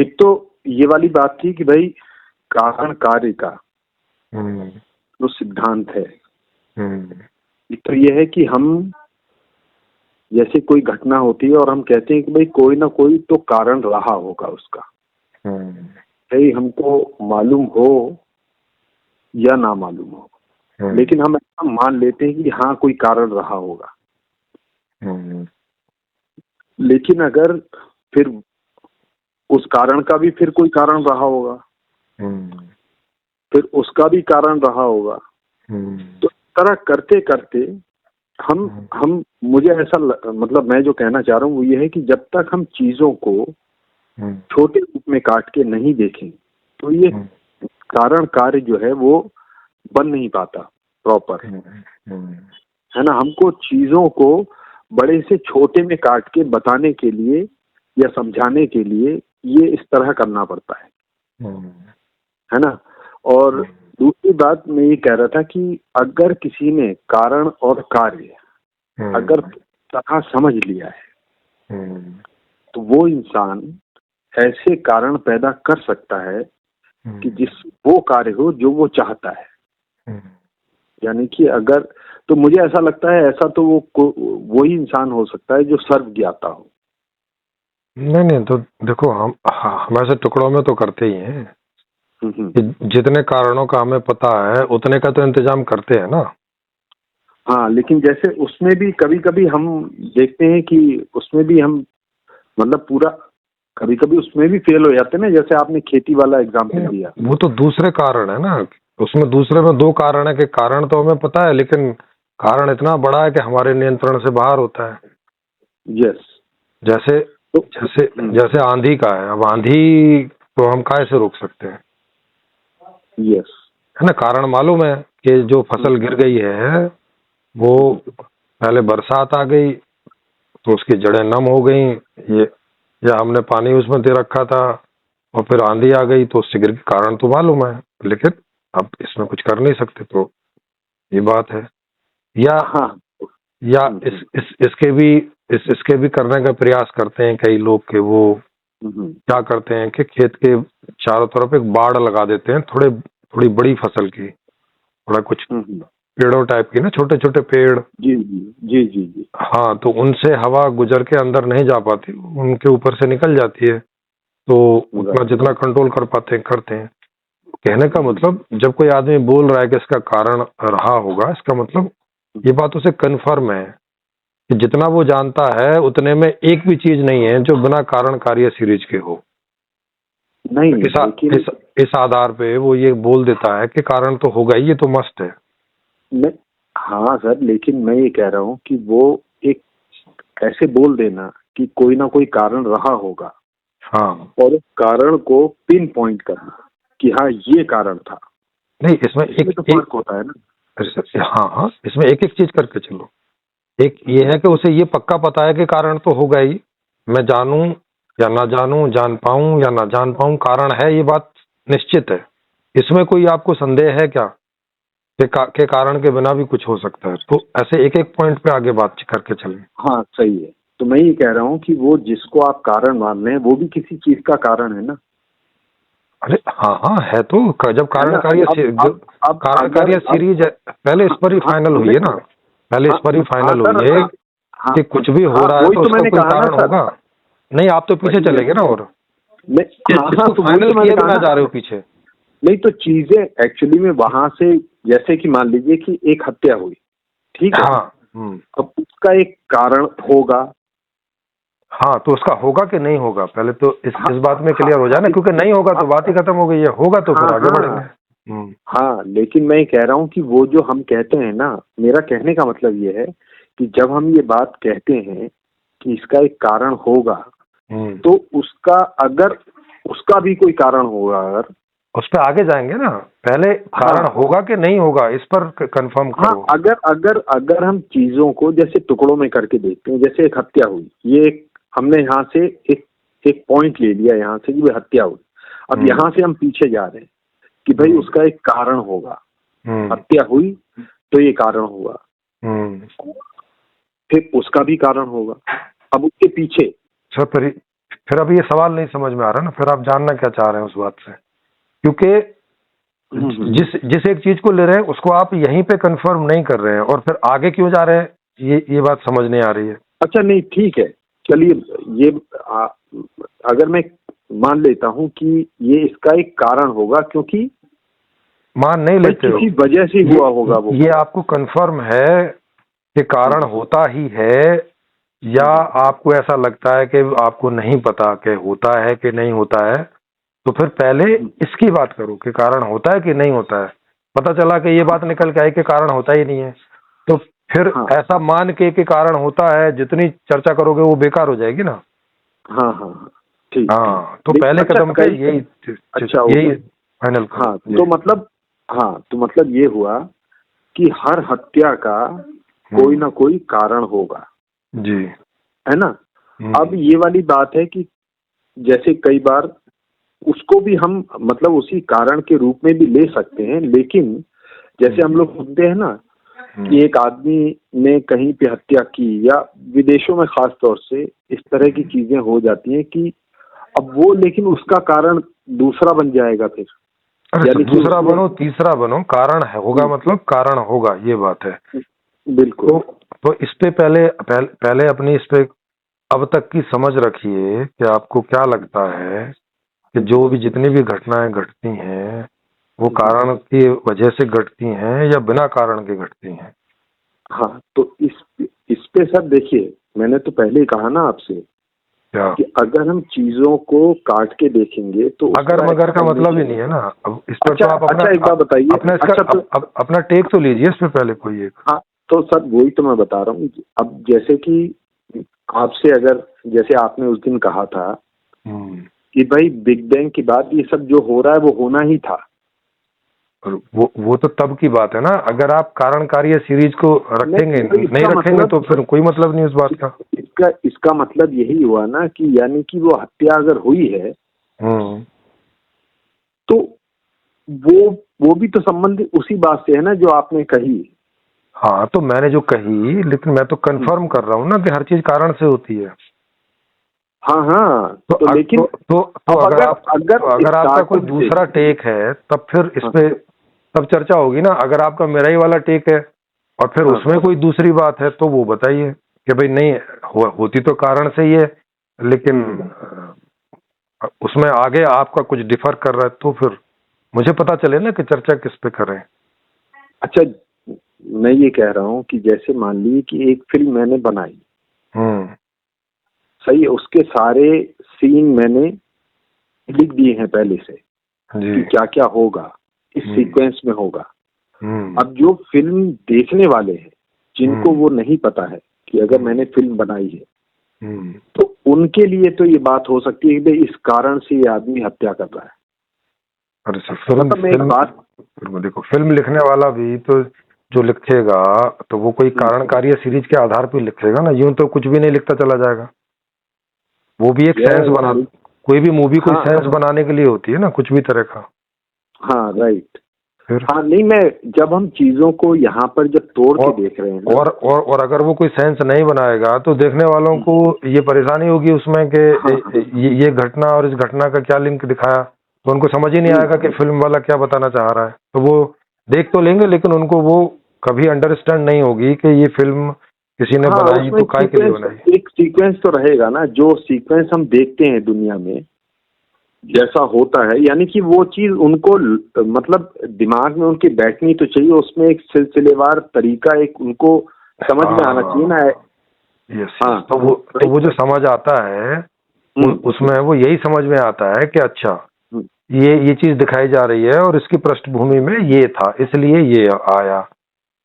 एक तो ये वाली बात थी कि भाई कारण कार्य का जो सिद्धांत है, एक तो ये है कि हम जैसे कोई घटना होती है और हम कहते हैं कि भाई कोई ना कोई तो कारण रहा होगा उसका, भाई हमको मालूम हो या ना मालूम हो, लेकिन हम ऐसा मान लेते हैं कि हाँ कोई कारण रहा होगा। लेकिन अगर फिर उस कारण का भी फिर कोई कारण रहा होगा, फिर उसका भी कारण रहा होगा, तो इस तरह करते करते हम मुझे ऐसा मतलब मैं जो कहना चाह रहा हूँ वो ये है कि जब तक हम चीजों को छोटे रूप में काट के नहीं देखें तो ये कारण कार्य जो है वो बन नहीं पाता प्रॉपर, है ना। हमको चीजों को बड़े से छोटे में काट के बताने के लिए या समझाने के लिए ये इस तरह करना पड़ता है ना। और दूसरी बात मैं ये कह रहा था कि अगर किसी ने कारण और कार्य अगर तरह समझ लिया है तो वो इंसान ऐसे कारण पैदा कर सकता है कि जिस वो कार्य हो जो वो चाहता है। यानी कि अगर तो मुझे ऐसा लगता है ऐसा तो वही इंसान हो सकता है जो सर्व ज्ञाता हो। नहीं तो देखो हम ऐसे टुकड़ों में तो करते ही हैं कि जितने कारणों का हमें पता है उतने का तो इंतजाम करते हैं ना। हाँ, लेकिन जैसे उसमें भी कभी कभी हम देखते हैं कि उसमें भी हम मतलब पूरा कभी कभी उसमें भी फेल हो जाते हैं ना, जैसे आपने खेती वाला एग्जाम्पल दिया। वो तो दूसरे कारण है ना, उसमें दूसरे में दो कारण है कि कारण तो हमें पता है लेकिन कारण इतना बड़ा है कि हमारे नियंत्रण से बाहर होता है। यस, जैसे जैसे जैसे आंधी का है, अब आंधी को हम काहे से रोक सकते हैं? यस, है ना, कारण मालूम है कि जो फसल गिर गई है वो पहले बरसात आ गई तो उसकी जड़ें नम हो गई, ये या हमने पानी उसमें दे रखा था और फिर आंधी आ गई तो उससे गिर के कारण तो मालूम है, लेकिन अब इसमें कुछ कर नहीं सकते। तो ये बात है। या हाँ, या इसके भी करने का प्रयास करते हैं कई लोग कि वो क्या करते हैं कि खेत के चारों तरफ एक बाड़ लगा देते हैं, थोड़ी बड़ी फसल की, थोड़ा कुछ पेड़ों टाइप की ना, छोटे छोटे पेड़। जी जी जी जी जी। हाँ, तो उनसे हवा गुजर के अंदर नहीं जा पाती, उनके ऊपर से निकल जाती है, तो उतना जितना कंट्रोल कर पाते हैं करते हैं। कहने का मतलब जब कोई आदमी बोल रहा है कि इसका कारण रहा होगा, इसका मतलब ये बात उसे कन्फर्म है कि जितना वो जानता है उतने में एक भी चीज नहीं है जो बिना कारण कार्य सीरीज के हो। नहीं, इस आधार पे वो ये बोल देता है कि कारण तो होगा ही, ये तो मस्त है। हाँ सर, लेकिन मैं ये कह रहा हूँ कि वो एक ऐसे बोल देना कि कोई ना कोई कारण रहा होगा, हाँ, और उस कारण को पिन पॉइंट करना कि हाँ ये कारण था। नहीं, इसमें एक तो फर्क होता है ना। हाँ, इसमें एक एक चीज करके चलो। एक ये है कि उसे ये पक्का पता है कि कारण तो होगा ही, मैं जानूं या ना जानूं, जान पाऊं या ना जान पाऊं, कारण है, ये बात निश्चित है। इसमें कोई आपको संदेह है क्या के कारण के बिना भी कुछ हो सकता है? तो ऐसे एक एक पॉइंट पे आगे बात करके चलें। हाँ सही है, तो मैं ये कह रहा हूँ कि वो जिसको आप कारण मान रहे हैं वो भी किसी चीज का कारण है ना। अरे हाँ है, तो जब कारण कार्य सीरीज है, पहले इस पर ही फाइनल हुई है ना, पहले इस पर ही फाइनल हुई है कि कुछ भी हो रहा है तो उसका कोई कारण होगा। नहीं, आप तो पीछे चलेंगे ना, और फाइनल किए बिना जा रहे हो पीछे। नहीं, तो चीजें एक्चुअली में वहां से, जैसे कि मान लीजिए कि एक हत्या हुई, ठीक है। हाँ, अब उसका एक कारण होगा। हाँ, तो उसका होगा कि नहीं होगा, पहले तो इस बात में क्लियर हो जाए ना, क्योंकि नहीं होगा तो बात ही खत्म हो गई है, होगा तो फिर आगे बढ़ेंगे। हाँ, लेकिन मैं कह रहा हूँ कि वो जो हम कहते हैं ना, मेरा कहने का मतलब ये है कि जब हम ये बात कहते हैं कि इसका एक कारण होगा, तो उसका अगर उसका भी कोई कारण होगा, अगर उस पर आगे जाएंगे ना, पहले कारण होगा कि नहीं होगा इस पर कंफर्म करो। अगर हम चीजों को जैसे टुकड़ों में करके देखते हैं, जैसे एक हत्या हुई, ये हमने यहाँ से एक पॉइंट ले लिया यहाँ से कि वो हत्या हुई। अब यहाँ से हम पीछे जा रहे हैं कि भाई उसका एक कारण होगा, हत्या हुई तो ये कारण हुआ, फिर उसका भी कारण होगा। अब उसके पीछे सर फिर अब ये सवाल नहीं समझ में आ रहा ना, फिर आप जानना क्या चाह रहे हैं उस बात से, क्योंकि जिस एक चीज को ले रहे हैं उसको आप यहीं पे कंफर्म नहीं कर रहे हैं और फिर आगे क्यों जा रहे हैं, ये बात समझ नहीं आ रही है। अच्छा नहीं ठीक है, चलिए ये अगर मैं मान लेता हूँ कि ये इसका एक कारण होगा, क्योंकि मान नहीं लेते हो, किसी वजह से हुआ होगा वो, ये आपको कंफर्म है कि कारण होता ही है, या आपको ऐसा लगता है कि आपको नहीं पता कि होता है कि नहीं होता है, तो फिर पहले इसकी बात करो कि कारण होता है कि नहीं होता है। पता चला कि ये बात निकल के आई कि कारण होता ही नहीं है, तो फिर ऐसा मान के कि कारण होता है जितनी चर्चा करोगे वो बेकार हो जाएगी ना। हाँ हाँ ठीक। हाँ तो पहले कदम पे यही, अच्छा यही फाइनल। हाँ तो मतलब ये हुआ कि हर हत्या का कोई ना कोई कारण होगा जी, है ना। अब ये वाली बात है कि जैसे कई बार उसको भी हम मतलब उसी कारण के रूप में भी ले सकते हैं, लेकिन जैसे हम लोग सुनते हैं ना कि एक आदमी ने कहीं पे हत्या की, या विदेशों में खास तौर से इस तरह की चीजें हो जाती हैं कि अब वो लेकिन उसका कारण दूसरा बन जाएगा फिर, यानी दूसरा बनो तीसरा बनो, कारण है होगा, मतलब कारण होगा, ये बात है बिल्कुल। तो इस पे पहले अपनी इस पे अब तक की समझ रखिए कि आपको क्या लगता है कि जो भी जितनी भी घटनाएं घटती हैं वो कारण की वजह से घटती हैं या बिना कारण के घटती हैं। हाँ तो इस पे सर देखिए, मैंने तो पहले ही कहा ना आपसे क्या कि अगर हम चीजों को काट के देखेंगे तो अगर मगर का मतलब ही नहीं है ना। अब इस पर तो आप अपना एक बात बताइए, अपना इसका अपना टेक तो लीजिए इस पे पहले कोई एक। हाँ तो सर वही तो मैं बता रहा हूँ। अब जैसे कि आपसे अगर जैसे आपने उस दिन कहा था कि भाई बिग बैंग के बाद ये सब जो हो रहा है वो होना ही था, वो तो तब की बात है ना। अगर आप कारण कार्य सीरीज को रखेंगे नहीं रखेंगे तो फिर कोई मतलब नहीं उस बात का। इसका मतलब यही हुआ ना कि यानी कि वो हत्या अगर हुई है तो वो भी तो संबंधित उसी बात से है ना जो आपने कही। हाँ तो मैंने जो कही, लेकिन मैं तो कंफर्म कर रहा हूँ ना कि हर चीज कारण से होती है। हाँ तो लेकिन अगर आपका कोई दूसरा टेक है तब फिर इस पे तब चर्चा होगी ना। अगर आपका मेरा ही वाला टेक है और फिर उसमें कोई दूसरी बात है तो वो बताइए कि भाई नहीं होती तो कारण से ही है, लेकिन उसमें आगे आपका कुछ डिफर कर रहा है तो फिर मुझे पता चले ना कि चर्चा किस पे करें। अच्छा मैं ये कह रहा हूँ कि जैसे मान लीजिए कि एक फिल्म मैंने बनाई, सही है, उसके सारे सीन मैंने लिख दिए हैं पहले से कि क्या क्या होगा इस सीक्वेंस में होगा। अब जो फिल्म देखने वाले हैं जिनको वो नहीं पता है कि अगर मैंने फिल्म बनाई है तो उनके लिए तो ये बात हो सकती है कि इस कारण से ये आदमी हत्या कर रहा है। अरे सर देखो फिल्म लिखने वाला भी तो जो लिखेगा तो वो कोई कारण कार्य सीरीज के आधार पर लिखेगा ना, यूं तो कुछ भी नहीं लिखता चला जाएगा। वो भी एक सेंस बना, कोई भी मूवी कोई सेंस बनाने के लिए होती है ना, कुछ भी तरह का। हाँ राइट। हाँ नहीं, मैं जब हम चीजों को यहाँ पर जब तोड़ के देख रहे हैं और अगर वो कोई सेंस नहीं बनाएगा तो देखने वालों को ये परेशानी होगी उसमें कि ये घटना और इस घटना का क्या लिंक दिखाया, तो उनको समझ ही नहीं आएगा कि फिल्म वाला क्या बताना चाह रहा है। तो वो देख तो लेंगे लेकिन उनको वो कभी अंडरस्टैंड नहीं होगी कि ये फिल्म किसी ने बनाई तो काय के लिए बनाई। एक सीक्वेंस तो रहेगा ना, जो सीक्वेंस हम देखते हैं दुनिया में जैसा होता है, यानी कि वो चीज उनको मतलब दिमाग में उनके बैठनी तो चाहिए, उसमें एक सिलसिलेवार तरीका एक उनको समझ में आना चाहिए ना। हाँ तो वो जो समझ आता है उसमें वो यही समझ में आता है कि अच्छा ये चीज दिखाई जा रही है और इसकी पृष्ठभूमि में ये था इसलिए ये आया,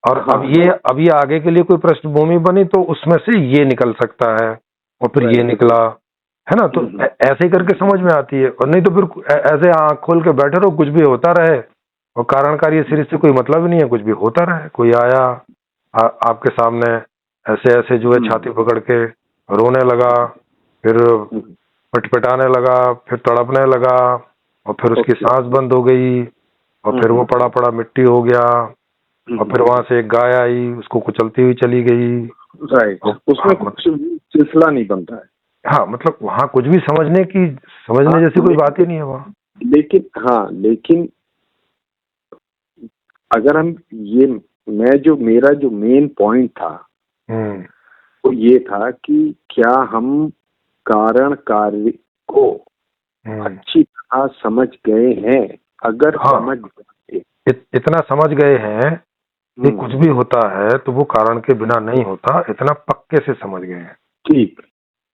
और अब ये आगे के लिए कोई पृष्ठभूमि बनी तो उसमें से ये निकल सकता है और फिर ये निकला, है ना। तो ऐसे ही करके समझ में आती है, और नहीं तो फिर ऐसे आंख खोल के बैठे रहो कुछ भी होता रहे और कारण कार्य सीरीज से कोई मतलब ही नहीं है, कुछ भी होता रहे। कोई आया आपके सामने ऐसे ऐसे जो है छाती पकड़ के रोने लगा, फिर पटपटाने लगा, फिर तड़पने लगा और फिर उसकी सांस बंद हो गई और फिर वो पड़ा पड़ा मिट्टी हो गया और फिर वहां से एक गाय आई उसको कुचलती हुई चली गई। राइट, उसमें कुछ सिलसिला नहीं बनता है। हाँ, मतलब वहाँ कुछ भी समझने जैसी कोई बात ही नहीं है वहाँ। लेकिन अगर हम ये मेरा जो मेन पॉइंट था वो ये था कि क्या हम कारण कार्य को अच्छी तरह समझ गए हैं? अगर हाँ, समझ गए, इतना समझ गए हैं कि कुछ भी होता है तो वो कारण के बिना नहीं होता, इतना पक्के से समझ गए हैं। ठीक,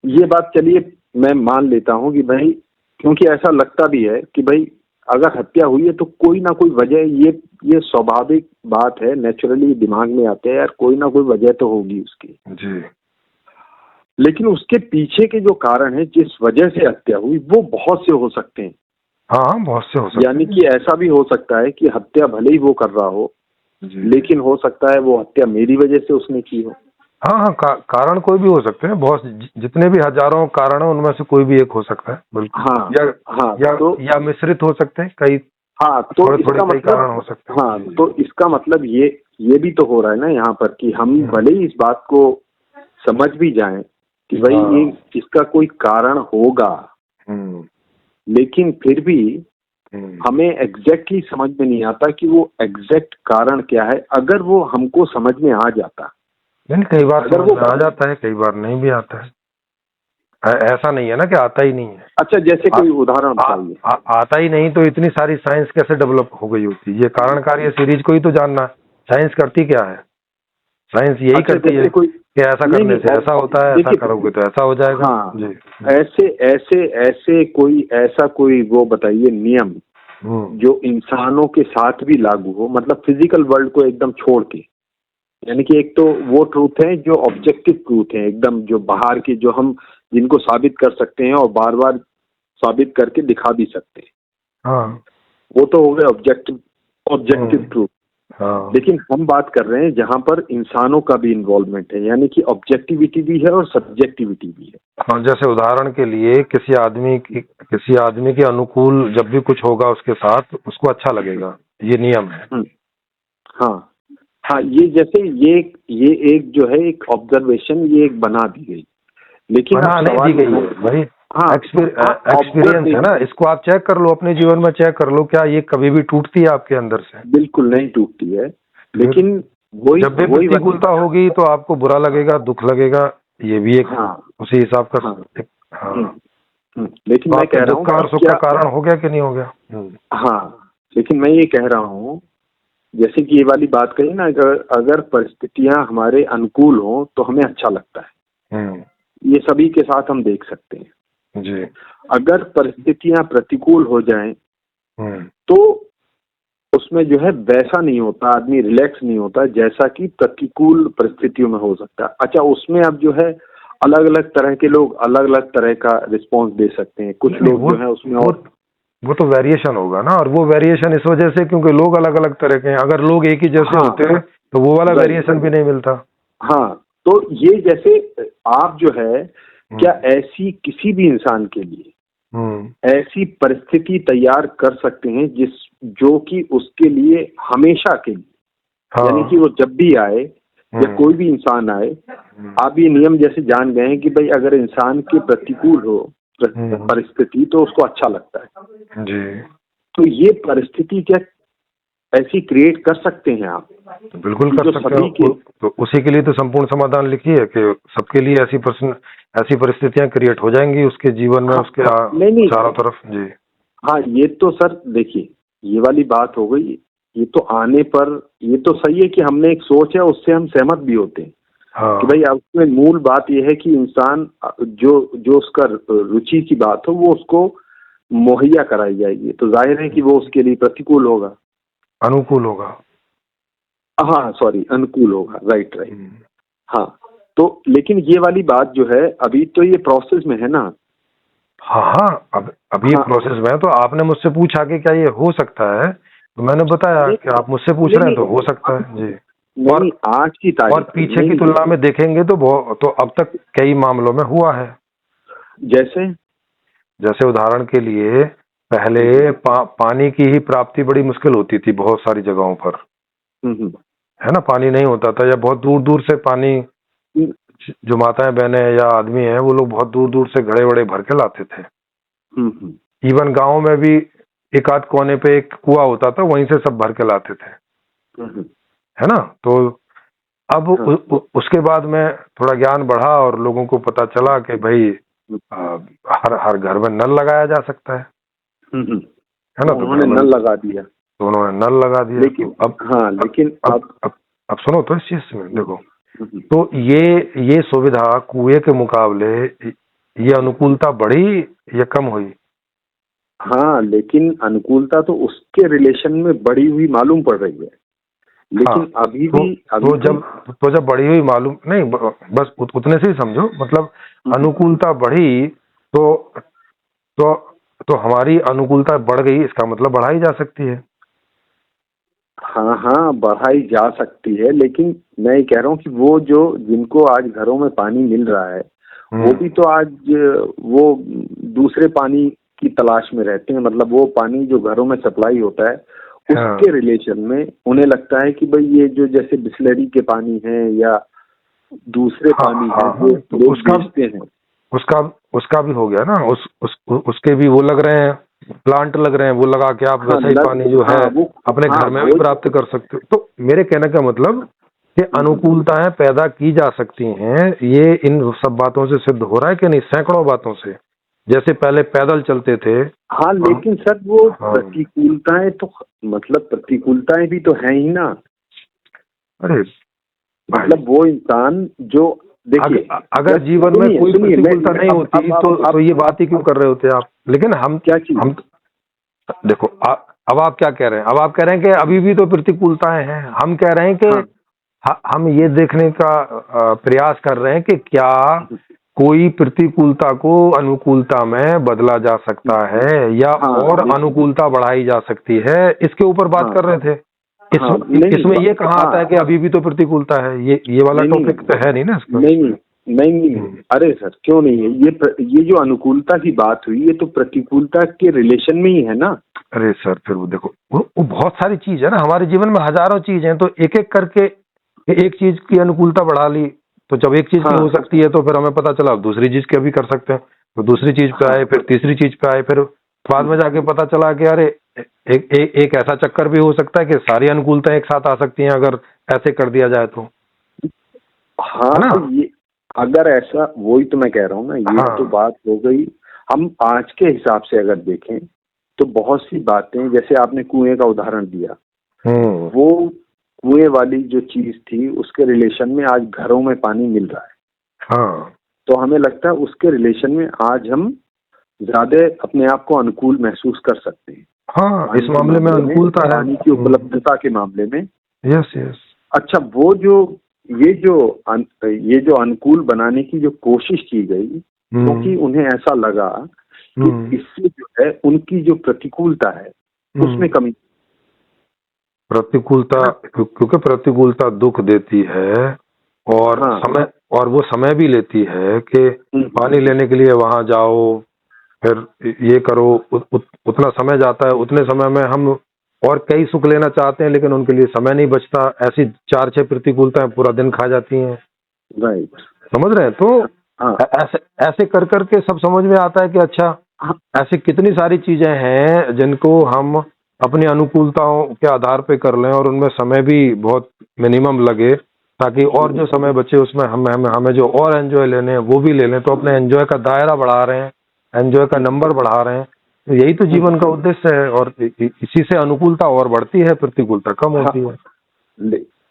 ये बात चलिए मैं मान लेता हूँ कि भाई, क्योंकि ऐसा लगता भी है कि भाई अगर हत्या हुई है तो कोई ना कोई वजह, ये स्वाभाविक बात है, नेचुरली दिमाग में आते हैं यार, कोई ना कोई वजह तो होगी उसकी जी। लेकिन उसके पीछे के जो कारण है, जिस वजह से हत्या हुई, वो बहुत से हो सकते हैं। हाँ, बहुत से हो सकते हैं। यानी कि ऐसा भी हो सकता है कि हत्या भले ही वो कर रहा हो लेकिन हो सकता है वो हत्या मेरी वजह से उसने की हो। हाँ, कारण कोई भी हो सकते हैं, बहुत जितने भी हजारों कारण हैं उनमें से कोई भी एक हो सकता है, बिल्कुल। या मिश्रित हो सकते हैं कई। तो थोड़े इसका कई कारण हो सकते हैं। तो इसका मतलब ये भी तो हो रहा है ना यहाँ पर कि हम भले ही इस बात को समझ भी जाएं कि भाई ये इसका कोई कारण होगा, लेकिन फिर भी हमें एग्जैक्टली समझ में नहीं आता कि वो एग्जैक्ट कारण क्या है। अगर वो हमको समझ में आ जाता, नहीं, कई बार समझ में आ जाता है, कई बार नहीं भी आता है। ऐसा नहीं है ना कि आता ही नहीं है। अच्छा, जैसे कोई उदाहरण बताइए। आता ही नहीं तो इतनी सारी साइंस कैसे डेवलप हो गई होती? ये कारण कार्य सीरीज को ही तो जानना। साइंस करती क्या है? साइंस यही करती है कि ऐसा करने से ऐसा होता है, ऐसा करोगे तो ऐसा हो जाएगा। हाँ, जी। ऐसा कोई वो बताइए नियम जो इंसानों के साथ भी लागू हो, मतलब फिजिकल वर्ल्ड को एकदम छोड़ के। यानी कि एक तो वो ट्रूथ है जो ऑब्जेक्टिव ट्रूथ है, एकदम जो बाहर की, जो हम जिनको साबित कर सकते हैं और बार बार साबित करके दिखा भी सकते हैं। वो तो हो गए ऑब्जेक्टिव ट्रूथ। लेकिन हम बात कर रहे हैं जहां पर इंसानों का भी इन्वॉल्वमेंट है, यानी कि ऑब्जेक्टिविटी भी है और सब्जेक्टिविटी भी है। जैसे उदाहरण के लिए किसी आदमी के अनुकूल जब भी कुछ होगा उसके साथ, उसको अच्छा लगेगा, ये नियम है। हाँ, ये जैसे ये एक जो है एक ऑब्जर्वेशन, ये एक बना दी गई, लेकिन नहीं दी गई है भाई। एक्सपीरियंस है ना, इसको आप चेक कर लो, अपने जीवन में चेक कर लो, क्या ये कभी भी टूटती है आपके अंदर से? बिल्कुल नहीं टूटती है, लेकिन जब भी प्रतिकूलता होगी तो आपको बुरा लगेगा, दुख लगेगा, ये भी एक उसी हिसाब का। लेकिन मैं कह रहा हूँ और सुख का कारण हो गया कि नहीं हो गया? हाँ, लेकिन मैं ये कह रहा हूँ जैसे कि ये वाली बात कही ना, अगर परिस्थितियां हमारे अनुकूल हो तो हमें अच्छा लगता है। ये सभी के साथ हम देख सकते हैं जी। अगर परिस्थितियां प्रतिकूल हो जाएं तो उसमें जो है वैसा नहीं होता, आदमी रिलैक्स नहीं होता जैसा कि प्रतिकूल परिस्थितियों में हो सकता है। अच्छा, उसमें अब जो है अलग अलग तरह के लोग अलग अलग तरह का रिस्पॉन्स दे सकते हैं। कुछ लोग जो है उसमें वो तो वेरिएशन होगा ना, और वो वेरिएशन इस वजह से क्योंकि लोग अलग अलग तरह के हैं। अगर लोग एक ही जैसे होते तो वो वाला वेरिएशन भी नहीं मिलता। तो ये जैसे आप जो है क्या ऐसी किसी भी इंसान के लिए ऐसी परिस्थिति तैयार कर सकते हैं जो कि उसके लिए हमेशा के लिए, यानी कि वो जब भी आए या कोई भी इंसान आए, आप ये नियम जैसे जान गए हैं कि भाई अगर इंसान के प्रतिकूल हो परिस्थिति तो उसको अच्छा लगता है जी। तो ये परिस्थिति क्या ऐसी क्रिएट कर सकते हैं आप? बिल्कुल कर सकते हैं। तो उसी के लिए तो संपूर्ण समाधान लिखी है कि सबके लिए ऐसी परिस्थितियां क्रिएट हो जाएंगी उसके जीवन में, उसके चारों तरफ। जी हाँ, ये तो सर देखिए ये वाली बात हो गई। ये तो आने पर ये तो सही है कि हमने एक सोच है, उससे हम सहमत भी होते हैं कि भाई उसमें मूल बात यह है कि इंसान जो उसका रुचि की बात हो वो उसको मुहैया कराई जाएगी, तो जाहिर है कि वो उसके लिए प्रतिकूल होगा, अनुकूल होगा। अनुकूल होगा। राइट। हाँ, तो लेकिन ये वाली बात जो है अभी तो ये प्रोसेस में है ना। अभी प्रोसेस में है। तो आपने मुझसे पूछा कि क्या ये हो सकता है, तो मैंने बताया कि आप मुझसे पूछ रहे हैं तो हो सकता है। जी। और आज की तारीख और पीछे की तुलना में देखेंगे तो अब तक कई मामलों में हुआ है। जैसे उदाहरण के लिए पहले पानी की ही प्राप्ति बड़ी मुश्किल होती थी बहुत सारी जगहों पर, है ना, पानी नहीं होता था या बहुत दूर दूर से पानी जो माताएं बहनें या आदमी हैं वो लोग बहुत दूर दूर से घड़े वड़े भर के लाते थे। इवन गांव में भी एक आध कोने पे एक कुआं होता था, वहीं से सब भर के लाते थे, है ना। तो अब उसके बाद में थोड़ा ज्ञान बढ़ा और लोगों को पता चला कि भाई हर घर में नल लगाया जा सकता है ना। तो उन्होंने नल लगा दिया, लेकिन अब सुनो तो इस चीज में देखो, तो ये सुविधा कुएं के मुकाबले ये अनुकूलता बढ़ी या कम हुई? हाँ, लेकिन अनुकूलता तो उसके रिलेशन में बढ़ी हुई मालूम पड़ रही है, लेकिन अभी भी जब बढ़ी हुई मालूम नहीं, बस उतने से ही समझो, मतलब अनुकूलता बढ़ी तो हमारी अनुकूलता बढ़ गई, इसका मतलब बढ़ाई जा सकती है। हाँ, बढ़ाई जा सकती है, लेकिन मैं ये कह रहा हूँ कि वो जो जिनको आज घरों में पानी मिल रहा है वो भी तो आज वो दूसरे पानी की तलाश में रहते हैं। मतलब वो पानी जो घरों में सप्लाई होता है उसके रिलेशन में उन्हें लगता है कि भाई ये जो जैसे बिस्लरी के पानी है या दूसरे पानी है वो लोग बेचते हैं, उसका भी हो गया ना, उसके भी वो लग रहे हैं, प्लांट लग रहे हैं, वो लगा के आप वैसा ही पानी जो है अपने घर में भी प्राप्त कर सकते हो। तो मेरे कहने का मतलब कि अनुकूलताएं पैदा की जा सकती हैं, ये इन सब बातों से सिद्ध हो रहा है कि नहीं? सैकड़ों बातों से, जैसे पहले पैदल चलते थे। हाँ, लेकिन सर वो प्रतिकूलताएं तो मतलब प्रतिकूलताएं भी तो है ही ना। अरे मतलब वो इंसान जो देखिए, अगर जीवन में कोई प्रतिकूलता नहीं होती तो ये बात ही क्यों कर रहे होते आप? लेकिन हम देखो, अब आप क्या कह रहे हैं? अब आप कह रहे हैं कि अभी भी तो प्रतिकूलताएं हैं। हम कह रहे हैं कि हम ये देखने का प्रयास कर रहे हैं कि क्या कोई प्रतिकूलता को अनुकूलता में बदला जा सकता है या और अनुकूलता बढ़ाई जा सकती है, इसके ऊपर बात कर रहे थे। इसमें ये कहाँ आता है कि अभी भी तो प्रतिकूलता है? ये वाला टॉपिक तो है नहीं ना इसका। नहीं, अरे सर क्यों नहीं है? ये जो अनुकूलता की बात हुई ये तो प्रतिकूलता के रिलेशन में ही है ना। अरे सर फिर वो देखो, वो बहुत सारी चीज है ना, हमारे जीवन में हजारों चीज हैं, तो एक एक करके एक चीज की अनुकूलता बढ़ा ली, तो जब एक चीज की हो सकती है तो फिर हमें पता चला अब दूसरी चीज की भी कर सकते हैं, तो दूसरी चीज पे आए, फिर तीसरी चीज पे आए, फिर बाद में जाके पता चला कि अरे एक ऐसा चक्कर भी हो सकता है कि सारी अनुकूलता एक साथ आ सकती हैं अगर ऐसे कर दिया जाए तो। हाँ, ये अगर ऐसा, वही तो मैं कह रहा हूँ ना, ये तो बात हो गई। हम आज के हिसाब से अगर देखें तो बहुत सी बातें, जैसे आपने कुएं का उदाहरण दिया, वो कुएं वाली जो चीज थी उसके रिलेशन में आज घरों में पानी मिल रहा है। तो हमें लगता है उसके रिलेशन में आज हम ज्यादा अपने आप को अनुकूल महसूस कर सकते हैं। इस मामले में अनुकूलता है, पानी की उपलब्धता के मामले में। यस। अच्छा, वो ये जो अनुकूल बनाने की जो कोशिश की गई, क्योंकि उन्हें ऐसा लगा कि इससे जो है उनकी जो प्रतिकूलता है उसमें कमी। प्रतिकूलता, क्योंकि प्रतिकूलता दुख देती है और वो समय भी लेती है कि पानी लेने के लिए वहां जाओ, फिर ये करो, उतना समय जाता है। उतने समय में हम और कई सुख लेना चाहते हैं लेकिन उनके लिए समय नहीं बचता। ऐसी 4-6 प्रतिकूलताएं पूरा दिन खा जाती हैं। राइट, समझ रहे हैं? तो ऐसे कर करके सब समझ में आता है कि अच्छा, ऐसी कितनी सारी चीजें हैं जिनको हम अपनी अनुकूलताओं के आधार पे कर लें और उनमें समय भी बहुत मिनिमम लगे, ताकि और जो समय बचे उसमें हमें जो और एंजॉय लेने हैं वो भी ले लें। तो अपने एंजॉय का दायरा बढ़ा रहे हैं, एंजॉय का नंबर बढ़ा रहे हैं। तो यही तो जीवन का उद्देश्य है, और इसी से अनुकूलता और बढ़ती है, प्रतिकूलता कम होती है।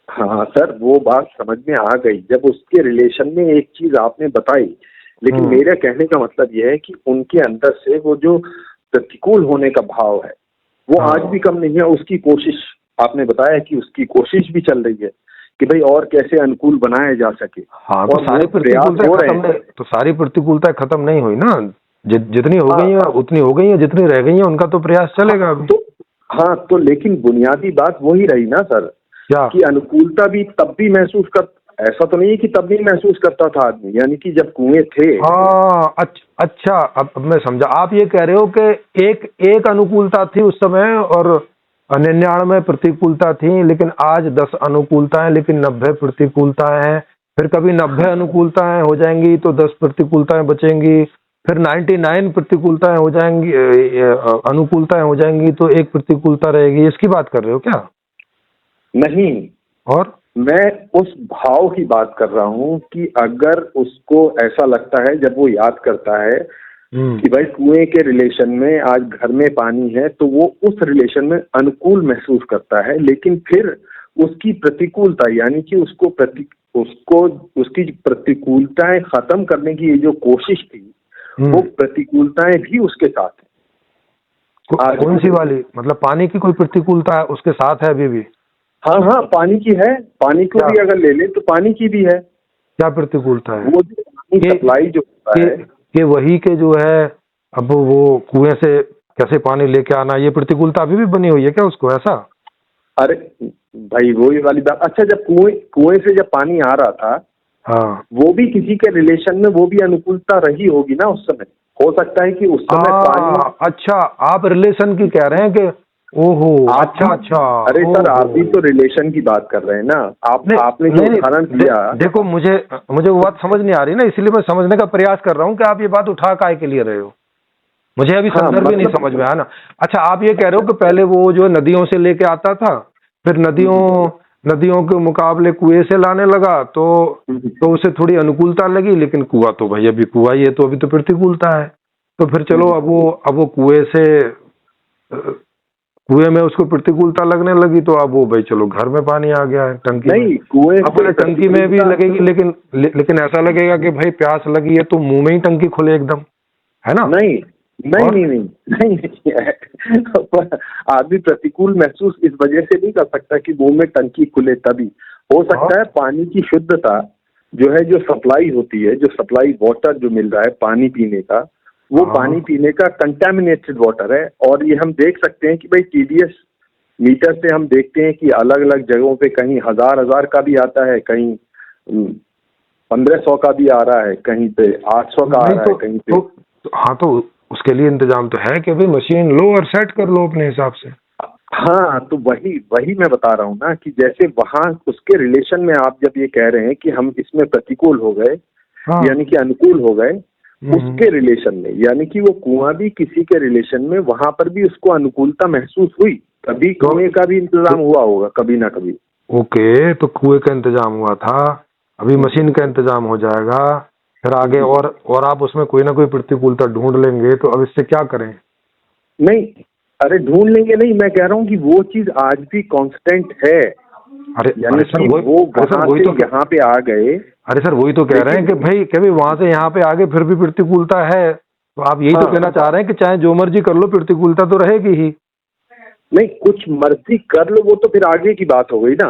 हाँ सर, वो बात समझ में आ गई जब उसके रिलेशन में एक चीज आपने बताई। लेकिन मेरे कहने का मतलब यह है कि उनके अंदर से वो जो प्रतिकूल होने का भाव है वो आज भी कम नहीं है। उसकी कोशिश आपने बताया कि उसकी कोशिश भी चल रही है कि भाई और कैसे अनुकूल बनाया जा सके। तो सारी प्रतिकूलता खत्म नहीं हुई ना, जितनी हो गई है उतनी हो गई है, जितनी रह गई है उनका तो प्रयास चलेगा। तो लेकिन बुनियादी बात वही रही ना सर, क्या कि अनुकूलता भी तब भी महसूस कर, ऐसा तो नहीं है कि तब भी महसूस करता था आदमी, यानी कि जब कुएं थे। अच्छा, अब मैं समझा। आप ये कह रहे हो कि एक अनुकूलता थी उस समय और 99 प्रतिकूलता थी, लेकिन आज 10 अनुकूलता है लेकिन 90 प्रतिकूलता है। फिर कभी 90 अनुकूलताएं हो जाएंगी तो 10 प्रतिकूलताएं बचेंगी, फिर 99 प्रतिकूलताएं हो जाएंगी, अनुकूलताएं हो जाएंगी तो एक प्रतिकूलता रहेगी। इसकी बात कर रहे हो क्या? नहीं, और मैं उस भाव की बात कर रहा हूँ कि अगर उसको ऐसा लगता है जब वो याद करता है कि भाई कुएं के रिलेशन में आज घर में पानी है, तो वो उस रिलेशन में अनुकूल महसूस करता है, लेकिन फिर उसकी प्रतिकूलता यानी कि उसको उसकी प्रतिकूलताएं खत्म करने की ये जो कोशिश थी, वो प्रतिकूलताएं भी उसके साथ है। कौन सी वाली? मतलब पानी की कोई प्रतिकूलता उसके साथ है अभी भी? हाँ हाँ, पानी की है। पानी को भी अगर ले ले तो पानी की भी है। क्या प्रतिकूलता है? वो जो पानी सप्लाई जो होता है कि वही के जो है, अब वो कुएं से कैसे पानी लेके आना, ये प्रतिकूलता अभी भी बनी हुई है क्या उसको? ऐसा? अरे भाई वही वाली बात। अच्छा, जब कुएं से जब पानी आ रहा था, हाँ, वो भी किसी के रिलेशन में वो भी अनुकूलता रही होगी ना उस समय। हो सकता है कि उस समय पानी। अच्छा, आप रिलेशन की कह रहे हैं कि ओहो, अच्छा अच्छा। अरे सर, आप भी तो रिलेशन की बात कर रहे हैं ना। आपने जो उदाहरण दिया, देखो मुझे वो बात समझ नहीं आ रही ना, इसलिए मैं समझने का प्रयास कर रहा हूँ कि आप ये बात उठा काय के लिए रहे हो। मुझे अभी संदर्भ भी नहीं समझ में आया ना। अच्छा, आप ये कह रहे हो कि पहले वो जो नदियों से लेके आता था, फिर नदियों के मुकाबले कुएं से लाने लगा तो उसे थोड़ी अनुकूलता लगी, लेकिन कुआं तो भाई अभी कुआं ही है, तो अभी तो प्रतिकूलता है। तो फिर चलो, अब वो कुएं में उसको प्रतिकूलता लगने लगी, तो अब वो भाई चलो घर में पानी आ गया है टंकी नहीं, में। अपने टंकी में भी लगेगी, लेकिन ऐसा लगेगा कि भाई प्यास लगी है तो मुंह में ही टंकी खुले एकदम, है ना? नहीं नहीं नहीं नहीं, नहीं। आदमी प्रतिकूल महसूस इस वजह से नहीं कर सकता कि मुंह में टंकी खुले, तभी हो सकता है पानी की शुद्धता जो है, जो सप्लाई होती है, जो सप्लाई वाटर जो मिल रहा है पानी पीने का, वो पानी पीने का कंटामिनेटेड वाटर है। और ये हम देख सकते हैं कि भाई TDS मीटर से हम देखते हैं कि अलग अलग जगहों पे कहीं हजार का भी आता है, कहीं 1500 का भी आ रहा है, कहीं पे 800 का आ रहा है, कहीं पे। हाँ, तो उसके लिए इंतजाम तो है कि भाई मशीन लो और सेट कर लो अपने हिसाब से। हाँ, तो वही मैं बता रहा हूँ ना कि जैसे वहां उसके रिलेशन में आप जब ये कह रहे हैं कि हम इसमें प्रतिकूल हो गए, यानी कि अनुकूल हो गए, उसके रिलेशन में, यानी कि वो कुआं भी किसी के रिलेशन में, वहां पर भी उसको अनुकूलता महसूस हुई, तभी कुएं का भी इंतजाम हुआ होगा कभी ना कभी। ओके, तो कुएं का इंतजाम हुआ था, अभी मशीन का इंतजाम हो जाएगा, फिर आगे और आप उसमें कोई ना कोई प्रतिकूलता ढूंढ लेंगे, तो अब इससे क्या करें? नहीं, अरे ढूंढ लेंगे नहीं, मैं कह रहा हूँ कि वो चीज आज भी कांस्टेंट है। अरे यानी सर, वो वही तो यहाँ पे आ गए। अरे सर, वही तो कह रहे हैं कि भाई वहां से यहाँ पे आगे फिर भी प्रतिकूलता है, तो आप यही तो कहना चाह रहे हैं कि चाहे जो मर्जी कर लो प्रतिकूलता तो रहेगी ही। नहीं, कुछ मर्जी कर लो, वो तो फिर आगे की बात हो गई ना,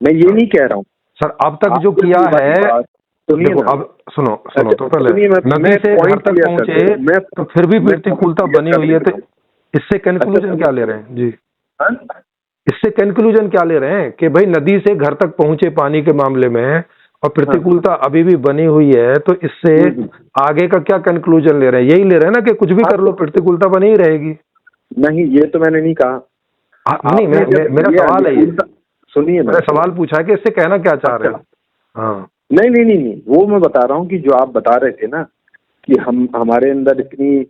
मैं ये नहीं कह रहा हूँ। सर, अब तक जो किया है, देखो अब सुनो तो पहले नदी से घर तक पहुंचे तो फिर भी प्रतिकूलता बनी हुई है, तो इससे कंक्लूजन क्या ले रहे हैं जी? इससे कंक्लूजन क्या ले रहे हैं कि भाई नदी से घर तक पहुंचे पानी के मामले में और प्रतिकूलता अभी भी बनी हुई है, तो इससे आगे का क्या कंक्लूजन ले रहे हैं? यही ले रहे हैं ना कि कुछ भी कर लो प्रतिकूलता बनी ही रहेगी? नहीं, ये तो मैंने नहीं कहा। नहीं, मेरा सवाल है ये। सुनिए, मैंने सवाल पूछा है कि इससे कहना क्या चाह रहे हैं? हाँ, नहीं, वो मैं बता रहा हूँ कि जो आप बता रहे थे ना कि हमारे अंदर इतनी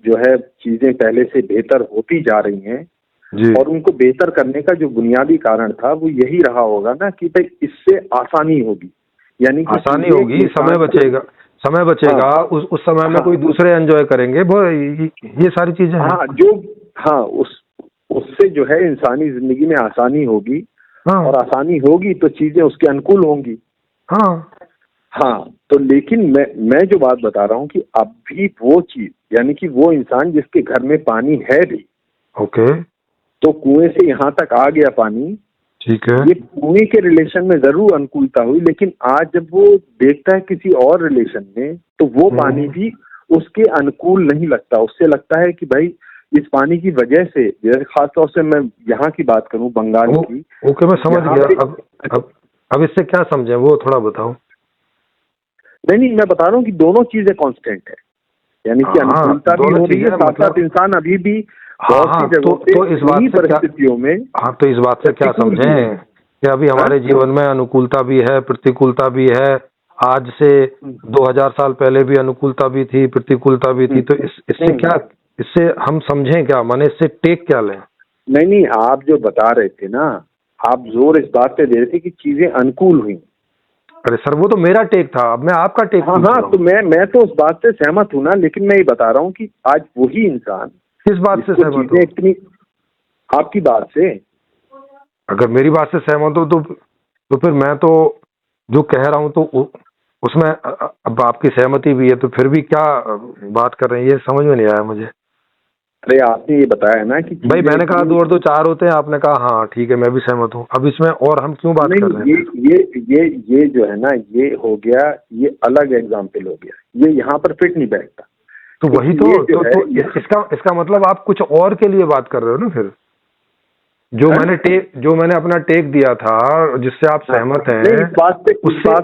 जो है चीजें पहले से बेहतर होती जा रही हैं, और उनको बेहतर करने का जो बुनियादी कारण था वो यही रहा होगा ना कि भाई इससे आसानी होगी, यानी कि आसानी होगी, समय बचेगा, उस समय में कोई दूसरे एंजॉय करेंगे, ये सारी चीजें हैं। उससे जो है इंसानी जिंदगी में आसानी होगी, और आसानी होगी तो चीजें उसके अनुकूल होंगी। हाँ, तो लेकिन मैं जो बात बता रहा हूँ कि अब भी वो चीज, यानी कि वो इंसान जिसके घर में पानी है भी, ओके, तो कुएं से यहाँ तक आ गया पानी, ठीक है, ये कुएं के रिलेशन में जरूर अनुकूलता हुई, लेकिन आज जब वो देखता है किसी और रिलेशन में, तो वो पानी भी उसके अनुकूल नहीं लगता। उससे लगता है कि भाई इस पानी की वजह से, जैसे खासतौर से मैं यहाँ की बात करूँ, बंगाल की। ओके, मैं समझ गया। अब इससे क्या समझे, वो थोड़ा बताओ। नहीं, मैं बता रहा हूँ कि दोनों चीजें कांस्टेंट है, यानी कि अनुकूलता भी हो रही है, साथ साथ इंसान अभी भी बहुत सी जगहों पे इस परिस्थितियों में। तो इस बात से क्या समझें कि अभी हमारे जीवन में अनुकूलता भी है, प्रतिकूलता भी है। आज से 2000 साल पहले भी अनुकूलता भी थी, प्रतिकूलता भी थी। तो इससे क्या, इससे हम समझें क्या, माने इससे टेक क्या लें? नहीं, आप जो बता रहे थे ना, आप जोर इस बात पे दे रहे थे कि चीजें अनुकूल हुई। अरे सर, वो तो मेरा टेक था, अब मैं आपका टेक हाँ हाँ, तो मैं तो उस बात से सहमत हूँ ना, लेकिन मैं ये बता रहा हूँ कि आज वही इंसान किस बात से सहमत हो? इतनी आपकी बात से। अगर मेरी बात से सहमत हो तो फिर मैं तो जो कह रहा हूँ तो उसमें अब आपकी सहमति भी है, तो फिर भी क्या बात कर रहे हैं, ये समझ में नहीं आया मुझे। अरे आपने ये बताया ना कि भाई मैंने कहा 2 और 2 4 होते हैं, आपने कहा हाँ ठीक है मैं भी सहमत हूँ। अब इसमें और हम क्यों बात कर रहे हैं? ये जो है ना, ये हो गया, ये अलग एग्जाम्पल हो गया, ये यहाँ पर फिट नहीं बैठता। तो वही तो इसका मतलब आप कुछ और के लिए बात कर रहे हो ना फिर। जो मैंने अपना टेक दिया था, जिससे आप सहमत हैं,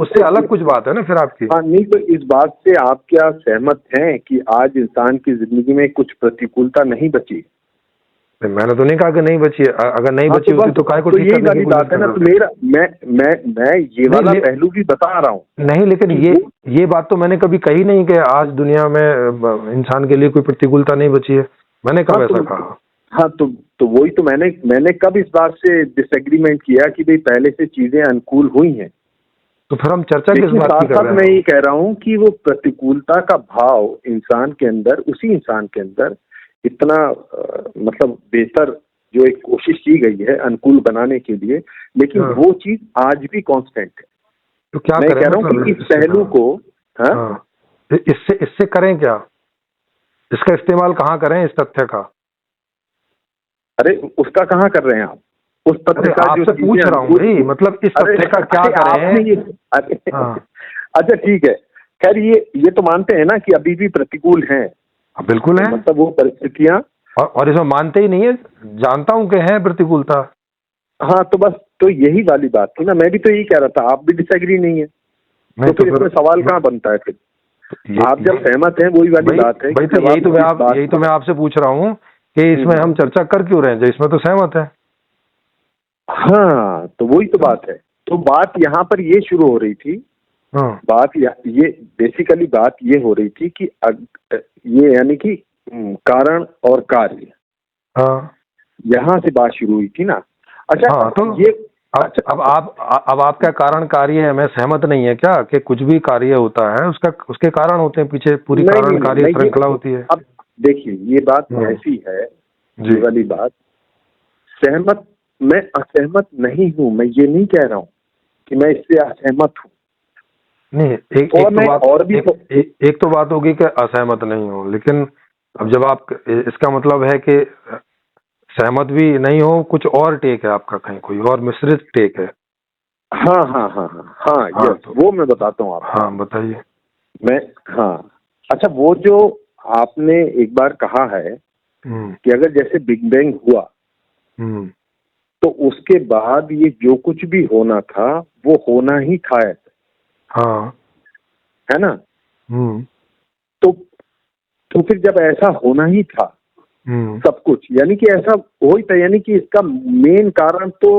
उससे अलग कुछ बात है ना फिर आपकी। हाँ नहीं, तो इस बात से आप क्या सहमत हैं कि आज इंसान की जिंदगी में कुछ प्रतिकूलता नहीं बची? मैंने तो नहीं कहा कि नहीं बची है, अगर नहीं बची होती तो काय को ठीक करने की बात है ना। तो मेरा मैं ये वाला पहलू भी बता रहा हूँ। नहीं, लेकिन ये बात तो मैंने कभी कही नहीं कि आज दुनिया में इंसान के लिए कोई प्रतिकूलता नहीं बची है। मैंने कब ऐसा कहा? हाँ, तो वही तो मैंने कब इस बात से डिसएग्रीमेंट किया कि भाई पहले से चीजें अनुकूल हुई हैं। तो फिर हम चर्चा किस बात की कर रहे हैं? मैं ये कह रहा हूँ कि वो प्रतिकूलता का भाव इंसान के अंदर, उसी इंसान के अंदर इतना मतलब बेहतर जो एक कोशिश की गई है अनुकूल बनाने के लिए, लेकिन वो चीज आज भी कांस्टेंट है। तो क्या मैं कह रहा हूँ कि इस पहलू को इससे करें क्या? इसका इस्तेमाल कहाँ करें इस तथ्य का? अरे उसका कहाँ कर रहे हैं आप? उस तथ्य का जो पूछ रहा हूँ भाई, मतलब इस तथ्य का क्या करें? अच्छा ठीक है, खैर ये तो मानते हैं ना कि अभी भी प्रतिकूल हैं। बिल्कुल है, मतलब वो परिस्थितियां, और इसमें मानते ही नहीं है, जानता हूं कि है प्रतिकूलता। हाँ, तो बस तो यही वाली बात थी ना, मैं भी तो यही कह रहा था, आप भी डिसएग्री नहीं है, तो फिर इसमें सवाल कहाँ बनता है फिर? आप जब सहमत हैं, वही वाली बात है। भाई तो यही तो मैं आपसे पूछ रहा हूँ कि इसमें हम चर्चा कर क्यों रहे हैं, इसमें तो सहमत है। हाँ, तो वही तो बात है। तो बात यहाँ पर ये शुरू हो रही थी, बात ये बेसिकली बात ये हो रही थी कि ये यानी कि कारण और कार्य, यहाँ से बात शुरू हुई थी ना। अच्छा, तो ये अब आपका कारण कार्य है, मैं सहमत नहीं है क्या कि कुछ भी कार्य होता है उसके कारण होते हैं, पीछे पूरी कारण कार्य श्रृंखला होती है। अब देखिए, ये बात ऐसी है, ये वाली बात, सहमत, मैं असहमत नहीं हूँ, मैं ये नहीं कह रहा हूँ कि मैं इससे असहमत हूँ। नहीं, एक तो बात होगी कि असहमत नहीं हो, लेकिन अब जब आप, इसका मतलब है कि सहमत भी नहीं हो, कुछ और टेक है आपका, कहीं कोई और मिश्रित टेक है। हाँ, तो वो मैं बताता हूँ आपको। हाँ बताइए। अच्छा, वो जो आपने एक बार कहा है कि अगर जैसे बिग बैंग हुआ तो उसके बाद ये जो कुछ भी होना था वो होना ही था, है ना? तो फिर जब ऐसा होना ही था सब कुछ, यानी कि ऐसा हो ही था, यानी कि इसका मेन कारण तो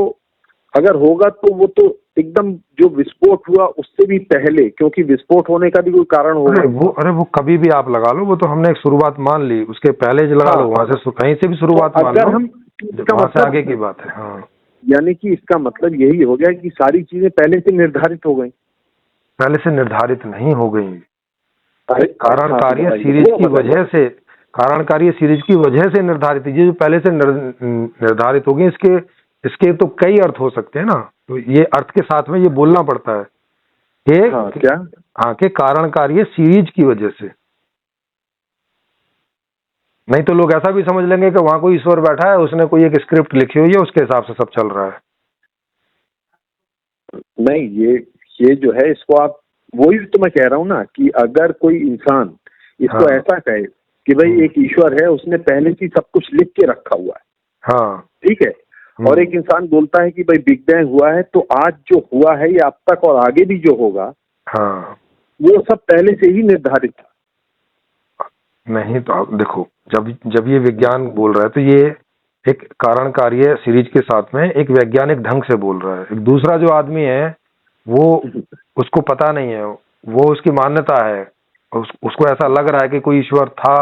अगर होगा तो वो तो एकदम जो विस्फोट हुआ उससे भी पहले, क्योंकि विस्फोट होने का भी कोई कारण होगा। वो कभी भी आप लगा लो, वो तो हमने एक शुरुआत मान ली, उसके पहले लगा लो, वहां से कहीं से भी शुरुआत मान लो, वहां से आगे की बात है। यानी कि इसका मतलब यही हो गया कि सारी चीजें पहले से निर्धारित हो गई। पहले से निर्धारित नहीं हो गई, कारण कार्य सीरीज की वजह से, कारण कार्य सीरीज की वजह से निर्धारित, ये जो पहले से निर्धारित हो गई, इसके तो कई अर्थ हो सकते हैं ना। तो ये अर्थ के साथ में ये बोलना पड़ता है कि कारण कार्य सीरीज की वजह से, नहीं तो लोग ऐसा भी समझ लेंगे कि वहां कोई ईश्वर बैठा है, उसने कोई एक स्क्रिप्ट लिखी हुई है, उसके हिसाब से सब चल रहा है। नहीं, ये जो है, इसको आप, वही तो मैं कह रहा हूँ ना कि अगर कोई इंसान इसको ऐसा कहे कि भाई एक ईश्वर है, उसने पहले से सब कुछ लिख के रखा हुआ है, ठीक है, और एक इंसान बोलता है कि भाई बिग बैंग हुआ है, तो आज जो हुआ है ये अब तक और आगे भी जो होगा, वो सब पहले से ही निर्धारित था। नहीं तो आप देखो, जब ये विज्ञान बोल रहा है तो ये एक कारण कार्य सीरीज के साथ में एक वैज्ञानिक ढंग से बोल रहा है, एक दूसरा जो आदमी है वो उसको पता नहीं है, वो उसकी मान्यता है, उसको ऐसा लग रहा है कि कोई ईश्वर था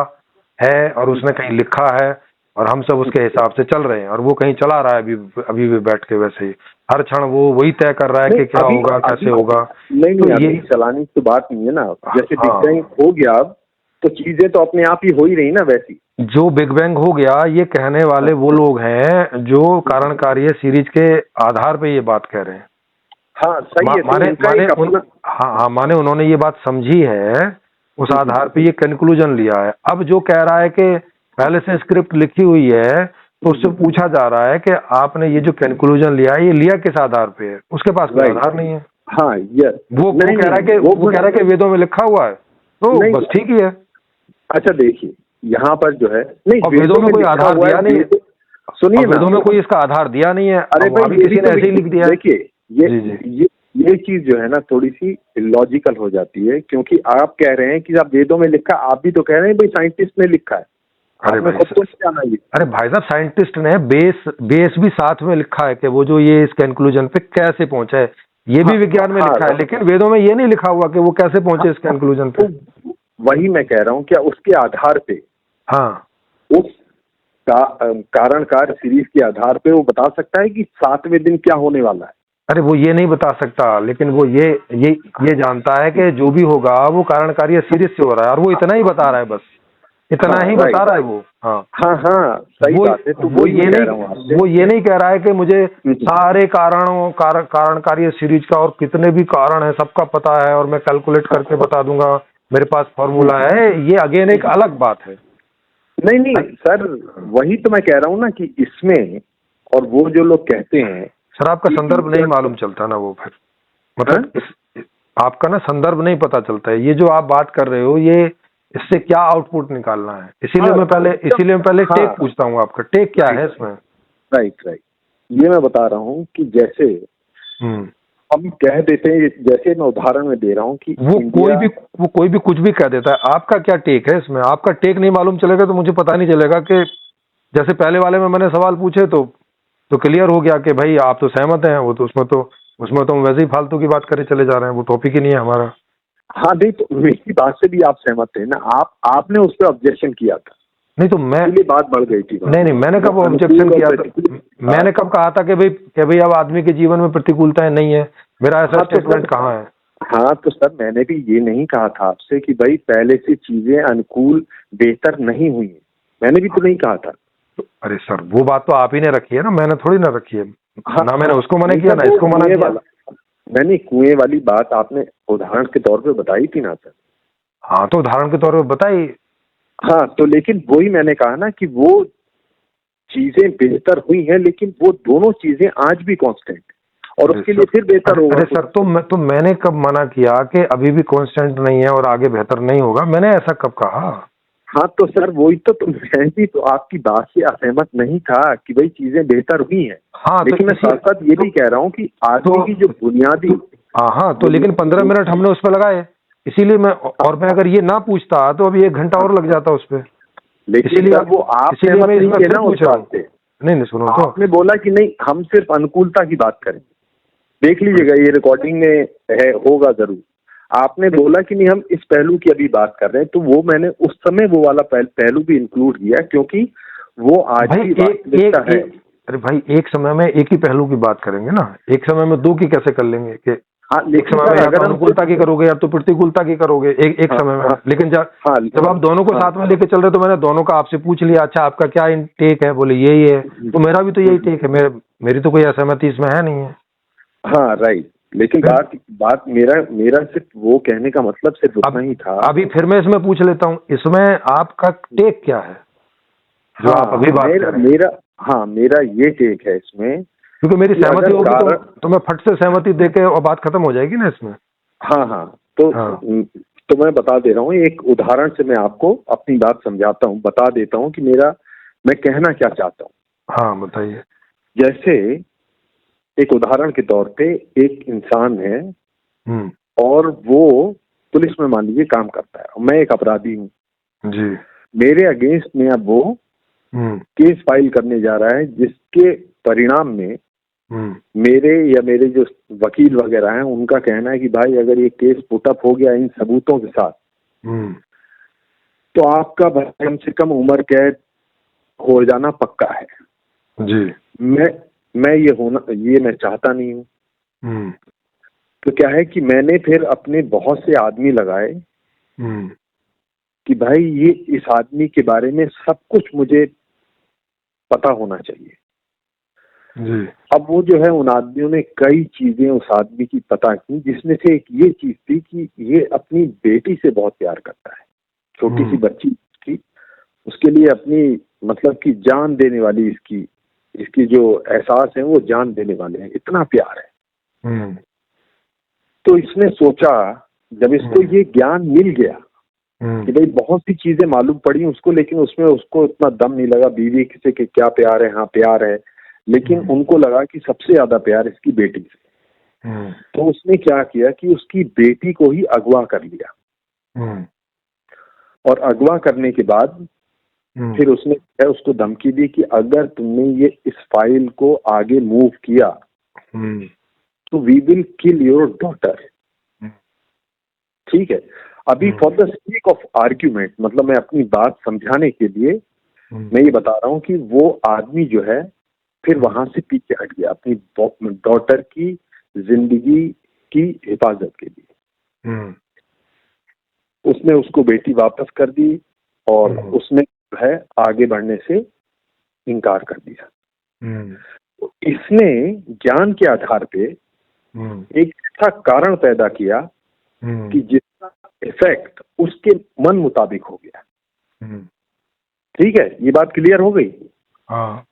है और उसने कहीं लिखा है और हम सब उसके हिसाब से चल रहे हैं, और वो कहीं चला रहा है अभी भी बैठ के वैसे ही हर क्षण वो वही तय कर रहा है कि क्या होगा कैसे होगा। नहीं तो अभी चलाने की बात नहीं है ना, जैसे बिग बैंग हो गया अब तो चीजें तो अपने आप ही हो ही रही ना वैसी। जो बिग बैंग हो गया ये कहने वाले वो लोग हैं जो कारण कार्य सीरीज के आधार पे ये बात कह रहे हैं। हाँ सही है, माने उन्होंने ये बात समझी है, उस आधार पे ये कंक्लूजन लिया है। अब जो कह रहा है कि पहले से स्क्रिप्ट लिखी हुई है तो उससे पूछा जा रहा है कि आपने ये जो कंक्लूजन लिया है ये लिया किस आधार पे है, उसके पास कोई आधार नहीं है। हाँ वो कह रहा है कि वेदों में लिखा हुआ है, तो बस ठीक ही है। अच्छा देखिए यहाँ पर जो है नहीं, वेदों में कोई आधार दिया नहीं है, सुनिए वेदों में कोई इसका आधार दिया नहीं है। अरे भाई किसी ने ऐसे ही लिख दिया। देखिए ये चीज जो है ना थोड़ी सी लॉजिकल हो जाती है, क्योंकि आप कह रहे हैं कि आप वेदों में लिखा, आप भी तो कह रहे हैं भाई साइंटिस्ट ने लिखा है। अरे भाई साहब साइंटिस्ट ने बेस भी साथ में लिखा है कि वो जो ये इस कंक्लूजन पे कैसे पहुंचा है ये भी विज्ञान में लिखा है, लेकिन वेदों में ये नहीं लिखा हुआ कि वो कैसे पहुंचे इस कंक्लूजन पे। वही मैं कह रहा हूँ, क्या उसके आधार पे, हाँ उस कारण कार्य सीरीज के आधार पे वो बता सकता है कि 7वें दिन क्या होने वाला है? अरे वो ये नहीं बता सकता, लेकिन वो ये जानता है कि जो भी होगा वो कारण कार्य सीरीज से हो रहा है, और वो इतना ही बता रहा है, बस इतना ही बता रहा है वो। हाँ सही बात है। तो वो ये नहीं कह रहा है कि मुझे सारे कारण कार्य सीरीज का और कितने भी कारण है सबका पता है और मैं कैलकुलेट करके बता दूंगा, मेरे पास फॉर्मूला है। ये अगेन एक अलग बात है। नहीं सर, वही तो मैं कह रहा हूँ ना कि इसमें और वो जो लोग कहते हैं सर आपका संदर्भ नहीं मालूम चलता ना, वो फिर मतलब आपका ना संदर्भ नहीं पता चलता है। ये जो आप बात कर रहे हो ये इससे क्या आउटपुट निकालना है, इसीलिए मैं पहले टेक पूछता हूँ, आपका टेक क्या है इसमें? राइट ये मैं बता रहा हूँ कि जैसे हम कह देते हैं, जैसे मैं उदाहरण में दे रहा हूँ कि वो कोई भी कुछ भी कह देता है। आपका क्या टेक है इसमें? आपका टेक नहीं मालूम चलेगा तो मुझे पता नहीं चलेगा कि जैसे पहले वाले में मैंने सवाल पूछे तो क्लियर हो गया कि भाई आप तो सहमत हैं, वो तो उसमें तो हम वैसे ही फालतू की बात करे चले जा रहे हैं, वो टॉपिक ही नहीं है हमारा। हाँ नहीं, तो मेरी बात से भी आप सहमत थे ना, आपने उस पर ऑब्जेक्शन किया था। नहीं तो बात बढ़ गई थी। नहीं मैंने कब ऑब्जेक्शन किया था? मैंने कब कहा था कि भाई अब आदमी के जीवन में प्रतिकूलताएं नहीं है? मेरा ऐसा स्टेटमेंट कहाँ है? हाँ तो सर मैंने भी ये नहीं कहा था आपसे कि भाई पहले से चीजें अनुकूल बेहतर नहीं हुई है, मैंने भी तो नहीं कहा था। अरे सर वो बात तो आप ही ने रखी है ना, मैंने थोड़ी ना रखी है। ना मैंने उसको मना किया ना इसको मना किया। मैंने कुएं वाली बात आपने उदाहरण के तौर पे बताई थी ना सर। हाँ तो उदाहरण के तौर पे बताई। हाँ तो लेकिन वही मैंने कहा ना कि वो चीजें बेहतर हुई हैं, लेकिन वो दोनों चीजें आज भी कांस्टेंट, और उसके लिए फिर बेहतर होगा। अरे सर तो मैंने कब मना किया कि अभी भी कांस्टेंट नहीं है और आगे बेहतर नहीं होगा? मैंने ऐसा कब कहा? हाँ तो सर वही तो मैं भी तो आपकी बात से असहमत नहीं था कि भाई चीजें बेहतर हुई हैं। हाँ लेकिन मैं साथ साथ ये भी कह रहा हूँ कि आदमी की जो बुनियादी हाँ तो लेकिन 15 मिनट हमने उस पर लगाए, इसीलिए मैं अगर ये ना पूछता तो अभी 1 घंटा और लग जाता उस पर। इसीलिए वो आप नहीं सुनो तो आपने बोला कि नहीं हम सिर्फ अनुकूलता की बात करें, देख लीजिएगा ये रिकॉर्डिंग में है, होगा जरूर। आपने बोला कि नहीं हम इस पहलू की अभी बात कर रहे हैं, तो वो मैंने उस समय वो वाला पहलू भी इंक्लूड किया, क्योंकि वो आज की वास्तविकता है। अरे भाई एक समय में एक ही पहलू की बात करेंगे ना, एक समय में दो की कैसे कर लेंगे? कि हाँ, एक समय में अगर अनुकूलता की करोगे या तो प्रतिकूलता की करोगे एक समय में। लेकिन जब आप दोनों को साथ में लेके चल रहे तो मैंने दोनों का आपसे पूछ लिया, अच्छा आपका क्या टेक है? बोले यही है, तो मेरा भी तो यही टेक है, मेरी तो कोई असहमति इसमें है नहीं है। हाँ राइट, लेकिन बात मेरा सिर्फ वो कहने का मतलब सिर्फ उतना ही था। अभी फिर मैं इसमें पूछ लेता हूँ, इसमें आपका टेक क्या है जो आप अभी बात कर रहे हैं? मेरा ये टेक है इसमें, क्योंकि मेरी सहमति होगी तो मैं फट से सहमति देके और बात खत्म हो जाएगी ना इसमें। हाँ तो मैं बता दे रहा हूँ, एक उदाहरण से मैं आपको अपनी बात समझाता हूँ, बता देता हूँ कि मैं कहना क्या चाहता हूँ। हाँ बताइए। जैसे एक उदाहरण के तौर पे एक इंसान है और वो पुलिस में मान लीजिए काम करता है, मैं एक अपराधी हूँ जी, मेरे अगेंस्ट में अब वो केस फाइल करने जा रहा है, जिसके परिणाम में मेरे जो वकील वगैरह हैं उनका कहना है कि भाई अगर ये केस पुटअप हो गया इन सबूतों के साथ, तो आपका कम से कम उम्र कैद हो जाना पक्का है जी। मैं ये मैं चाहता नहीं हूँ। तो क्या है कि मैंने फिर अपने बहुत से आदमी लगाए कि भाई ये इस आदमी के बारे में सब कुछ मुझे पता होना चाहिए जी। अब वो जो है उन आदमियों ने कई चीजें उस आदमी की पता की, जिसमें से एक ये चीज थी कि ये अपनी बेटी से बहुत प्यार करता है, छोटी सी बच्ची थी, उसके लिए अपनी मतलब कि जान देने वाली इसकी जो एहसास है वो जान देने वाले हैं, इतना प्यार है। तो इसने सोचा, जब इसको ये ज्ञान मिल गया कि भाई बहुत सी चीजें मालूम पड़ी उसको, लेकिन उसमें उसको इतना दम नहीं लगा बीवी से कि क्या प्यार है, हाँ प्यार है, लेकिन उनको लगा कि सबसे ज्यादा प्यार इसकी बेटी से। तो उसने क्या किया कि उसकी बेटी को ही अगवा कर लिया, और अगवा करने के बाद फिर उसने उसको धमकी दी कि अगर तुमने ये इस फाइल को आगे मूव किया तो we will kill your daughter. ठीक है, अभी for the sake of argument, मतलब मैं अपनी बात समझाने के लिए मैं ये बता रहा हूं कि वो आदमी जो है फिर वहां से पीछे हट गया अपनी डॉटर की जिंदगी की हिफाजत के लिए। उसने उसको बेटी वापस कर दी और उसने जो है आगे बढ़ने से इनकार कर दिया। तो इसने ज्ञान के आधार पे एक ऐसा कारण पैदा किया कि जिसका इफेक्ट उसके मन मुताबिक हो गया। ठीक है, ये बात क्लियर हो गई? हाँ।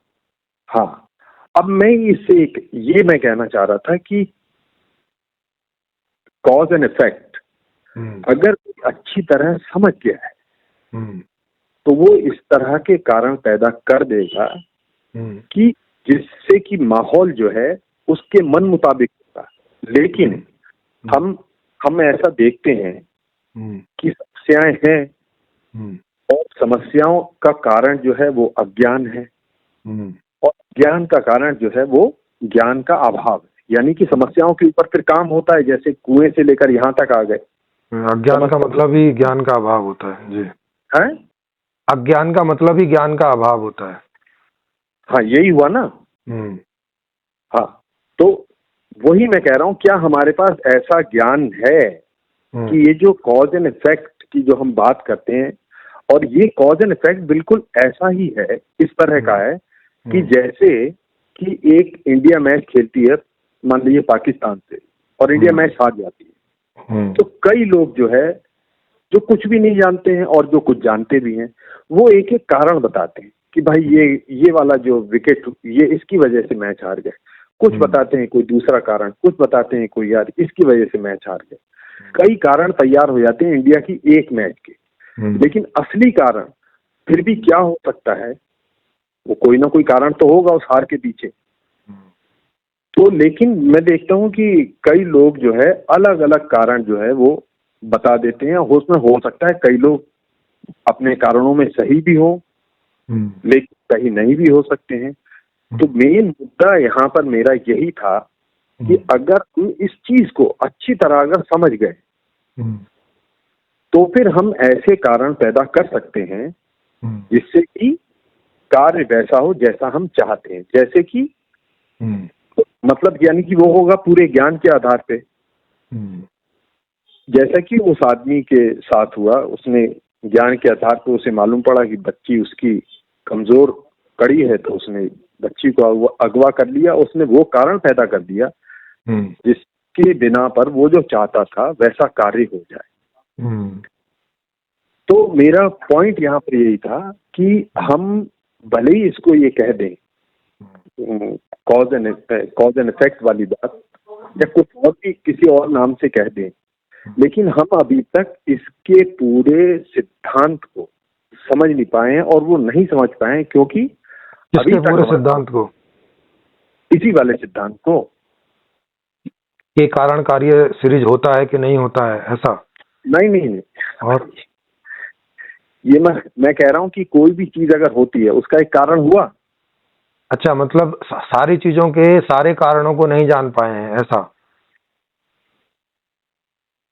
अब मैं इससे ये मैं कहना चाह रहा था कि कॉज एंड इफेक्ट अगर अच्छी तरह समझ गया है तो वो इस तरह के कारण पैदा कर देगा कि जिससे कि माहौल जो है उसके मन मुताबिक होगा। लेकिन हम ऐसा देखते हैं कि समस्याएं हैं और समस्याओं का कारण जो है वो अज्ञान है, और ज्ञान का कारण जो है वो ज्ञान का अभाव है। यानी कि समस्याओं के ऊपर फिर काम होता है, जैसे कुएं से लेकर यहाँ तक आ गए। अज्ञान का मतलब ही ज्ञान का अभाव होता है जी। है, अज्ञान का मतलब ही ज्ञान का अभाव होता है। हाँ, यही हुआ ना। हाँ, तो वही मैं कह रहा हूँ, क्या हमारे पास ऐसा ज्ञान है कि ये जो कॉज एंड इफेक्ट की जो हम बात करते हैं, और ये कॉज एंड इफेक्ट बिल्कुल ऐसा ही है, इस तरह का है कि जैसे कि एक इंडिया मैच खेलती है मान लीजिए पाकिस्तान से, और इंडिया मैच हार जाती है, तो कई लोग जो है जो कुछ भी नहीं जानते हैं और जो कुछ जानते भी हैं, वो एक एक कारण बताते हैं कि भाई ये वाला जो विकेट ये इसकी वजह से मैच हार गए। कुछ बताते हैं कोई दूसरा कारण, कुछ बताते हैं कोई यार इसकी वजह से मैच हार गए। कई कारण तैयार हो जाते हैं इंडिया की एक मैच के, लेकिन असली कारण फिर भी क्या हो सकता है, वो कोई ना कोई कारण तो होगा उस हार के पीछे। तो लेकिन मैं देखता हूँ कि कई लोग जो है अलग अलग कारण जो है वो बता देते हैं। उसमें हो सकता है कई लोग अपने कारणों में सही भी हो, लेकिन सही नहीं भी हो सकते हैं। तो मेन मुद्दा यहाँ पर मेरा यही था कि अगर हम इस चीज को अच्छी तरह अगर समझ गए तो फिर हम ऐसे कारण पैदा कर सकते हैं जिससे कि कार्य वैसा हो जैसा हम चाहते हैं। जैसे कि मतलब यानी कि वो होगा पूरे ज्ञान के आधार पे, जैसा कि उस आदमी के साथ हुआ। उसने ज्ञान के आधार पे उसे मालूम पड़ा कि बच्ची उसकी कमजोर कड़ी है, तो उसने बच्ची को अगवा कर लिया। उसने वो कारण पैदा कर दिया जिसके बिना पर वो जो चाहता था वैसा कार्य हो जाए। तो मेरा पॉइंट यहाँ पर यही था कि हम भले ही इसको ये कह दें कॉज एंड इफेक्ट वाली बात, या कुछ और भी किसी और नाम से कह दें, लेकिन हम अभी तक इसके पूरे सिद्धांत को समझ नहीं पाए हैं, और वो नहीं समझ पाए हैं क्योंकि अभी तक पूरे सिद्धांत को, इसी वाले सिद्धांत को, ये कारण कार्य सीरीज होता है कि नहीं होता है, ऐसा नहीं। और ये मैं कह रहा हूँ कि कोई भी चीज अगर होती है उसका एक कारण हुआ। अच्छा, मतलब सारी चीजों के सारे कारणों को नहीं जान पाए हैं, ऐसा?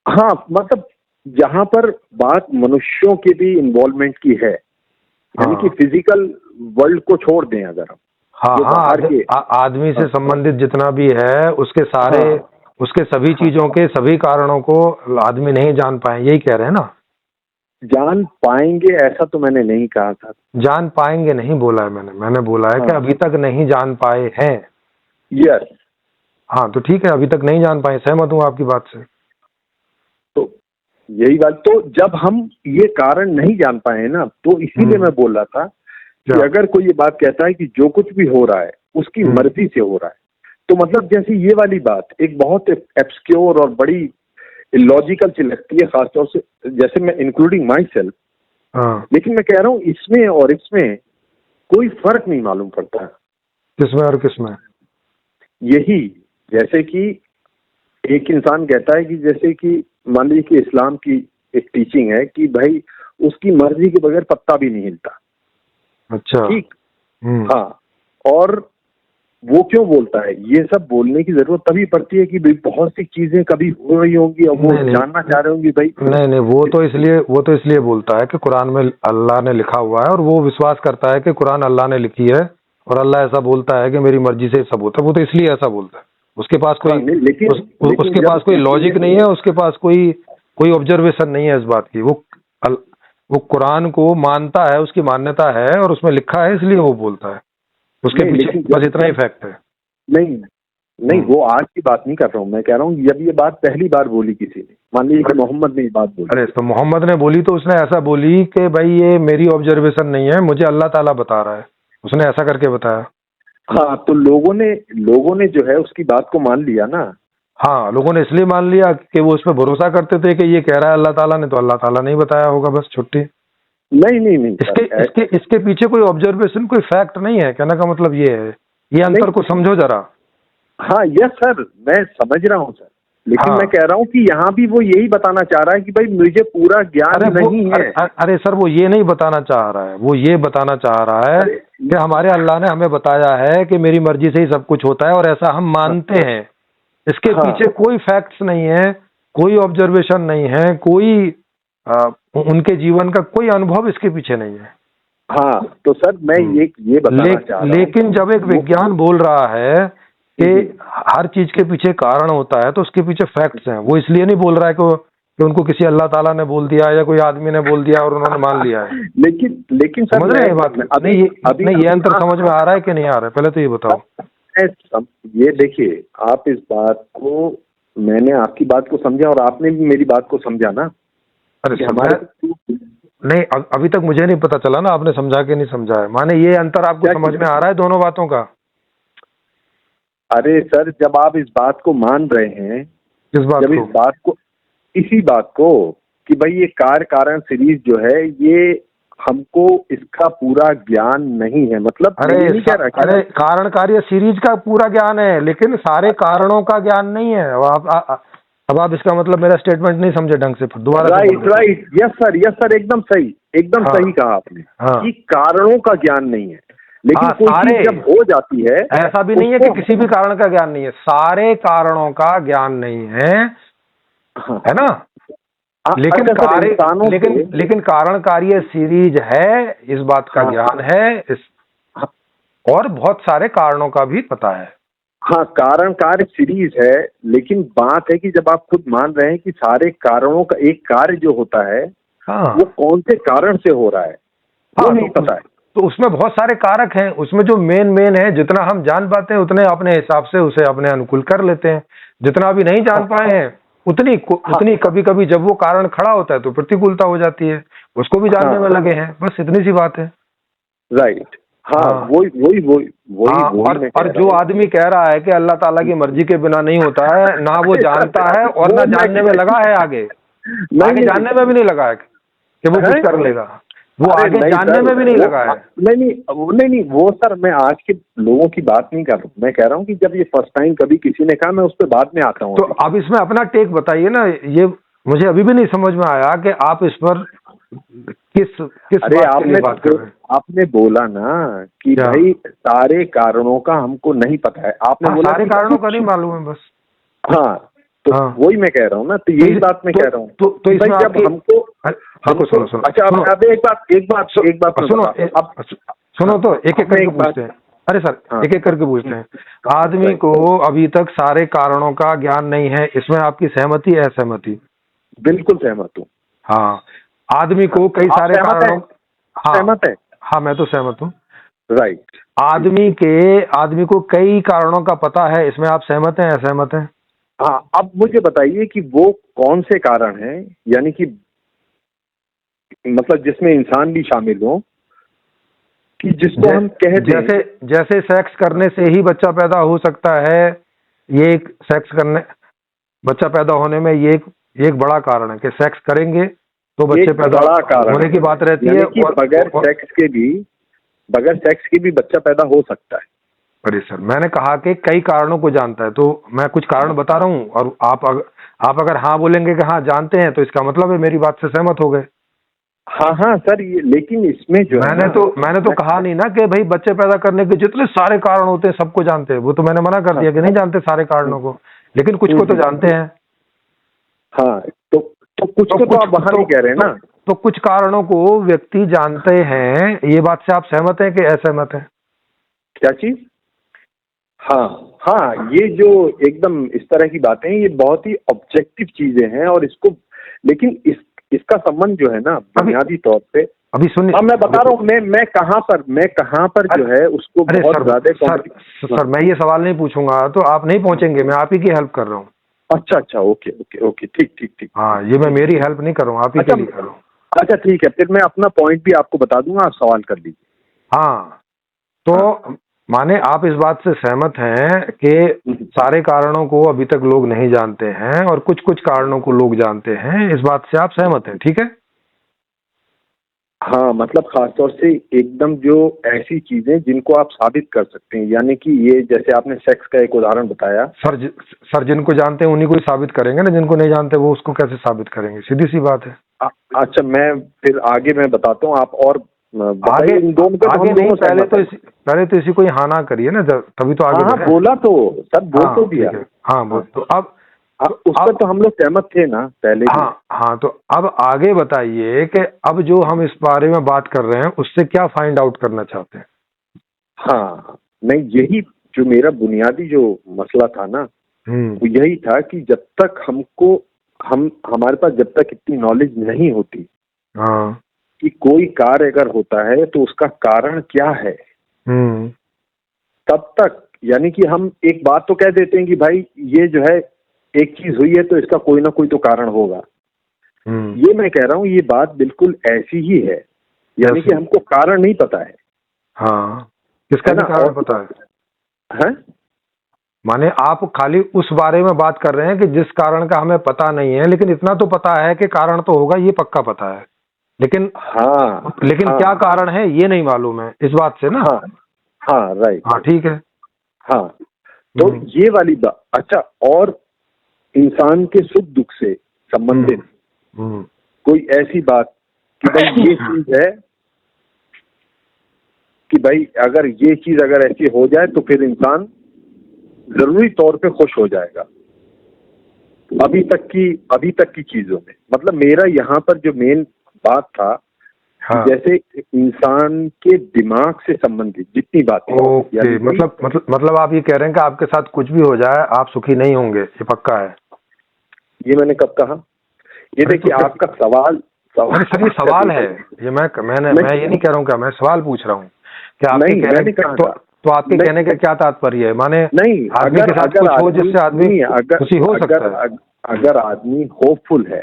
हाँ, मतलब जहां पर बात मनुष्यों के भी इन्वॉल्वमेंट की है, यानी कि फिजिकल वर्ल्ड को छोड़ दें अगर हम, हाँ जो हाँ, बाहर के आदमी से संबंधित जितना भी है उसके सारे, उसके सभी चीजों के सभी कारणों को आदमी नहीं जान पाए, यही कह रहे हैं ना? जान पाएंगे ऐसा तो मैंने नहीं कहा था। जान पाएंगे नहीं बोला है मैंने बोला है कि अभी तक नहीं जान पाए हैं। यस। हाँ तो ठीक है, अभी तक नहीं जान पाए, सहमत हूँ आपकी बात से। तो यही बात, तो जब हम ये कारण नहीं जान पाए ना, तो इसीलिए मैं बोल रहा था कि अगर कोई ये बात कहता है कि जो कुछ भी हो रहा है उसकी मर्जी से हो रहा है, तो मतलब जैसे ये वाली बात एक बहुत एब्सक्योर और बड़ी लॉजिकल सी लगती है, खासतौर से जैसे मैं इंक्लूडिंग माई सेल्फ। लेकिन मैं कह रहा हूँ इसमें और इसमें कोई फर्क नहीं मालूम पड़ता। किसमें और किसमें? यही, जैसे कि एक इंसान कहता है कि जैसे कि मान लीजिए कि इस्लाम की एक टीचिंग है कि भाई उसकी मर्जी के बगैर पत्ता भी नहीं हिलता। अच्छा, ठीक। हाँ, और वो क्यों बोलता है? ये सब बोलने की जरूरत तभी पड़ती है कि भाई बहुत सी चीजें कभी हो रही होंगी और वो जानना चाह रहे होंगे भाई। नहीं, वो तो इसलिए बोलता है कि कुरान में अल्लाह ने लिखा हुआ है और वो विश्वास करता है कि कुरान अल्लाह ने लिखी है और अल्लाह ऐसा बोलता है कि मेरी मर्जी से सब होता है। वो तो इसलिए ऐसा बोलता है, उसके पास कोई उसके पास कोई लॉजिक नहीं है, उसके पास कोई ऑब्जर्वेशन नहीं है इस बात की। वो कुरान को मानता है, उसकी मान्यता है और उसमें लिखा है इसलिए वो बोलता है, उसके पीछे बस इतना ही फैक्ट है। नहीं, वो आज की बात नहीं कर रहा हूँ, मैं कह रहा हूँ जब ये बात पहली बार बोली किसी ने, मान लीजिए कि मोहम्मद ने ये बात बोली। अरे तो मोहम्मद ने बोली तो उसने ऐसा बोली कि भाई ये मेरी ऑब्जर्वेशन नहीं है, मुझे अल्लाह ताला बता रहा है, उसने ऐसा करके बताया। हाँ, तो लोगों ने जो है उसकी बात को मान लिया ना। हाँ, लोगों ने इसलिए मान लिया कि वो उस पर भरोसा करते थे कि ये कह रहा है अल्लाह ताला ने, तो अल्लाह ताला नहीं बताया होगा, बस छुट्टी। नहीं, इसके पीछे कोई ऑब्जर्वेशन, कोई फैक्ट नहीं है, कहने का मतलब ये है। ये अंतर को समझो जरा। हाँ यस सर, मैं समझ रहा हूँ सर, लेकिन मैं कह रहा हूँ कि यहाँ भी वो यही बताना चाह रहा है कि भाई मुझे पूरा ज्ञान नहीं है। अरे सर, वो ये नहीं बताना चाह रहा है, वो ये बताना चाह रहा है कि हमारे अल्लाह ने हमें बताया है कि मेरी मर्जी से ही सब कुछ होता है और ऐसा हम मानते हैं। इसके पीछे कोई फैक्ट्स नहीं है, कोई ऑब्जर्वेशन नहीं है, कोई उनके जीवन का कोई अनुभव इसके पीछे नहीं है। हाँ तो सर मैं ये बताना चाह रहा हूँ, लेकिन जब एक विज्ञान बोल रहा है कि हर चीज के पीछे कारण होता है तो उसके पीछे फैक्ट्स हैं। वो इसलिए नहीं बोल रहा है कि उनको किसी अल्लाह ताला ने बोल दिया या कोई आदमी ने बोल दिया और उन्होंने मान लिया है। लेकिन समझ रहे हैं बात में? अभी ये अंतर समझ में आ रहा है कि नहीं आ रहा है, पहले तो ये बताओ। ये देखिए, आप इस बात को, मैंने आपकी बात को समझा और आपने भी मेरी बात को समझा ना। अरे नहीं, अभी तक मुझे नहीं पता चला ना आपने समझा कि नहीं समझा है। माने ये अंतर आपको समझ में आ रहा है दोनों बातों का? अरे सर, जब आप इस बात को मान रहे हैं, किस बात जब को? इसी बात को कि भाई ये कार्य कारण सीरीज जो है, ये हमको इसका पूरा ज्ञान नहीं है, मतलब अरे कारण कार्य सीरीज का पूरा ज्ञान है लेकिन सारे कारणों का ज्ञान नहीं है। अब आप इसका मतलब मेरा स्टेटमेंट नहीं समझे ढंग से, फिर दोबारा। राइट, यस सर, एकदम सही कहा आपने कि कारणों का ज्ञान नहीं है, लेकिन कोई चीज जब हो जाती है, ऐसा भी नहीं है कि किसी भी कारण का ज्ञान नहीं है, सारे कारणों का ज्ञान नहीं है, है ना? लेकिन कारण कार्य सीरीज है, इस बात का ज्ञान है, और बहुत सारे कारणों का भी पता है। हाँ, कारण कार्य सीरीज है, लेकिन बात है कि जब आप खुद मान रहे हैं कि सारे कारणों का एक कार्य जो होता है, वो कौन से कारण से हो रहा है, वो नहीं पता है। तो उसमें बहुत सारे कारक हैं, उसमें जो मेन है, जितना हम जान पाते हैं उतने अपने हिसाब से उसे अपने अनुकूल कर लेते हैं, जितना भी नहीं जान पाए हैं उतनी कभी कभी जब वो कारण खड़ा होता है तो प्रतिकूलता हो जाती है, उसको भी जानने में लगे हैं, बस इतनी सी बात है। राइट। हाँ, वही। और जो आदमी कह रहा है कि अल्लाह ताला की मर्जी के बिना नहीं होता है, ना वो जानता है और ना जानने में लगा है, आगे जानने में भी नहीं लगा है कि वो कुछ कर लेगा, वो आगे जानने में भी नहीं लगा है। नहीं, वो सर मैं आज के लोगों की बात नहीं कर रहा हूँ, मैं कह रहा हूँ कि जब ये फर्स्ट टाइम कभी किसी ने कहा, मैं उस पर बाद में आता हूँ। तो अब इसमें अपना टेक बताइए ना, ये मुझे अभी भी नहीं समझ में आया कि आप इस पर किस अरे बात के लिए बात कर रहे हैं? आपने बोला ना कि क्या? भाई सारे कारणों का हमको नहीं पता है, आपने बोला सारे कि कारणों का नहीं मालूम है बस। हाँ, तो हाँ। वही मैं कह रहा हूँ ना, तो यही बात मैं कह रहा हूँ। तो इसमें भाई जब हमको सुनो सुनो अच्छा, अब एक बात सुनो तो एक एक करके पूछते हैं। अरे सर, एक एक करके पूछते हैं। आदमी को अभी तक सारे कारणों का ज्ञान नहीं है, इसमें आपकी सहमति है असहमति? बिल्कुल सहमत हूँ। हाँ, आदमी को कई सारे कारणों, सहमत है? हाँ मैं तो सहमत हूँ। राइट। आदमी को कई कारणों का पता है, इसमें आप सहमत हैं असहमत हैं? हाँ, अब मुझे बताइए कि वो कौन से कारण हैं, यानी कि मतलब जिसमें इंसान भी शामिल हो, कि जिसको हम कहते हैं जैसे सेक्स करने से ही बच्चा पैदा हो सकता है, ये एक सेक्स करने बच्चा पैदा होने में ये एक बड़ा कारण है कि सेक्स करेंगे तो बच्चे पैदा होने की बात रहती है। कि बगैर सेक्स के भी बच्चा पैदा हो सकता है। अरे सर, मैंने कहा कि कई कारणों को जानता है, तो मैं कुछ कारण बता रहा हूँ और आप अगर हाँ बोलेंगे कि हाँ जानते हैं, तो इसका मतलब है मेरी बात से सहमत हो गए। हाँ सर, ये लेकिन इसमें जो मैंने तो कहा नहीं ना कि भाई बच्चे पैदा करने के जितने सारे कारण होते हैं सबको जानते हैं, वो तो मैंने मना कर दिया कि नहीं जानते सारे कारणों को, लेकिन कुछ को तो जानते हैं। हाँ, तो कुछ को तो आप वहां नहीं कह रहे हैं ना। तो कुछ कारणों को व्यक्ति जानते हैं, ये बात से आप सहमत हैं कि असहमत हैं? क्या चीज? हाँ, ये जो एकदम इस तरह की बातें हैं, ये बहुत ही ऑब्जेक्टिव चीजें हैं, और इसको लेकिन इसका संबंध जो है ना बुनियादी तौर पे, अभी सुनिए, अब मैं बता रहा हूँ मैं कहाँ पर जो है उसको बहुत ज्यादा। सर मैं ये सवाल नहीं पूछूंगा तो आप नहीं पहुंचेंगे, मैं आप ही की हेल्प कर रहा हूँ। अच्छा, ओके, ठीक। हाँ, ये मैं मेरी हेल्प नहीं कर रहा हूँ, आप ही के लिए कर रहा हूँ। अच्छा ठीक है, फिर मैं अपना पॉइंट भी आपको बता दूंगा, आप सवाल कर लीजिए। हाँ, तो माने आप इस बात से सहमत हैं कि सारे कारणों को अभी तक लोग नहीं जानते हैं और कुछ कारणों को लोग जानते हैं, इस बात से आप सहमत हैं, ठीक है? हाँ, मतलब खासतौर से एकदम जो ऐसी चीजें जिनको आप साबित कर सकते हैं, यानी कि ये जैसे आपने सेक्स का एक उदाहरण बताया। सर जिनको जानते हैं उन्हीं को ही साबित करेंगे ना, जिनको नहीं जानते वो उसको कैसे साबित करेंगे? सीधी सी बात है। अच्छा, मैं फिर आगे मैं बताता हूँ, आप और आगे नहीं, पहले तो इसी को ही हाँ ना करिए ना, तभी तो आगे। हाँ, बोला तो सर, बोल तो दिया। हाँ, बोल तो अब उस पर तो हम लोग सहमत थे ना पहले। हाँ, तो अब आगे बताइए कि अब जो हम इस बारे में बात कर रहे हैं उससे क्या फाइंड आउट करना चाहते हैं? हाँ, नहीं, यही जो मेरा बुनियादी जो मसला था ना, वो यही था कि जब तक हमारे पास जब तक इतनी नॉलेज नहीं होती कि कोई कार्य अगर होता है तो उसका कारण क्या है, तब तक, यानी कि हम एक बात तो कह देते हैं कि भाई ये जो है एक चीज हुई है तो इसका कोई ना कोई तो कारण होगा। ये मैं कह रहा हूँ, ये बात बिल्कुल ऐसी ही है, यानी कि हमको कारण नहीं पता है। हाँ, किसका भी कारण पता है? माने आप खाली उस बारे में बात कर रहे हैं कि जिस कारण का हमें पता नहीं है, लेकिन इतना तो पता है कि कारण तो होगा, ये पक्का पता है, लेकिन क्या कारण है ये नहीं मालूम है, इस बात से ना। हाँ, राइट। हाँ, ठीक है। हाँ, तो ये वाली बात। अच्छा, और इंसान के सुख दुख से संबंधित कोई ऐसी बात कि भाई ये चीज है कि भाई अगर ये चीज अगर ऐसी हो जाए तो फिर इंसान जरूरी तौर पे खुश हो जाएगा। अभी तक की चीजों में, मतलब मेरा यहाँ पर जो मेन बात था, जैसे इंसान के दिमाग से संबंधित जितनी बातें। ओके, मतलब आप ये कह रहे हैं कि आपके साथ कुछ भी हो जाए आप सुखी नहीं होंगे, ये पक्का है? ये मैंने कब कहा? ये देखिए, आपका सवाल सर ये सवाल है, ये मैं ये नहीं कह रहा हूँ, क्या मैं सवाल पूछ रहा हूँ कि आपके कहने तो आपके कहने का क्या तात्पर्य है? माने नहीं, आदमी के साथ कुछ हो जिससे आदमी खुशी हो सकता है। अगर आदमी होपफुल है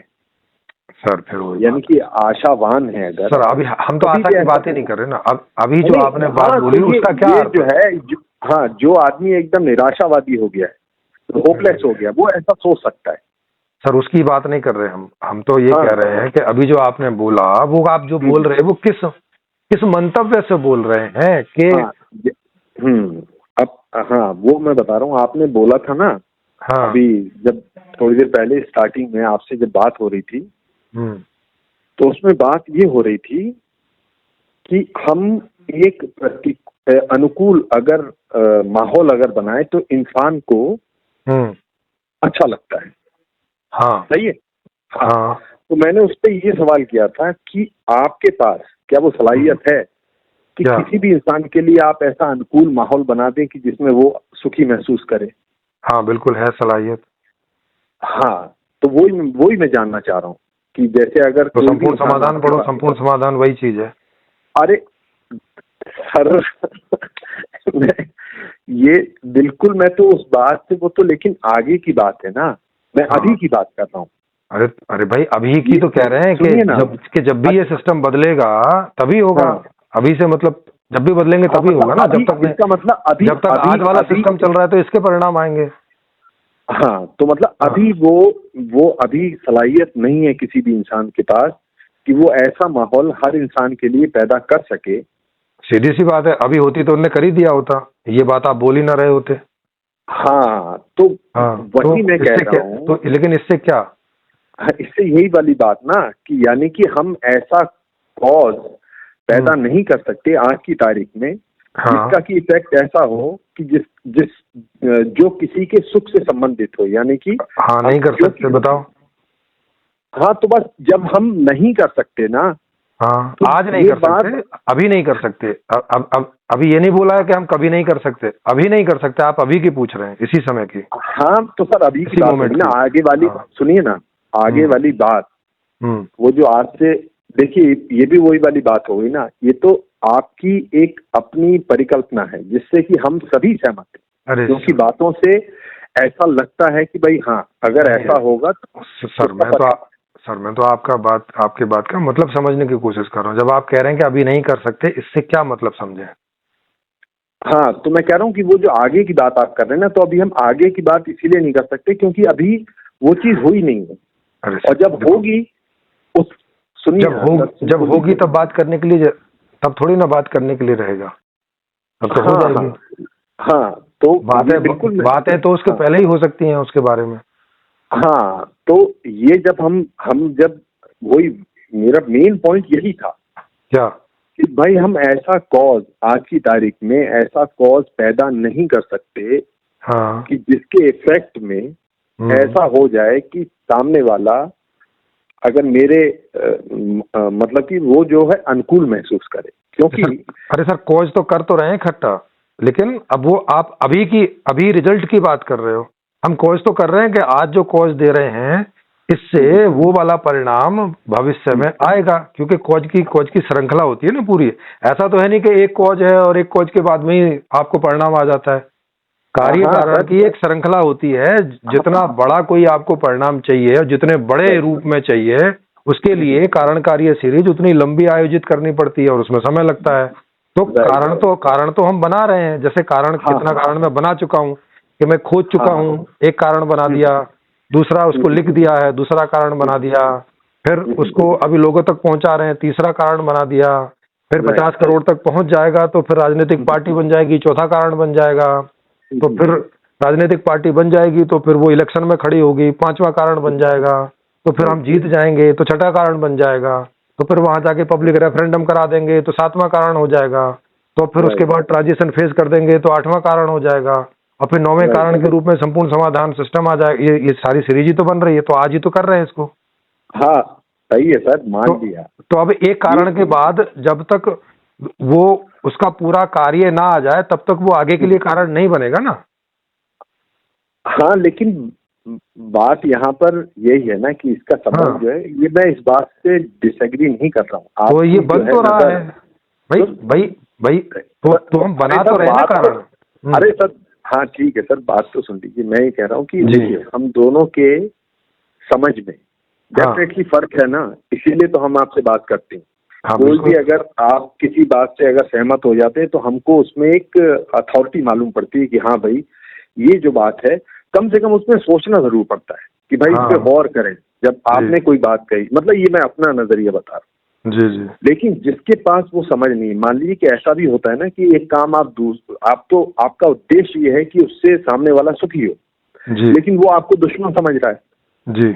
सर, फिर यानी कि आशावान है, अगर सर अभी हम तो आशा की बात ही नहीं कर रहे ना, अब अभी जो आपने बात बोली उसका क्या जो है, जो आदमी एकदम निराशावादी हो गया है, होपलेस हो गया, वो ऐसा सोच सकता है। सर उसकी बात नहीं कर रहे हम तो ये कह रहे हैं कि अभी जो आपने बोला, वो आप जो बोल रहे हैं वो किस मंतव्य से बोल रहे हैं कि अब वो मैं बता रहा हूँ। आपने बोला था ना, अभी जब थोड़ी देर पहले स्टार्टिंग में आपसे जब बात हो रही थी तो उसमें बात ये हो रही थी कि हम एक अनुकूल अगर माहौल अगर बनाए तो इंसान को अच्छा लगता है। हाँ सही है। हाँ। तो मैंने उस पर ये सवाल किया था कि आपके पास क्या वो सलाहियत है कि क्या? किसी भी इंसान के लिए आप ऐसा अनुकूल माहौल बना दें कि जिसमें वो सुखी महसूस करे? हाँ बिल्कुल है सलाहियत। हाँ, तो वही मैं जानना चाह रहा हूँ कि जैसे अगर तो संपूर्ण समाधान पढ़ो, संपूर्ण समाधान वही चीज है। अरे सर मैं ये बिल्कुल, मैं तो उस बात से, वो तो लेकिन आगे की बात है ना, मैं अभी की बात कर रहा हूँ। अरे अरे भाई अभी की तो कह रहे हैं कि जब भी ये सिस्टम बदलेगा तभी होगा। अभी से मतलब जब भी बदलेंगे तभी होगा ना। जब तक इसका मतलब अभी, जब तक आज वाला सिस्टम चल रहा है तो इसके परिणाम आएंगे। हाँ, तो मतलब अभी वो अभी सलाहियत नहीं है किसी भी इंसान के पास कि वो ऐसा माहौल हर इंसान के लिए पैदा कर सके। सीधी सी बात है, अभी होती तो उन्होंने कर ही दिया होता, ये बात आप बोल ही ना रहे होते। हाँ, तो वही मैं कह रहा हूँ। तो लेकिन इससे क्या? इससे यही वाली बात ना कि यानी कि हम ऐसा कॉज पैदा नहीं कर सकते आज की तारीख में जिसका कि इफेक्ट ऐसा हो कि जो किसी के सुख से संबंधित हो, यानी कि हाँ नहीं कर सकते, बताओ। हाँ, तो बस जब हम नहीं कर सकते ना, हाँ तो आज नहीं कर सकते, अभी नहीं कर सकते। अब अभी ये नहीं बोला है कि हम कभी नहीं कर सकते, अभी नहीं कर सकते। आप अभी की पूछ रहे हैं, इसी समय की। हाँ, तो सर अभी की बात है ना, आगे वाली सुनिए ना, आगे वाली बात वो जो आज से, देखिए ये भी वही वाली बात हो गई ना, ये तो आपकी एक अपनी परिकल्पना है जिससे कि हम सभी सहमत हैं, क्योंकि बातों से ऐसा लगता है कि भाई हाँ अगर ऐसा होगा तो सर मैं तो आपकी बात का मतलब समझने की कोशिश कर रहा हूँ। जब आप कह रहे हैं कि अभी नहीं कर सकते, इससे क्या मतलब समझे? हाँ, तो मैं कह रहा हूँ कि वो जो आगे की बात आप कर रहे हैं ना, तो अभी हम आगे की बात इसीलिए नहीं कर सकते क्योंकि अभी वो चीज हुई नहीं है। और जब होगी, जब होगी तब बात करने के लिए, तब थोड़ी ना बात करने के लिए रहेगा, तब तो हो जाएगी। हाँ, तो बात है तो उसके पहले ही हो सकती है उसके बारे में। हाँ, तो ये जब हम जब वही मेरा मेन पॉइंट यही था क्या कि भाई हम ऐसा कॉज आज की तारीख में ऐसा कॉज पैदा नहीं कर सकते कि जिसके इफेक्ट में ऐसा हो जाए कि सामने वाला अगर मेरे मतलब कि वो जो है अनुकूल महसूस करे। क्योंकि अरे सर कॉज तो कर तो रहे हैं इकट्ठा, लेकिन अब वो आप अभी रिजल्ट की बात कर रहे हो। हम कॉज तो कर रहे हैं कि आज जो कॉज दे रहे हैं इससे वो वाला परिणाम भविष्य में आएगा, क्योंकि कॉज की श्रृंखला होती है ना पूरी। ऐसा तो है नहीं कि एक कॉज है और एक कॉज के बाद में ही आपको परिणाम आ जाता है। कार्य कारण की एक श्रृंखला होती है। जितना बड़ा कोई आपको परिणाम चाहिए और जितने बड़े रूप में चाहिए, उसके लिए कारण कार्य सीरीज उतनी लंबी आयोजित करनी पड़ती है और उसमें समय लगता है। तो कारण तो हम बना रहे हैं। जैसे कारण, कितना कारण मैं बना चुका हूँ कि मैं खोज चुका हूँ, एक कारण बना दिया, दूसरा उसको लिख दिया है, दूसरा कारण बना दिया, फिर उसको अभी लोगों तक पहुंचा रहे हैं, तीसरा कारण बना दिया, फिर 50 करोड़ तक पहुंच जाएगा तो फिर राजनीतिक पार्टी बन जाएगी, चौथा कारण बन जाएगा, तो फिर राजनीतिक पार्टी बन जाएगी तो फिर वो इलेक्शन में खड़ी होगी, पांचवा कारण बन जाएगा, तो फिर हम जीत जाएंगे तो छठा कारण बन जाएगा, तो फिर वहां जाके पब्लिक रेफरेंडम करा देंगे तो सातवां कारण हो जाएगा, तो फिर उसके बाद ट्रांजिशन फेस कर देंगे तो आठवां कारण हो जाएगा, और फिर नौवें कारण के रूप में संपूर्ण समाधान सिस्टम आ जाएगा। ये सारी सीरीज ही तो बन रही है, तो आज ही तो कर रहे हैं इसको। हाँ सही है सर, मान लिया। तो अब एक कारण के बाद जब तक वो उसका पूरा कार्य ना आ जाए तब तक वो आगे के लिए कारण नहीं बनेगा ना। हाँ, लेकिन बात यहाँ पर यही है ना कि इसका संबंध जो है, ये मैं इस बात से डिसएग्री नहीं कर रहा हूँ। तो ये बन तो रहा है भाई तो हम बना तो रहे हैं कारण। अरे सर, हाँ ठीक है सर, बात तो सुन लीजिए। मैं ये कह रहा हूँ कि देखिए हम दोनों के समझ में डेफिनेटली फर्क है ना, इसीलिए तो हम आपसे बात करते हैं। कोई भी अगर आप किसी बात से अगर सहमत हो जाते हैं तो हमको उसमें एक अथॉरिटी मालूम पड़ती है कि हाँ भाई ये जो बात है, कम से कम उसमें सोचना जरूर पड़ता है कि भाई इस पे गौर करें जब आपने कोई बात कही। मतलब ये मैं अपना नजरिया बता रहा हूँ। जी। लेकिन जिसके पास वो समझ नहीं, मान लीजिए कि ऐसा भी होता है ना कि एक काम आपका उद्देश्य ये है कि उससे सामने वाला सुखी हो, लेकिन वो आपको दुश्मन समझ रहा है। जी।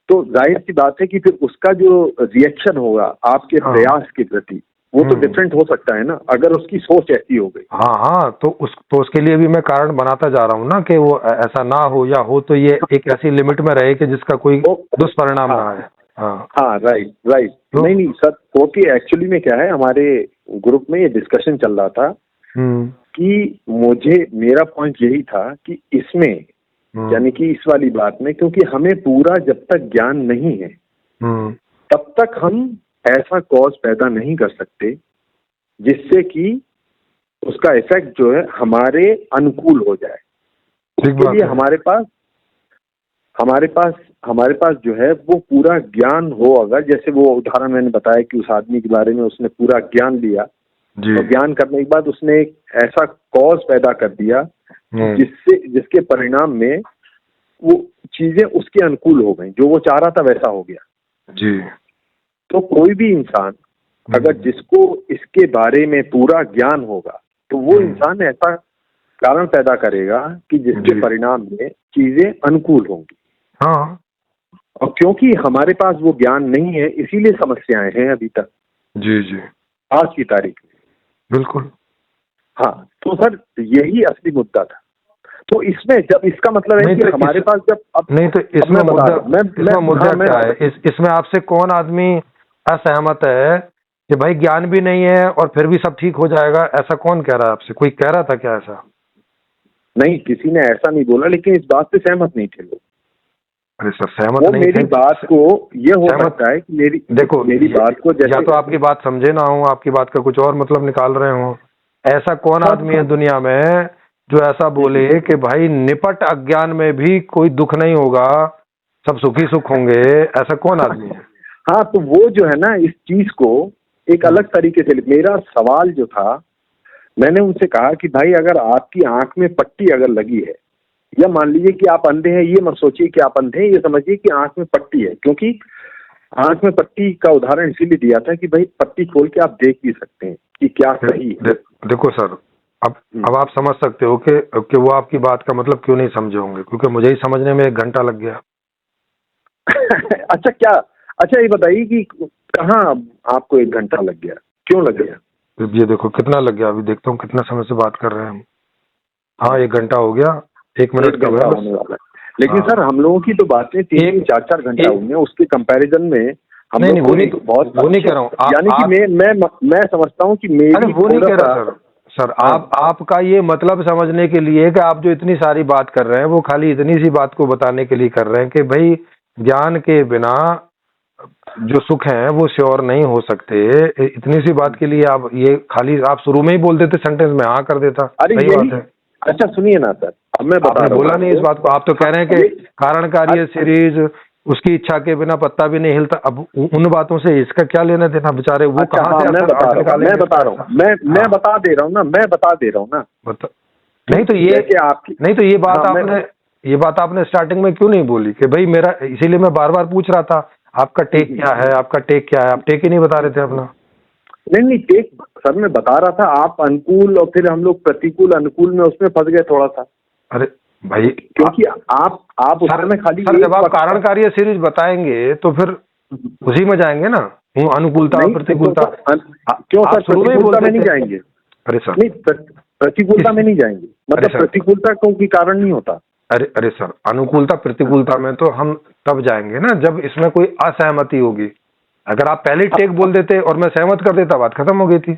तो जाहिर सी बात है कि फिर उसका जो रिएक्शन होगा आपके प्रयास के प्रति वो तो डिफरेंट हो सकता है ना, अगर उसकी सोच ऐसी हो गई। हाँ, तो उसके लिए भी मैं कारण बनाता जा रहा हूँ ना कि वो ऐसा ना हो, या हो तो ये एक ऐसी लिमिट में रहे कि जिसका कोई दुष्परिणाम ना आए। हाँ, राइट। नहीं सर, क्योंकि एक्चुअली में क्या है, हमारे ग्रुप में ये डिस्कशन चल रहा था कि मेरा पॉइंट यही था कि इसमें यानी कि इस वाली बात में, क्योंकि हमें पूरा जब तक ज्ञान नहीं है तब तक हम ऐसा कॉज पैदा नहीं कर सकते जिससे कि उसका इफेक्ट जो है हमारे अनुकूल हो जाए। इसके लिए हमारे पास जो है वो पूरा ज्ञान हो। अगर जैसे वो उदाहरण मैंने बताया कि उस आदमी के बारे में उसने पूरा ज्ञान लिया, और ज्ञान करने के बाद उसने एक ऐसा कॉज पैदा कर दिया जिसके परिणाम में वो चीजें उसके अनुकूल हो गई, जो वो चाह रहा था वैसा हो गया जी। तो कोई भी इंसान अगर जिसको इसके बारे में पूरा ज्ञान होगा तो वो इंसान ऐसा कारण पैदा करेगा कि जिसके परिणाम में चीजें अनुकूल होंगी। हाँ, और क्योंकि हमारे पास वो ज्ञान नहीं है इसीलिए समस्याएं हैं अभी तक। जी आज की तारीख में बिल्कुल। हाँ, तो सर यही असली मुद्दा था। तो इसमें जब इसका मतलब है कि हमारे पास जब नहीं, तो इसमें मुद्दा क्या है? इसमें आपसे कौन आदमी असहमत है कि भाई ज्ञान भी नहीं है और फिर भी सब ठीक हो जाएगा? ऐसा कौन कह रहा है आपसे? कोई कह रहा था क्या ऐसा? नहीं, किसी ने ऐसा नहीं बोला, लेकिन इस बात से सहमत नहीं थे लोग। अरे सर, सहमत नहीं थे। मेरी बात को ये हो सकता है कि मेरी बात को जैसे, या तो आपकी बात समझे ना हो, आपकी बात का कुछ और मतलब निकाल रहे हो। ऐसा कौन आदमी है दुनिया में जो ऐसा बोले कि भाई निपट अज्ञान में भी कोई दुख नहीं होगा, सब सुखी सुख होंगे? ऐसा कौन आदमी है? हाँ, तो वो जो है ना, इस चीज को एक अलग तरीके से, मेरा सवाल जो था, मैंने उनसे कहा कि भाई अगर आपकी आंख में पट्टी अगर लगी है, या मान लीजिए कि आप अंधे हैं, ये मत सोचिए कि आप अंधे हैं, ये समझिए कि आंख में पट्टी है। क्योंकि आंख में पट्टी का उदाहरण इसीलिए दिया था कि भाई पट्टी खोल के आप देख भी सकते हैं कि क्या सही है। देखो सर, अब आप समझ सकते हो कि वो आपकी बात का मतलब क्यों नहीं समझे होंगे, क्योंकि मुझे ही समझने में 1 घंटा लग गया। अच्छा, ये बताइए कि कहाँ आपको 1 घंटा लग गया, क्यों लग गया? ये देखो कितना लग गया, अभी देखता हूँ कितना समय से बात कर रहे हैं हम। हाँ, 1 घंटा हो गया, 1 मिनट का होने वाला। लेकिन सर हम लोगों की तो बातें 3-4 घंटा हुई है, उसके कंपैरिजन में हम नहीं, वो नहीं कह रहा हूँ, यानी कि मैं समझता हूँ कि मेरी वो नहीं कह रहा सर। आपका ये मतलब समझने के लिए कि आप जो इतनी सारी बात कर रहे हैं वो खाली इतनी सी बात को बताने के लिए कर रहे हैं कि भाई ज्ञान के बिना जो सुख है वो श्योर नहीं हो सकते। इतनी सी बात के लिए आप ये खाली आप शुरू में ही बोल देते, सेंटेंस में हाँ कर देता। सही बात है। अच्छा सुनिए ना सर, अब मैं बता रहा हूं, बोला नहीं इस बात को। आप तो कह रहे हैं कि कारण कार्य सीरीज, उसकी इच्छा के बिना पत्ता भी नहीं हिलता। अब उन बातों से इसका क्या लेना देना? बेचारे वो कहाँ से? मैं बता रहा हूँ, मैं बता दे रहा हूँ ना। नहीं तो ये बात आपने स्टार्टिंग में क्यों नहीं बोली कि भाई मेरा, इसीलिए मैं बार बार पूछ रहा था आपका टेक क्या है, आपका टेक क्या है? आप टेक ही नहीं बता रहे थे अपना। नहीं टेक सर मैं बता रहा था, आप अनुकूल और फिर हम लोग प्रतिकूल अनुकूल में उसमें फंस गए थोड़ा सा। अरे भाई, क्योंकि आप उसमें खाली जब आप कारण कार्य सीरीज बताएंगे तो फिर उसी में जाएंगे ना, अनुकूलता प्रतिकूलता। क्यों सर प्रतिकूलता में नहीं जाएंगे? अरे सर नहीं, प्रतिकूलता में नहीं जाएंगे, मतलब प्रतिकूलता क्योंकि कारण नहीं होता। अरे सर, अनुकूलता प्रतिकूलता में तो हम तब जाएंगे ना जब इसमें कोई असहमति होगी। अगर आप पहले टेक बोल देते और मैं सहमत कर देता, बात खत्म हो गई थी।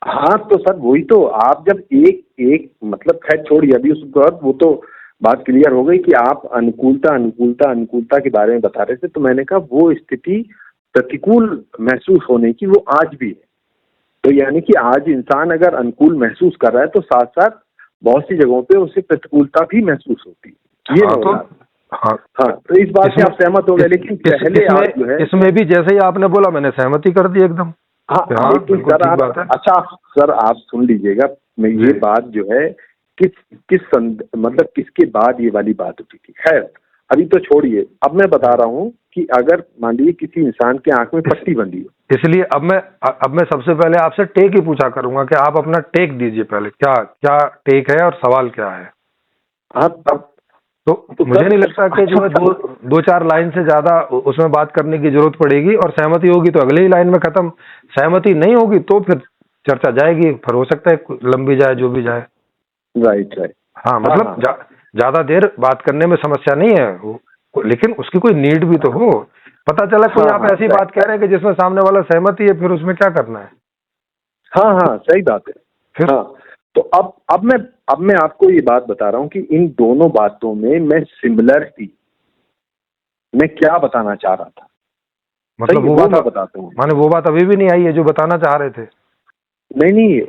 हाँ तो सर वही तो, आप जब एक मतलब खैर छोड़िए अभी उसके बाद, वो तो बात क्लियर हो गई कि आप अनुकूलता के बारे में बता रहे थे। तो मैंने कहा वो स्थिति प्रतिकूल महसूस होने की वो आज भी है। तो यानी कि आज इंसान अगर अनुकूल महसूस कर रहा है तो साथ साथ बहुत सी जगहों पे उसे प्रतिकूलता भी महसूस होती है। ये हाँ, तो इस बात से आप सहमत हो गए। लेकिन पहले आप जो है, इसमें भी जैसे ही आपने बोला मैंने सहमति कर दी एकदम। हाँ, लेकिन सर अच्छा सर आप सुन लीजिएगा, मैं ये बात जो है मतलब किसके बाद ये वाली बात उठी थी। खैर अभी तो छोड़िए, अब मैं बता रहा हूँ कि अगर मान लीजिए किसी इंसान के आंख में पट्टी बंधी हो, इसलिए अब मैं सबसे पहले आपसे टेक ही पूछा करूंगा कि आप अपना टेक दीजिए पहले, क्या टेक है और सवाल क्या है। हाँ, तो मुझे नहीं लगता कि जो है दो चार लाइन से ज्यादा उसमें बात करने की जरूरत पड़ेगी, और सहमति होगी तो अगली ही लाइन में खत्म, सहमति नहीं होगी तो फिर चर्चा जाएगी, फिर हो सकता है लंबी जाए, जो भी जाए। Right right. हाँ मतलब ज्यादा देर बात करने में समस्या नहीं है, लेकिन उसकी कोई नीड भी तो हो। पता चला कोई आप ऐसी बात कह रहे हैं कि जिसमें सामने वाला सहमति है, फिर उसमें क्या करना है? हाँ हाँ सही बात है फिर। हाँ तो अब मैं आपको ये बात बता रहा हूँ कि इन दोनों बातों में मैं सिमिलरिटी मैं क्या बताना चाह रहा था, मतलब वो बात बताता हूँ, माने वो बात अभी भी नहीं आई है जो बताना चाह रहे थे? नहीं,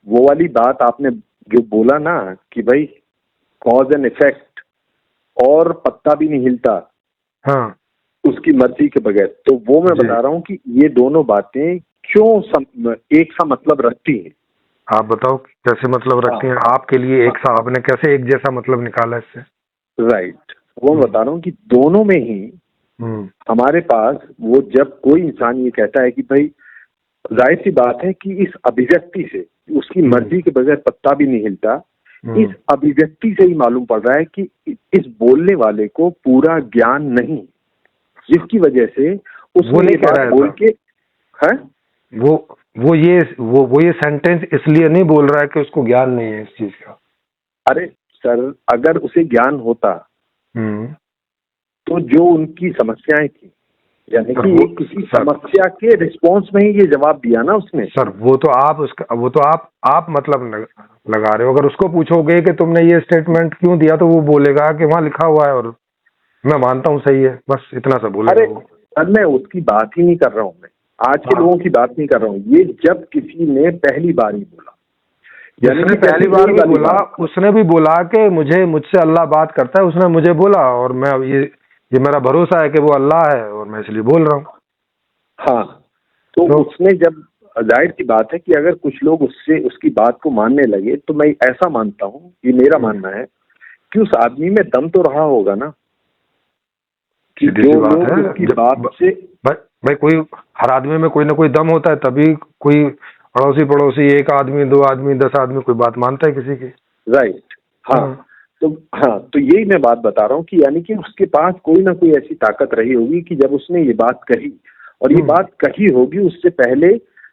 वो वाली बात आपने जो बोला ना कि भाई कॉज एंड इफेक्ट और पत्ता भी नहीं हिलता, हाँ, उसकी मर्जी के बगैर, तो वो मैं बता रहा हूँ कि ये दोनों बातें क्यों एक सा मतलब रखती हैं। आप बताओ कैसे मतलब रखती हैं? आपके लिए एक सा, आपने कैसे एक जैसा मतलब निकाला इससे? राइट, वो मैं बता रहा हूँ कि दोनों में ही हमारे पास वो, जब कोई इंसान ये कहता है कि भाई जाहिर सी बात है कि इस अभिव्यक्ति से, उसकी मर्जी के बगैर पत्ता भी नहीं हिलता, इस अभिव्यक्ति से ही मालूम पड़ रहा है कि इस बोलने वाले को पूरा ज्ञान नहीं, जिसकी वजह से उसको ये बात बोल के है वो ये सेंटेंस इसलिए नहीं बोल रहा है कि उसको ज्ञान नहीं है इस चीज का। अरे सर, अगर उसे ज्ञान होता तो जो उनकी समस्याएं थी, यानी कि ये किसी समस्या के रिस्पॉन्स में ही ये जवाब दिया ना उसने। सर वो तो आप मतलब लगा रहे हो। अगर उसको पूछोगे कि तुमने ये स्टेटमेंट क्यों दिया, तो वो बोलेगा कि वहां लिखा हुआ है और मैं मानता हूँ सही है, बस इतना सा बोलेगा। अरे सर, मैं उसकी बात ही नहीं कर रहा हूँ, मैं आज के लोगों की बात नहीं कर रहा हूँ। ये जब किसी ने पहली बार ही बोला, यानी कि पहली बार भी बोला, उसने भी बोला कि मुझसे अल्लाह बात करता है, उसने मुझे बोला और मैं ये मेरा भरोसा है कि वो अल्लाह है और मैं इसलिए बोल रहा हूँ। हाँ, तो उसने जब, जाहिर सी बात है कि अगर कुछ लोग उसकी बात को मानने लगे, तो मैं ऐसा मानता हूँ, ये मेरा मानना है कि उस आदमी में दम तो रहा होगा ना, कि जो लोग उसकी बात से, भाई कोई, हर आदमी में कोई ना कोई दम होता है, तभी कोई अड़ोसी पड़ोसी, एक आदमी, दो आदमी, 10 आदमी कोई बात मानता है किसी की। राइट। हाँ तो यही मैं बात बता रहा हूँ कि यानी कि उसके पास कोई ना कोई ऐसी ताकत रही होगी कि जब उसने ये बात कही, और ये बात कही होगी उससे पहले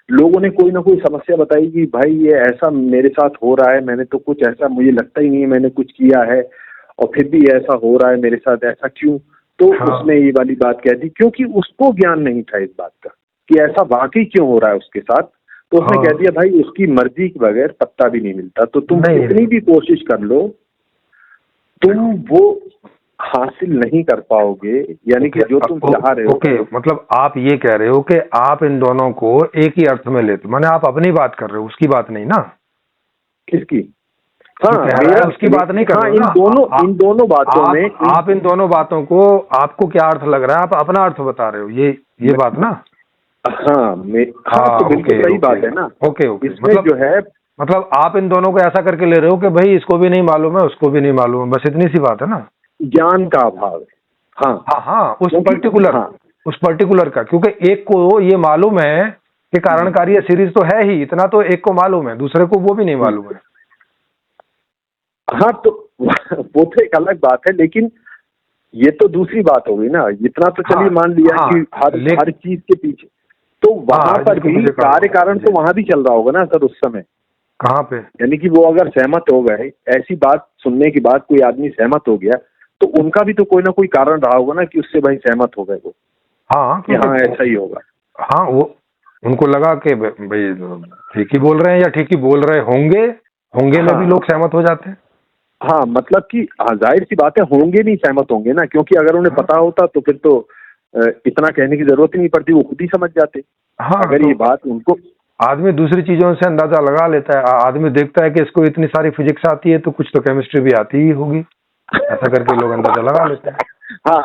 लोगों ने कोई ना कोई समस्या बताई कि भाई ये ऐसा मेरे साथ हो रहा है, मैंने तो कुछ ऐसा, मुझे लगता ही नहीं है मैंने कुछ किया है, और फिर भी ऐसा हो रहा है मेरे साथ, ऐसा क्यों? तो उसने ये वाली बात कह दी, क्योंकि उसको ज्ञान नहीं था इस बात का कि ऐसा वाकई क्यों हो रहा है उसके साथ। तो उसने कह दिया भाई उसकी मर्जी के बगैर पत्ता भी नहीं मिलता, तो तुम कितनी भी कोशिश कर लो, तुम वो हासिल नहीं कर पाओगे, यानी कि जो तुम चाह रहे हो। ओके, मतलब आप ये कह रहे हो कि आप इन दोनों को एक ही अर्थ में लेते, माने आप अपनी बात कर रहे हो, उसकी बात नहीं ना? किसकी? हाँ, उसकी बात नहीं कर रहे हो। इन दोनों बातों में आप इन दोनों बातों को, आपको क्या अर्थ लग रहा है, आप अपना अर्थ बता रहे हो, ये बात ना? हाँ, तो बिल्कुल सही बात है ना। ओके, मतलब जो है, मतलब आप इन दोनों को ऐसा करके ले रहे हो कि भाई इसको भी नहीं मालूम है, उसको भी नहीं मालूम है, बस इतनी सी बात है ना। ज्ञान का अभाव है। हाँ, उस पर्टिकुलर का, क्योंकि एक को ये मालूम है कि कारण कार्य सीरीज तो है ही, इतना तो एक को मालूम है, दूसरे को वो भी नहीं मालूम है। हाँ, तो वो तो एक अलग बात है, लेकिन ये तो दूसरी बात हो गई ना। इतना तो चलिए मान लिया कि हर चीज के पीछे, तो वहां पर भी कार्य कारण तो वहां भी चल रहा होगा ना सर उस समय। कहाँ पे? यानी कि वो अगर सहमत हो गए, ऐसी बात सुनने के बाद कोई आदमी सहमत हो गया, तो उनका भी तो कोई ना कोई कारण रहा होगा ना कि उससे भाई सहमत हो गए वो। हाँ, ऐसा ही होगा। हाँ, वो उनको लगा कि भाई ठीक ही बोल रहे हैं, या ठीक ही बोल रहे होंगे में भी लोग सहमत हो जाते हैं। हाँ, मतलब कि जाहिर सी बात है, होंगे नहीं सहमत होंगे ना, क्योंकि अगर उन्हें पता होता तो फिर तो इतना कहने की जरूरत ही नहीं पड़ती, वो खुद ही समझ जाते। हाँ, अगर ये बात उनको, आदमी दूसरी चीजों से अंदाजा लगा लेता है। आदमी देखता है कि इसको इतनी सारी फिजिक्स आती है, तो कुछ तो केमिस्ट्री भी आती ही होगी, ऐसा करके लोग अंदाजा लगा लेते हैं। हाँ,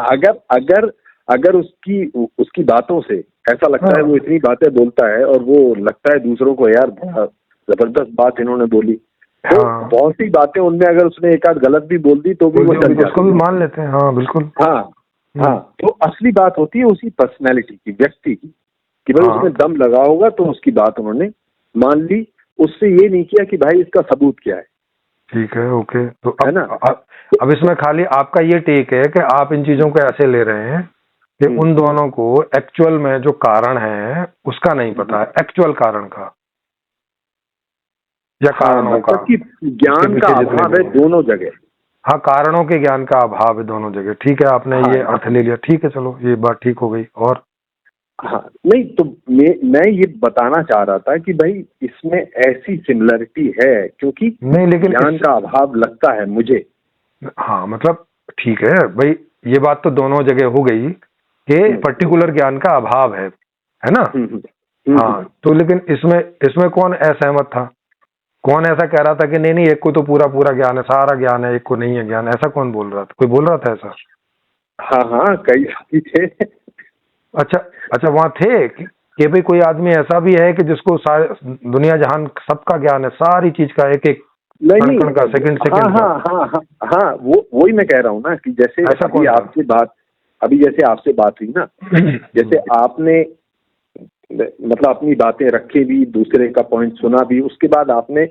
अगर उसकी बातों से ऐसा लगता है, वो इतनी बातें बोलता है और वो लगता है दूसरों को, यार जबरदस्त बात इन्होंने बोली, तो बहुत सी बातें उनमें अगर उसने एक आध गलत भी बोल दी तो भी वो चल जाता है, उसको भी मान लेते हैं। हाँ, बिल्कुल। हाँ, तो असली बात होती है उसी पर्सनैलिटी की, व्यक्ति की, कि भाई उसमें दम लगा होगा तो उसकी बात उन्होंने मान ली, उससे ये नहीं किया कि भाई इसका सबूत क्या है। ठीक है, ओके। तो है ना? अब इसमें खाली आपका ये टेक है कि आप इन चीजों को ऐसे ले रहे हैं कि उन दोनों को एक्चुअल में जो कारण है उसका नहीं पता है, एक्चुअल कारण का या कारणों का, कि ज्ञान का अभाव है दोनों जगह। हाँ, कारणों के ज्ञान का अभाव है दोनों जगह। ठीक है, आपने ये अर्थ ले लिया, ठीक है, चलो ये बात ठीक हो गई। और हाँ, नहीं तो मैं ये बताना चाह रहा था कि भाई इसमें ऐसी सिमिलरिटी है क्योंकि नहीं, लेकिन ज्ञान का अभाव लगता है मुझे। हाँ, मतलब ठीक है भाई, ये बात तो दोनों जगह हो गई कि पर्टिकुलर ज्ञान का अभाव है ना? हाँ, तो लेकिन इसमें कौन असहमत था? कौन ऐसा कह रहा था कि नहीं एक को तो पूरा पूरा ज्ञान है, सारा ज्ञान है, एक को नहीं है ज्ञान? ऐसा कौन बोल रहा था? कोई बोल रहा था ऐसा? हाँ, कई साथी थे। अच्छा, वहाँ थे कि भाई कोई आदमी ऐसा भी है कि जिसको दुनिया जहान सबका ज्ञान है, सारी चीज का, एक एक कण का, सेकंड हाँ, वही मैं कह रहा हूँ ना कि जैसे अभी जैसे आपसे बात हुई ना, जैसे आपने मतलब अपनी बातें रखे भी, दूसरे का पॉइंट सुना भी, उसके बाद आपने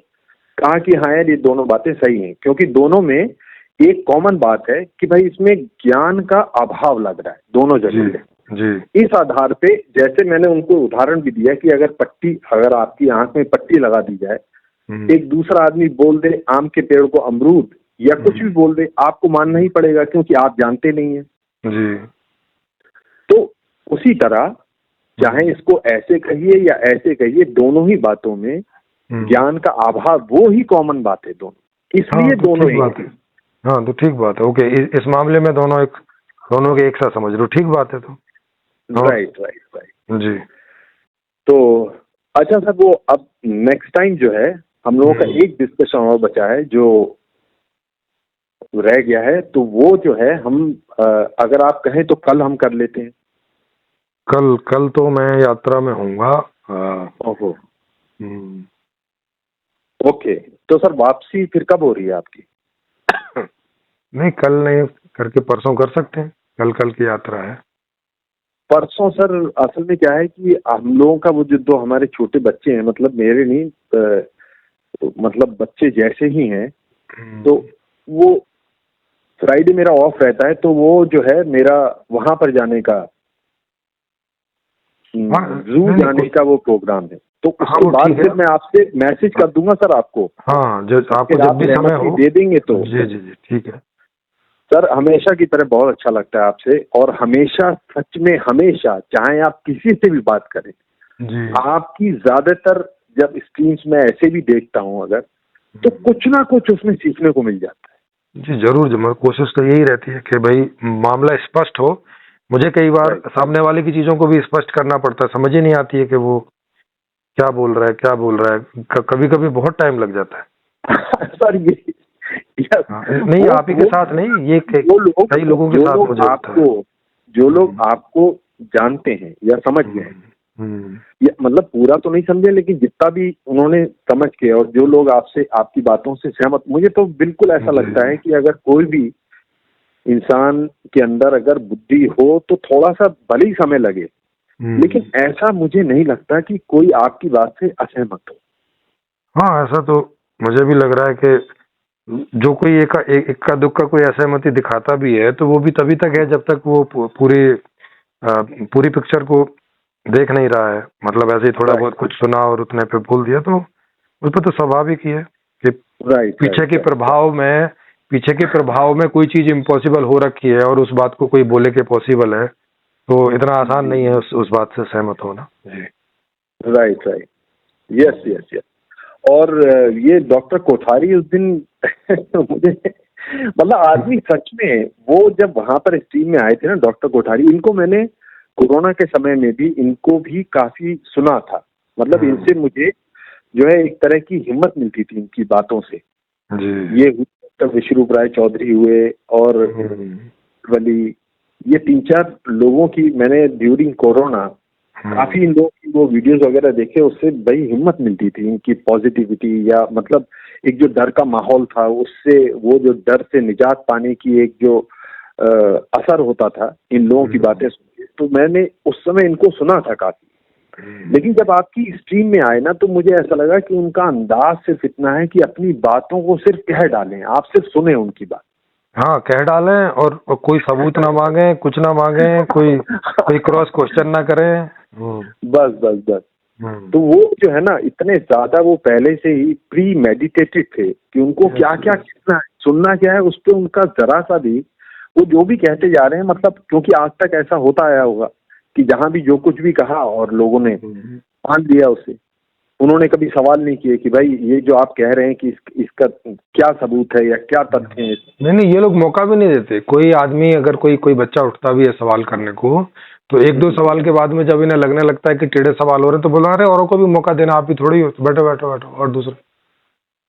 कहा कि हाँ यार ये दोनों बातें सही हैं, क्योंकि दोनों में एक कॉमन बात है कि भाई इसमें ज्ञान का अभाव लग रहा है दोनों जगह जी। इस आधार पे जैसे मैंने उनको उदाहरण भी दिया कि अगर आपकी आंख में पट्टी लगा दी जाए, एक दूसरा आदमी बोल दे आम के पेड़ को अमरूद या कुछ भी बोल दे, आपको मानना ही पड़ेगा क्योंकि आप जानते नहीं है जी। तो उसी तरह चाहे इसको ऐसे कहिए या ऐसे कहिए, दोनों ही बातों में ज्ञान का अभाव वो ही कॉमन बात है दोनों, इसलिए दोनों ही बात है। हाँ, तो ठीक बात है, ओके। इस मामले में दोनों के एक साथ समझ लो, ठीक बात है। तो राइट जी। तो अच्छा सर, वो अब नेक्स्ट टाइम जो है हम लोगों का एक डिस्कशन और बचा है जो रह गया है, तो वो जो है हम अगर आप कहें तो कल हम कर लेते हैं। कल तो मैं यात्रा में होऊंगा। ओहो, ओके। तो सर वापसी फिर कब हो रही है आपकी? नहीं, कल नहीं करके परसों कर सकते हैं, कल की यात्रा है। परसों सर असल में क्या है कि हम लोगों का वो जो हमारे छोटे बच्चे हैं, मतलब मेरे नहीं मतलब बच्चे जैसे ही हैं, तो वो फ्राइडे मेरा ऑफ रहता है, तो वो जो है मेरा वहां पर जाने का, जू जाने का वो प्रोग्राम है। तो उसके बाद फिर मैं आपसे मैसेज कर दूंगा सर आपको। हाँ, आपको जब भी समय हो दे देंगे तो। जी, ठीक है सर, हमेशा की तरह बहुत अच्छा लगता है आपसे, और हमेशा सच में हमेशा चाहे आप किसी से भी बात करें जी, आपकी ज्यादातर जब स्क्रीन्स में ऐसे भी देखता हूँ अगर, तो कुछ ना कुछ उसमें सीखने को मिल जाता है। जी जरूर, कोशिश तो यही रहती है कि भाई मामला स्पष्ट हो। मुझे कई बार सामने वाले की चीजों को भी स्पष्ट करना पड़ता है, समझ ही नहीं आती है कि वो क्या बोल रहा है। कभी कभी बहुत टाइम लग जाता है। सर ये नहीं, आप ही के साथ नहीं, ये कई लोगों के साथ मुझे जो लोग आपको जानते हैं या समझ गए, मतलब पूरा तो नहीं समझे लेकिन जितना भी उन्होंने समझ के, और जो लोग आपसे आपकी बातों से सहमत, मुझे तो बिल्कुल ऐसा लगता है कि अगर कोई भी इंसान के अंदर अगर बुद्धि हो तो थोड़ा सा भले ही समय लगे, लेकिन ऐसा मुझे नहीं लगता कि कोई आपकी बात से असहमत हो। हाँ, ऐसा तो मुझे भी लग रहा है कि जो कोई एक का दुख का कोई असहमति दिखाता भी है तो वो भी तभी तक है जब तक वो पूरी पिक्चर को देख नहीं रहा है। मतलब ऐसे ही थोड़ा बहुत कुछ सुना और उतने पे बोल दिया, तो उस पर तो स्वाभाविक ही है कि पीछे के प्रभाव में कोई चीज इम्पॉसिबल हो रखी है और उस बात को कोई बोले के पॉसिबल है, तो इतना आसान नहीं है उस बात से सहमत होना जी। Right, yes. और ये डॉक्टर कोठारी उस दिन मुझे मतलब आदमी सच में, वो जब वहां पर स्ट्रीम में आए थे ना डॉक्टर कोठारी, इनको मैंने कोरोना के समय में भी इनको भी काफी सुना था। मतलब इनसे मुझे जो है एक तरह की हिम्मत मिलती थी इनकी बातों से जी। ये डॉक्टर विश्वरूप राय चौधरी हुए और वली, ये 3-4 लोगों की मैंने ड्यूरिंग कोरोना काफी इन लोगों की वो वीडियोस वगैरह देखे, उससे बड़ी हिम्मत मिलती थी इनकी पॉजिटिविटी, या मतलब एक जो डर का माहौल था उससे, वो जो डर से निजात पाने की एक जो असर होता था इन लोगों की बातें सुन के, तो मैंने उस समय इनको सुना था काफी। लेकिन जब आपकी स्ट्रीम में आए ना तो मुझे ऐसा लगा कि उनका अंदाज सिर्फ इतना है कि अपनी बातों को सिर्फ कह डालें, आप सिर्फ सुने उनकी बात। हाँ, कह डालें और कोई सबूत ना मांगे, कुछ ना मांगे, कोई क्रॉस क्वेश्चन ना करें। बस बस बस। तो वो जो है ना, इतने ज्यादा वो पहले से ही प्री मेडिटेटेड थे कि उनको क्या क्या कहना है, सुनना क्या है, उस पर उनका जरा सा भी वो जो भी कहते जा रहे हैं, मतलब क्योंकि आज तक ऐसा होता आया होगा कि जहां भी जो कुछ भी कहा और लोगों ने मान लिया उसे, उन्होंने कभी सवाल नहीं किए कि भाई ये जो आप कह रहे हैं कि इसका क्या सबूत है या क्या तथ्य है। नहीं, ये लोग मौका भी नहीं देते। कोई आदमी अगर कोई बच्चा उठता भी है सवाल करने को, तो एक दो सवाल के बाद में जब इन्हें लगने लगता है कि टेढ़े सवाल हो रहे हैं तो बोला, अरे औरों को भी मौका देना, आप ही थोड़ी हो, बैठो बैठो बैठो। और दूसरे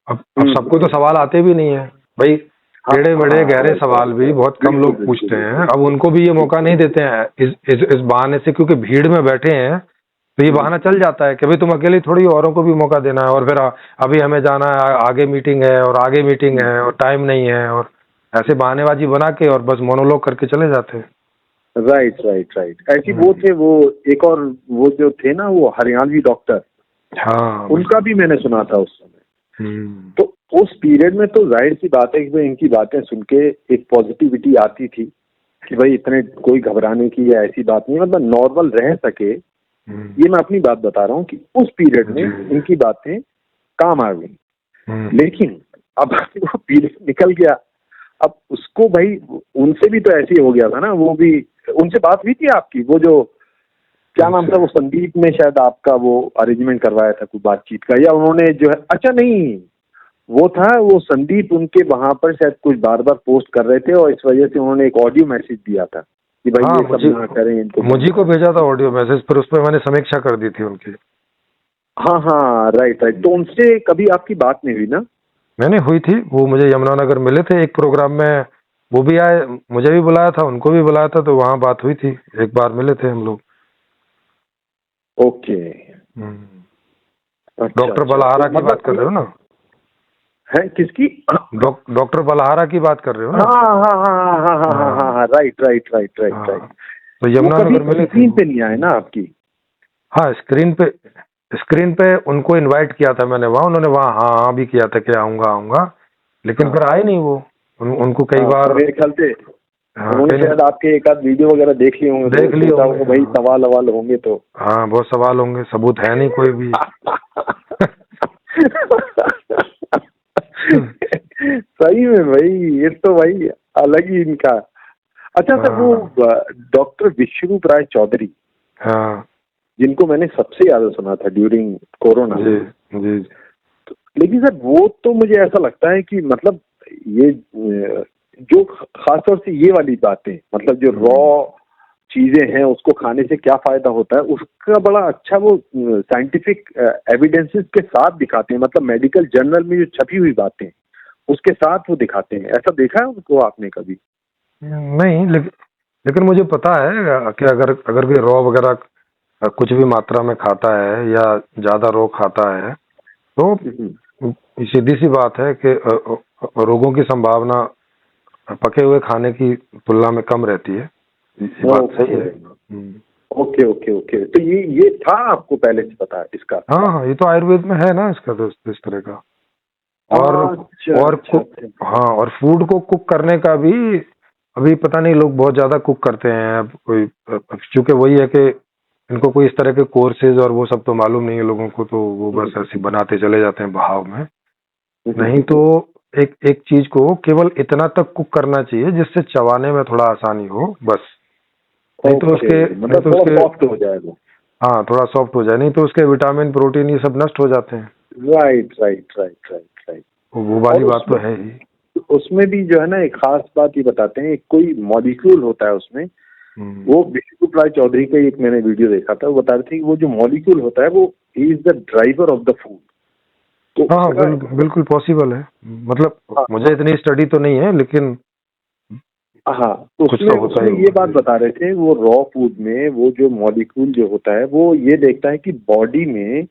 अब सबको तो सवाल आते भी नहीं है भाई, टेढ़े मेढ़े गहरे सवाल भी बहुत कम लोग पूछते हैं। अब उनको भी ये मौका नहीं देते हैं इस बहाने से, क्योंकि भीड़ में बैठे हैं तो ये बहाना चल जाता है कि भाई तुम अकेले थोड़ी, औरों को भी मौका देना है। और फिर अभी हमें जाना है, आगे मीटिंग है और आगे मीटिंग है और टाइम नहीं है, और ऐसे बहानेबाजी बना के और बस मोनोलॉग करके चले जाते हैं। Right right right. ऐसी वो थे, वो एक और वो जो थे ना, वो हरियाणवी डॉक्टर, हाँ, उनका भी मैंने सुना था उस समय। तो उस पीरियड में तो जाहिर सी बात है कि भाई इनकी बातें सुन के एक पॉजिटिविटी आती थी कि भाई इतने कोई घबराने की या ऐसी बात नहीं, मतलब नॉर्मल रह सके। ये मैं अपनी बात बता रहा हूँ कि उस पीरियड में इनकी बातें काम आ गई। लेकिन अब वो पीरियड निकल गया, अब उसको भाई उनसे भी तो ऐसे ही हो गया था ना। वो भी, उनसे बात हुई थी आपकी, वो जो क्या नाम था, वो संदीप ने शायद आपका वो अरेंजमेंट करवाया था कोई बातचीत का, या उन्होंने जो है, अच्छा नहीं वो था, वो संदीप उनके वहां पर शायद कुछ बार बार पोस्ट कर रहे थे और इस वजह से उन्होंने एक ऑडियो मैसेज दिया था कि भाई ये सब ना करें इनको। मुझे को भेजा था ऑडियो मैसेज, पर उस पर मैंने समीक्षा कर दी थी उनकी। हाँ हाँ, राइट राइट। तो उनसे कभी आपकी बात नहीं हुई ना? मैंने हुई थी, वो मुझे यमुनानगर मिले थे एक प्रोग्राम में, वो भी आए, मुझे भी बुलाया था, उनको भी बुलाया था, तो वहाँ बात हुई थी, एक बार मिले थे हम लोग। ओके। डॉक्टर बलहारा की बात कर रहे हो ना? है किसकी? डॉक्टर बलहारा की बात कर रहे हो ना? हाँ हाँ हाँ हाँ हाँ हाँ हाँ हाँ, right right right right right. तो यमुनानगर मिले थे। स्क्रीन पे नहीं आए ना आपकी? हाँ, स्क्रीन पे उनको इनवाइट किया था मैंने वहाँ, उन्होंने वहाँ हाँ भी किया था कि आऊंगा आऊंगा, लेकिन फिर आए नहीं वो। उनको कई बार मेरे ख्याल से उन्होंने शायद आपके एक आध वीडियो वगैरह देख लिए होंगे, देख लिए होंगे भाई सवाल होंगे तो। हाँ, बहुत सवाल होंगे, सबूत है नहीं कोई भी। सही में भाई, ये तो भाई अलग ही इनका। अच्छा सर, वो डॉक्टर विश्वरूप राय चौधरी, हाँ, जिनको मैंने सबसे ज्यादा सुना था ड्यूरिंग कोरोना। जी जी। लेकिन सर वो तो मुझे ऐसा लगता है कि मतलब ये जो खासतौर से ये वाली बातें, मतलब जो रॉ चीजें हैं उसको खाने से क्या फायदा होता है, उसका बड़ा अच्छा वो साइंटिफिक एविडेंसेस के साथ दिखाते हैं। मतलब मेडिकल जर्नल में जो छपी हुई बातें उसके साथ वो दिखाते हैं। ऐसा देखा है उनको आपने कभी? नहीं, लेकिन मुझे पता है कि अगर कोई रॉ वगैरह कुछ भी मात्रा में खाता है या ज्यादा रॉ खाता है तो सीधी सी बात है कि रोगों की संभावना पके हुए खाने की तुलना में कम रहती है। ये बात सही है। Okay okay okay. तो ये था आपको पहले से पता है इसका? हाँ हाँ, ये तो आयुर्वेद में है ना इसका दोस्त, इस तरह का। हाँ, और फूड को कुक करने का भी अभी पता नहीं, लोग बहुत ज्यादा कुक करते हैं अब। कोई चूंकि वही है कि इनको कोई इस तरह के कोर्सेज और वो सब तो मालूम नहीं है लोगों को, तो वो बस ऐसे बनाते चले जाते हैं बहाव में। नहीं तो एक चीज को केवल इतना तक कुक करना चाहिए जिससे चबाने में थोड़ा आसानी हो, बस। नहीं तो उसके सॉफ्ट हो जाएगा। हाँ, थोड़ा सॉफ्ट हो जाए, नहीं तो उसके विटामिन प्रोटीन ये सब नष्ट हो जाते हैं। Right right right right right. वो वाली बात तो है ही। उसमें भी जो है ना एक खास बात ये बताते हैं, कोई मॉलिक्यूल होता है उसमें, वो विश्वरूप राय चौधरी का एक मैंने वीडियो देखा था, वो बता रहे थे कि वो जो मॉलिक्यूल होता है वो he is the driver of the food. तो हाँ, बिल्कुल पॉसिबल है। मतलब मुझे इतनी स्टडी तो नहीं है, लेकिन हाँ, तो उसमें ये बात बता रहे थे, वो रॉ फूड में वो जो मॉलिक्यूल जो होता है वो ये देखता है कि बॉडी में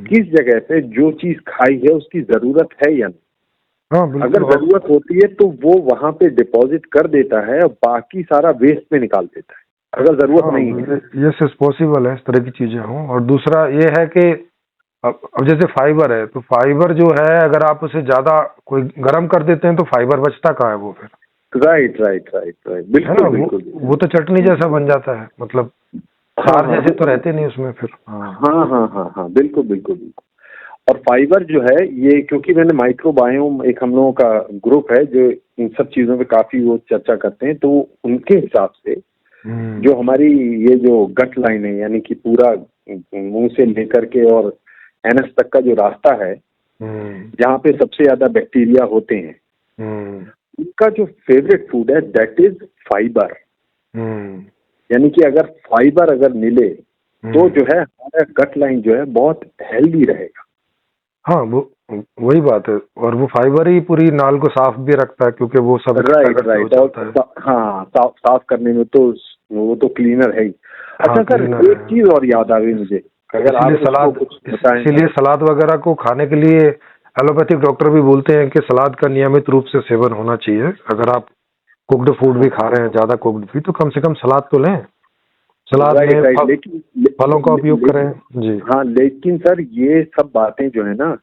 किस जगह पे जो चीज खाई है उसकी जरूरत है या नहीं। हाँ, अगर जरूरत होती है तो वो वहां पे डिपॉजिट कर देता है और बाकी सारा वेस्ट में निकाल देता है। अगर जरूरत नहीं है। यस यस पॉसिबल है इस तरह की चीजें हों। और दूसरा ये है कि अब जैसे फाइबर है, तो फाइबर जो है अगर आप उसे ज्यादा कोई गर्म कर देते हैं तो फाइबर बचता कहाँ है वो फिर। राइट राइट राइट राइट, है बिल्कुल ना, बिल्कुल। वो तो चटनी जैसा बन जाता है, मतलब सार हाँ जैसे तो रहते नहीं उसमें फिर। हाँ हाँ हाँ हाँ, बिल्कुल बिल्कुल बिल्कुल। और फाइबर जो है ये, क्योंकि मैंने माइक्रोबायोम, एक हम लोगों का ग्रुप है जो इन सब चीजों पे काफी वो चर्चा करते हैं, तो उनके हिसाब से जो हमारी ये जो गट लाइन है, यानी कि पूरा मुंह से लेकर के और एनस तक का जो रास्ता है, जहाँ पे सबसे ज्यादा बैक्टीरिया होते हैं, उनका जो फेवरेट फूड है दैट इज फाइबर। यानी कि अगर फाइबर अगर मिले तो जो है हमारा गट लाइन जो है बहुत हेल्दी रहेगा। हाँ वही बात है। और वो फाइबर ही पूरी नाल को साफ भी रखता है, क्योंकि वो सब राइट राइट। और हाँ, साफ करने में तो वो तो क्लीनर है ही। अच्छा सर, एक चीज और याद आ गई मुझे, अगर आप सलाद, इसीलिए सलाद वगैरह को खाने के लिए एलोपैथिक डॉक्टर भी बोलते हैं कि सलाद का नियमित रूप से सेवन होना चाहिए। अगर आप कुक्ड फूड भी खा रहे हैं, ज्यादा कुक्ड भी, तो कम से कम सलाद तो लें। सलाद में लेकिन फलों का उपयोग करें जी। हाँ, लेकिन सर ये सब बातें जो है ना,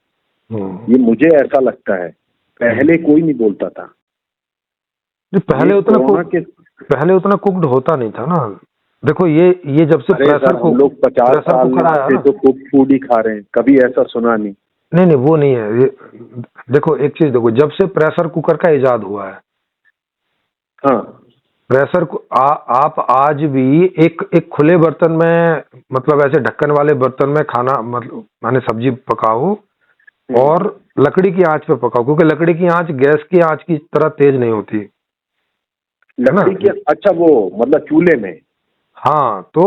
ये मुझे ऐसा लगता है पहले कोई नहीं बोलता था। पहले उतना कुक्ड होता नहीं था ना। देखो ये जब से प्रेशर हम लोग 50 साल से तो कुक फूड ही खा रहे हैं, कभी ऐसा सुना नहीं। नहीं वो नहीं है। ये देखो एक चीज देखो, जब से प्रेशर कुकर का इजाद हुआ है, हाँ, प्रेशर को आप आज भी एक खुले बर्तन में, मतलब ऐसे ढक्कन वाले बर्तन में खाना, मतलब माने सब्जी पकाओ और लकड़ी की आंच पे पकाओ, क्योंकि लकड़ी की आंच गैस की आंच की तरह तेज नहीं होती। लकड़ी की, अच्छा वो मतलब चूल्हे में। हाँ, तो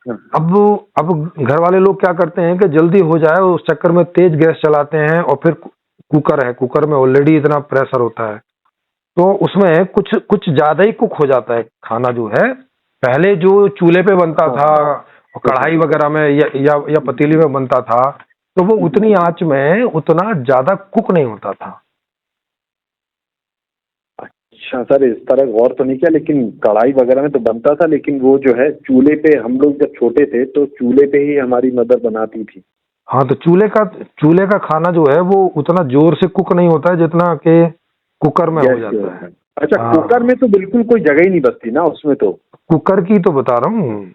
अब घर वाले लोग क्या करते हैं कि जल्दी हो जाए, उस चक्कर में तेज गैस चलाते हैं। और फिर कुकर में ऑलरेडी इतना प्रेशर होता है, तो उसमें कुछ ज्यादा ही कुक हो जाता है खाना जो है। पहले जो चूल्हे पे बनता था, कढ़ाई वगैरह में या पतीली में बनता था, तो वो उतनी आंच में उतना ज्यादा कुक नहीं होता था। अच्छा सर, इस तरह गौर तो नहीं किया, लेकिन कढ़ाई वगैरह में तो बनता था, लेकिन वो जो है चूल्हे पे, हम लोग जब छोटे थे तो चूल्हे पे ही हमारी मदर बनाती थी। हाँ, तो चूल्हे का खाना जो है वो उतना जोर से कुक नहीं होता है जितना कि कुकर में हो जाता है। अच्छा, कुकर में तो बिल्कुल कोई जगह ही नहीं बचती ना उसमें। तो कुकर की तो बता रहा हूँ,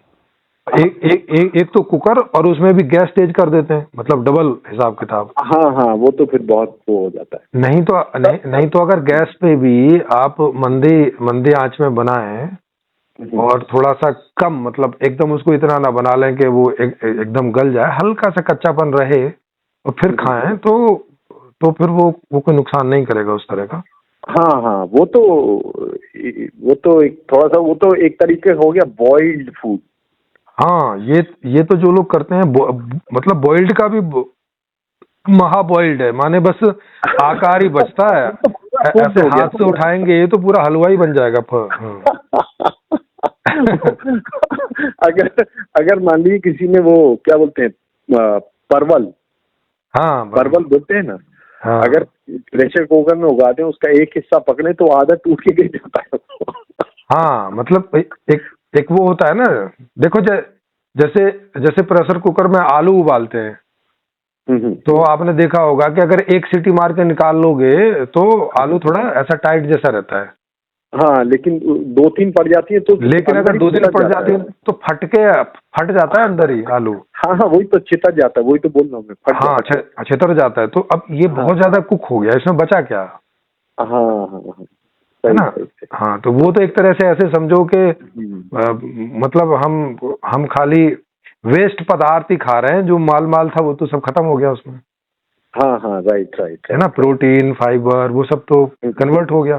एक तो कुकर, और उसमें भी गैस तेज कर देते हैं, मतलब डबल हिसाब किताब। हाँ, वो तो फिर बहुत वो हो जाता है। नहीं तो अगर गैस पे भी आप मंदी आंच में बनाएं और थोड़ा सा कम, मतलब एकदम उसको इतना ना बना लें कि वो एकदम गल जाए, हल्का सा कच्चापन रहे, और फिर खाएं तो फिर वो कोई नुकसान नहीं करेगा उस तरह का। हाँ, वो तो एक थोड़ा सा, वो तो एक तरीके हो गया बॉइल्ड फूड। हाँ, ये तो जो लोग करते हैं, मतलब बॉइल्ड का भी महा बॉइल्ड है, माने बस आकार ही बचता है। ऐसे हाथ से उठाएंगे ये तो पूरा हलवा ही बन जाएगा। अगर मान लीजिए किसी ने वो क्या बोलते हैं परवल, हाँ परवल बोलते हैं ना, हाँ। अगर प्रेशर कुकर में उगाते हैं, उसका एक हिस्सा पकड़े तो आधा टूट के गिर जाता है। हाँ, मतलब एक वो होता है ना, देखो जैसे प्रेशर कुकर में आलू उबालते हैं, तो आपने देखा होगा कि अगर एक सीटी मार के निकाल लोगे तो आलू थोड़ा ऐसा टाइट जैसा रहता है। हाँ, लेकिन 2-3 पड़ जाती है तो, लेकिन अगर 2-3 पड़ जाती है तो फट जाता है अंदर ही आलू। हाँ, वही तो चितर जाता है, वही तो बोल रहा हूँ मैं। हाँ, छितर जाता है। तो अब ये बहुत ज्यादा कुक हो गया, इसमें बचा क्या? हाँ, है ना। हाँ, तो वो तो एक तरह से ऐसे समझो कि मतलब हम खाली वेस्ट पदार्थ ही खा रहे हैं, जो माल था वो तो सब खत्म हो गया उसमें। हाँ, राइट है ना, प्रोटीन फाइबर वो सब तो कन्वर्ट हो गया।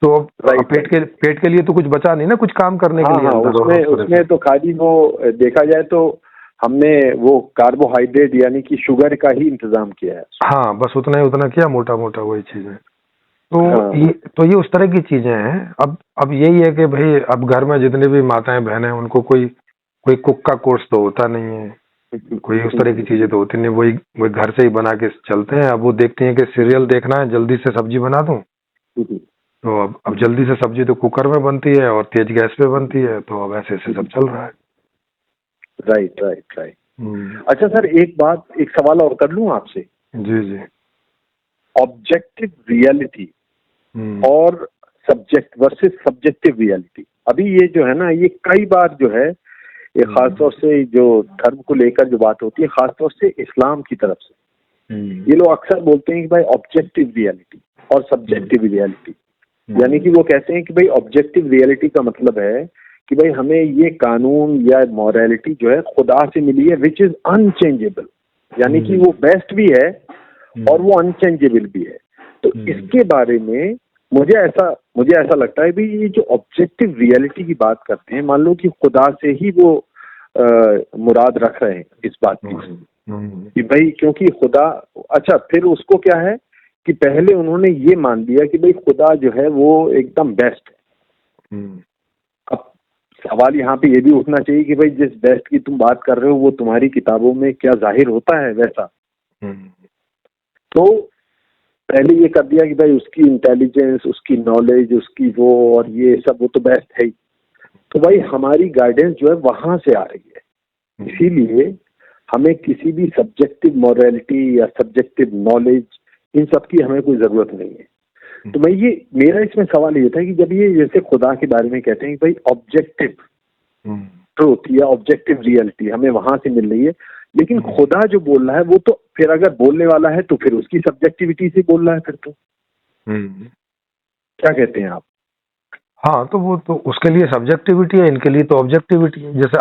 तो पेट के लिए तो कुछ बचा नहीं ना, कुछ काम करने के लिए। उसमें तो खाली वो देखा जाए तो हमने वो कार्बोहाइड्रेट यानी कि शुगर का ही इंतजाम किया है। हाँ, बस उतना किया, मोटा वही चीजें। तो ये उस तरह की चीजें हैं। अब यही है कि भाई अब घर में जितने भी माताएं बहनें, उनको कोई कुक का कोर्स तो होता नहीं है, कोई उस तरह की चीजें तो होती नहीं, वही घर से ही बना के चलते हैं। अब वो देखती हैं कि सीरियल देखना है, जल्दी से सब्जी बना दूं, तो अब जल्दी से सब्जी तो कुकर में बनती है और तेज गैस पे बनती है, तो अब ऐसे ऐसे सब चल रहा है। Right right right. अच्छा सर, एक सवाल और कर लूं आपसे? जी जी। ऑब्जेक्टिव रियलिटी और सब्जेक्ट वर्सेस सब्जेक्टिव रियलिटी, अभी ये जो है ना, ये कई बार जो है, ये खासतौर से जो धर्म को लेकर जो बात होती है, खासतौर से इस्लाम की तरफ से, ये लोग अक्सर बोलते हैं कि भाई ऑब्जेक्टिव रियलिटी और सब्जेक्टिव रियलिटी, यानी कि वो कहते हैं कि भाई ऑब्जेक्टिव रियलिटी का मतलब है कि भाई हमें ये कानून या मॉरलिटी जो है खुदा से मिली है, विच इज अनचेंजेबल, यानी कि वो बेस्ट भी है और वो अनचेंजेबल भी है। तो इसके बारे में मुझे ऐसा लगता है भी, ये जो ऑब्जेक्टिव रियलिटी की बात करते हैं, मान लो कि खुदा से ही वो मुराद रख रहे हैं इस बात की कि भाई क्योंकि खुदा, अच्छा फिर उसको क्या है कि पहले उन्होंने ये मान लिया कि भाई खुदा जो है वो एकदम बेस्ट है। अब सवाल यहाँ पे ये भी उठना चाहिए कि भाई जिस बेस्ट की तुम बात कर रहे हो वो तुम्हारी किताबों में क्या जाहिर होता है वैसा? तो पहले ये कर दिया कि भाई उसकी इंटेलिजेंस, उसकी नॉलेज, उसकी वो और ये सब, वो तो बेस्ट है ही। तो भाई हमारी गाइडेंस जो है वहां से आ रही है, इसीलिए हमें किसी भी सब्जेक्टिव मॉरलिटी या सब्जेक्टिव नॉलेज, इन सब की हमें कोई जरूरत नहीं है। तो मैं ये, मेरा इसमें सवाल ये था कि जब ये जैसे खुदा के बारे में कहते हैं कि भाई ऑब्जेक्टिव ट्रूथ या ऑब्जेक्टिव रियलिटी हमें वहां से मिल रही है, लेकिन खुदा जो बोल रहा है वो तो फिर अगर बोलने वाला है तो फिर उसकी सब्जेक्टिविटी से बोल रहा है फिर तो क्या कहते हैं आप? हाँ, तो वो तो उसके लिए सब्जेक्टिविटी है, इनके लिए तो ऑब्जेक्टिविटी है। जैसे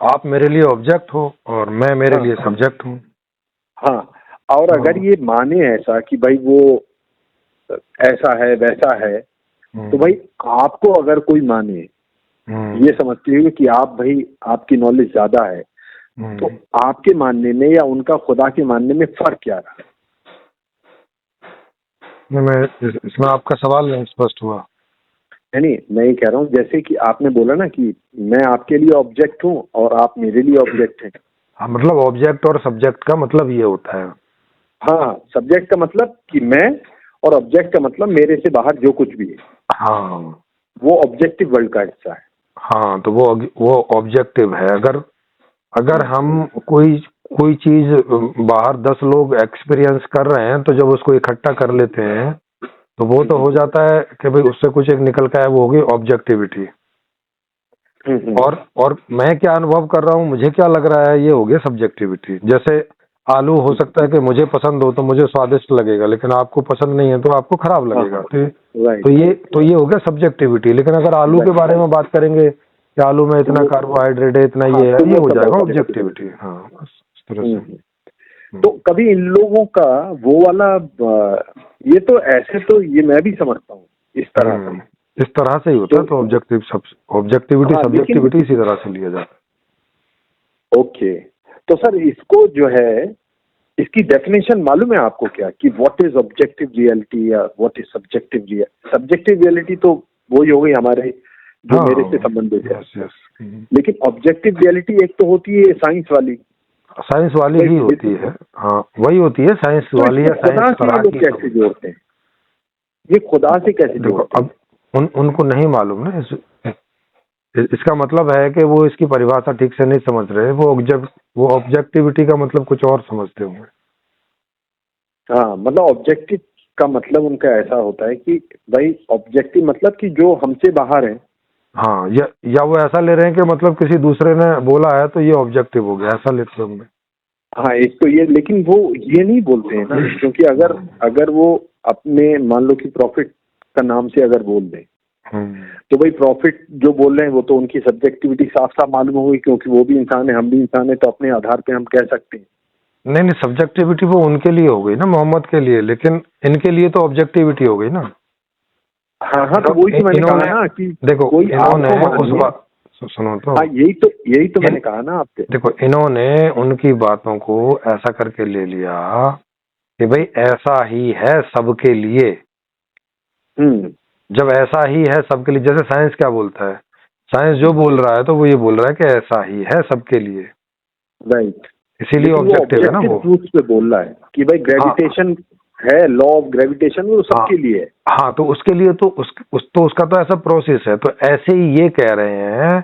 आप मेरे लिए ऑब्जेक्ट हो और मैं मेरे लिए सब्जेक्ट हूँ। हाँ, और अगर ये माने ऐसा कि भाई वो ऐसा है वैसा है, तो भाई आपको अगर कोई माने ये समझते हुए कि आप भाई आपकी नॉलेज ज्यादा है, तो आपके मानने में या उनका खुदा के मानने में फर्क क्या रहा? मैं इसमें आपका सवाल नहीं स्पष्ट हुआ। नहीं, मैं ये कह रहा हूँ जैसे कि आपने बोला ना कि मैं आपके लिए ऑब्जेक्ट हूँ और आप मेरे लिए ऑब्जेक्ट हैं। हाँ, मतलब ऑब्जेक्ट और सब्जेक्ट का मतलब ये होता है। हाँ, सब्जेक्ट का मतलब कि मैं, और ऑब्जेक्ट का मतलब मेरे से बाहर जो कुछ भी है। हाँ, वो ऑब्जेक्टिव वर्ल्ड का हिस्सा है। हाँ, तो वो ऑब्जेक्टिव है। अगर हम कोई चीज बाहर 10 लोग एक्सपीरियंस कर रहे हैं, तो जब उसको इकट्ठा कर लेते हैं तो वो तो हो जाता है कि भाई उससे कुछ एक निकल का है, वो होगी ऑब्जेक्टिविटी। और मैं क्या अनुभव कर रहा हूँ, मुझे क्या लग रहा है, ये हो गया सब्जेक्टिविटी। जैसे आलू हो सकता है कि मुझे पसंद हो तो मुझे स्वादिष्ट लगेगा, लेकिन आपको पसंद नहीं है तो आपको खराब लगेगा। तो ये हो गया सब्जेक्टिविटी। लेकिन अगर आलू के बारे में बात करेंगे कि आलू में इतना कार्बोहाइड्रेट है, इतना ये है, ये हो जाएगा ऑब्जेक्टिविटी। हाँ, इस तरह से। तो कभी इन लोगों का वो वाला, ये तो ऐसे तो ये मैं भी समझता हूँ इस तरह से ही होता है। तो ऑब्जेक्टिविटी सब्जेक्टिविटी इसी तरह से लिया जाता है। ओके, तो सर इसको जो है, इसकी डेफिनेशन मालूम है आपको क्या कि व्हाट इज ऑब्जेक्टिव रियलिटी या what is subjective reality? Subjective reality तो वो ही हो गई हमारे जो मेरे से संबंधित है। लेकिन ऑब्जेक्टिव रियलिटी एक तो होती है साइंस वाली ही होती है। हाँ, वही होती है साइंस वाली या साइंस पर लोग कैसे जोड़ते हैं, ये खुदा से कैसे जोड़ते हैं? अब उनको नहीं मालूम ना। इसका मतलब है कि वो इसकी परिभाषा ठीक से नहीं समझ रहे। वो ऑब्जेक्टिविटी का मतलब कुछ और समझते होंगे। हाँ, मतलब ऑब्जेक्टिव का मतलब उनका ऐसा होता है कि भाई ऑब्जेक्टिव मतलब कि जो हमसे बाहर है। हाँ, या वो ऐसा ले रहे हैं कि मतलब किसी दूसरे ने बोला है तो ये ऑब्जेक्टिव हो गया, ऐसा लेते होंगे। हाँ, एक तो ये, लेकिन वो ये नहीं बोलते हैं ना, क्योंकि अगर वो अपने मान लो कि प्रॉफिट का नाम से अगर बोल दें, तो भाई प्रॉफिट जो बोल रहे हैं वो तो उनकी सब्जेक्टिविटी साफ साफ मालूम होगी, क्योंकि वो भी इंसान है, हम भी इंसान है, तो अपने आधार पे हम कह सकते हैं। नहीं, सब्जेक्टिविटी वो उनके लिए हो गई ना, मोहम्मद के लिए, लेकिन इनके लिए तो ऑब्जेक्टिविटी हो गई ना। हाँ, तो वही तो मैंने कहा ना कि देखो, इन्होंने उस बात सुनो तो, हाँ, यही तो मैंने कहा ना आपसे। देखो, इन्होंने उनकी बातों को ऐसा करके ले लिया कि भाई ऐसा ही है सबके लिए। जब ऐसा ही है सबके लिए, जैसे साइंस क्या बोलता है, साइंस जो बोल रहा है तो वो ये बोल रहा है कि ऐसा ही है सबके लिए। राइट, इसीलिए ऑब्जेक्टिव है ना, वो ट्रूथ पे बोल रहा है कि भाई ग्रेविटेशन है लॉ ऑफ ग्रेविटेशन, वो सबके लिए है। हाँ, तो उसके लिए तो उसका तो ऐसा प्रोसेस है। तो ऐसे ही ये कह रहे हैं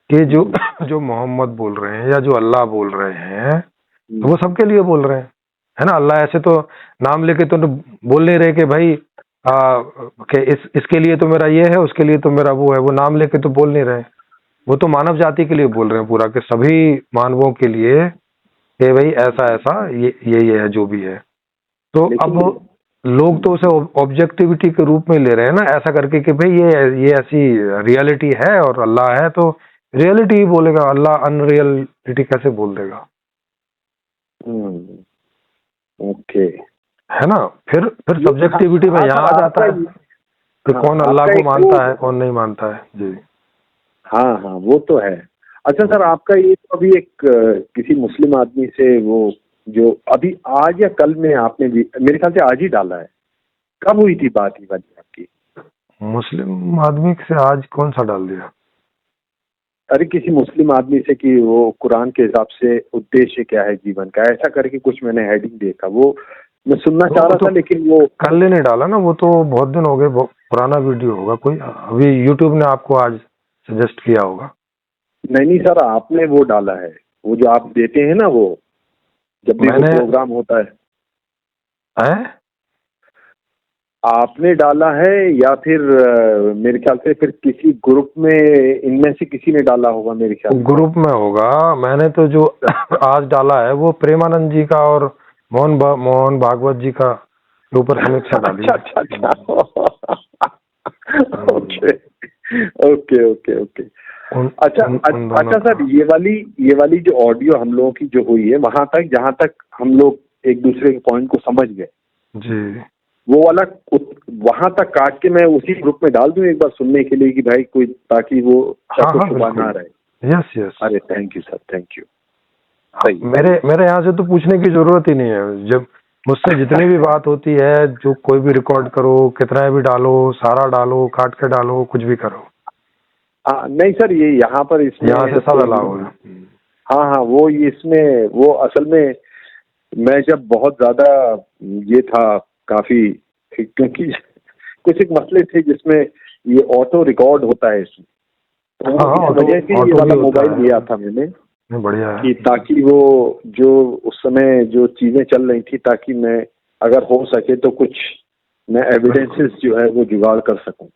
कि जो मोहम्मद बोल रहे हैं या जो अल्लाह बोल रहे हैं, तो वो सबके लिए बोल रहे हैं, है ना। अल्लाह ऐसे तो नाम लेके तो बोल नहीं रहे कि भाई कि इसके लिए तो मेरा ये है, उसके लिए तो मेरा वो है। वो नाम लेके तो बोल नहीं रहे, वो तो मानव जाति के लिए बोल रहे हैं पूरा, कि सभी मानवों के लिए कि भाई ऐसा ऐसा ये है जो भी है। तो अब लोग तो उसे ऑब्जेक्टिविटी के रूप में ले रहे हैं ना, ऐसा करके कि भाई ये ऐसी रियलिटी है और अल्लाह है तो रियलिटी ही बोलेगा, अल्लाह अनरियलिटी कैसे बोल देगा। ओके, है ना। फिर सब्जेक्टिविटी में यहाँ आ जाता है कि कौन अल्लाह को मानता है, कौन नहीं मानता है। जी हाँ हाँ, वो तो है। अच्छा सर, आपका ये तो अभी एक किसी मुस्लिम आदमी से वो जो अभी आज या कल में आपने भी मेरे ख्याल से आज ही डाला है, कब हुई थी बात ये वाली आपकी? मुस्लिम आदमी से आज कौन सा डाल दिया? अरे किसी मुस्लिम आदमी से कि वो कुरान के हिसाब से उद्देश्य क्या है जीवन का, ऐसा करके कुछ मैंने हेडिंग देखा, वो मैं सुनना चाह रहा था, लेकिन वो कल ने डाला ना, वो तो बहुत दिन हो गए, पुराना वीडियो होगा कोई, अभी यूट्यूब ने आपको आज सजेस्ट किया होगा। नहीं सर, आपने वो डाला है, वो जो आप देते हैं ना, वो जब भी प्रोग्राम होता है, आपने डाला है या फिर मेरे ख्याल से फिर किसी ग्रुप में इनमें से किसी ने डाला होगा, मेरे ख्याल ग्रुप में होगा। मैंने तो जो आज डाला है वो प्रेमानंद जी का और मोहन भागवत जी का ऊपर समीक्षा डाली। अच्छा ओके ओके ओके। अच्छा सर, ये वाली जो ऑडियो हम लोगों की जो हुई है, वहां तक जहां तक हम लोग एक दूसरे के पॉइंट को समझ गए जी, वो वाला वहां तक काट के मैं उसी ग्रुप में डाल दूं एक बार सुनने के लिए कि भाई कोई, ताकि वो ना रहे। यस। अरे thank you sir, thank you. मेरे यहाँ से तो पूछने की जरूरत ही नहीं है। जब मुझसे जितनी भी बात होती है, जो कोई भी रिकॉर्ड करो, कितना भी डालो, सारा डालो, काट के डालो, कुछ भी करो। नहीं सर, ये यहाँ पर इसमें यहाँ से सब अलाउ है। हाँ, वो इसमें वो असल में मैं जब बहुत ज्यादा ये था काफी, क्योंकि कुछ एक मसले थे जिसमें ये ऑटो रिकॉर्ड होता है इसमें, तो वजह से ये वाला मोबाइल लिया था मैंने, बढ़िया है कि ताकि वो जो उस समय जो चीजें चल रही थी, ताकि मैं अगर हो सके तो कुछ मैं एविडेंसेस जो है वो जुगाड़ कर सकूं।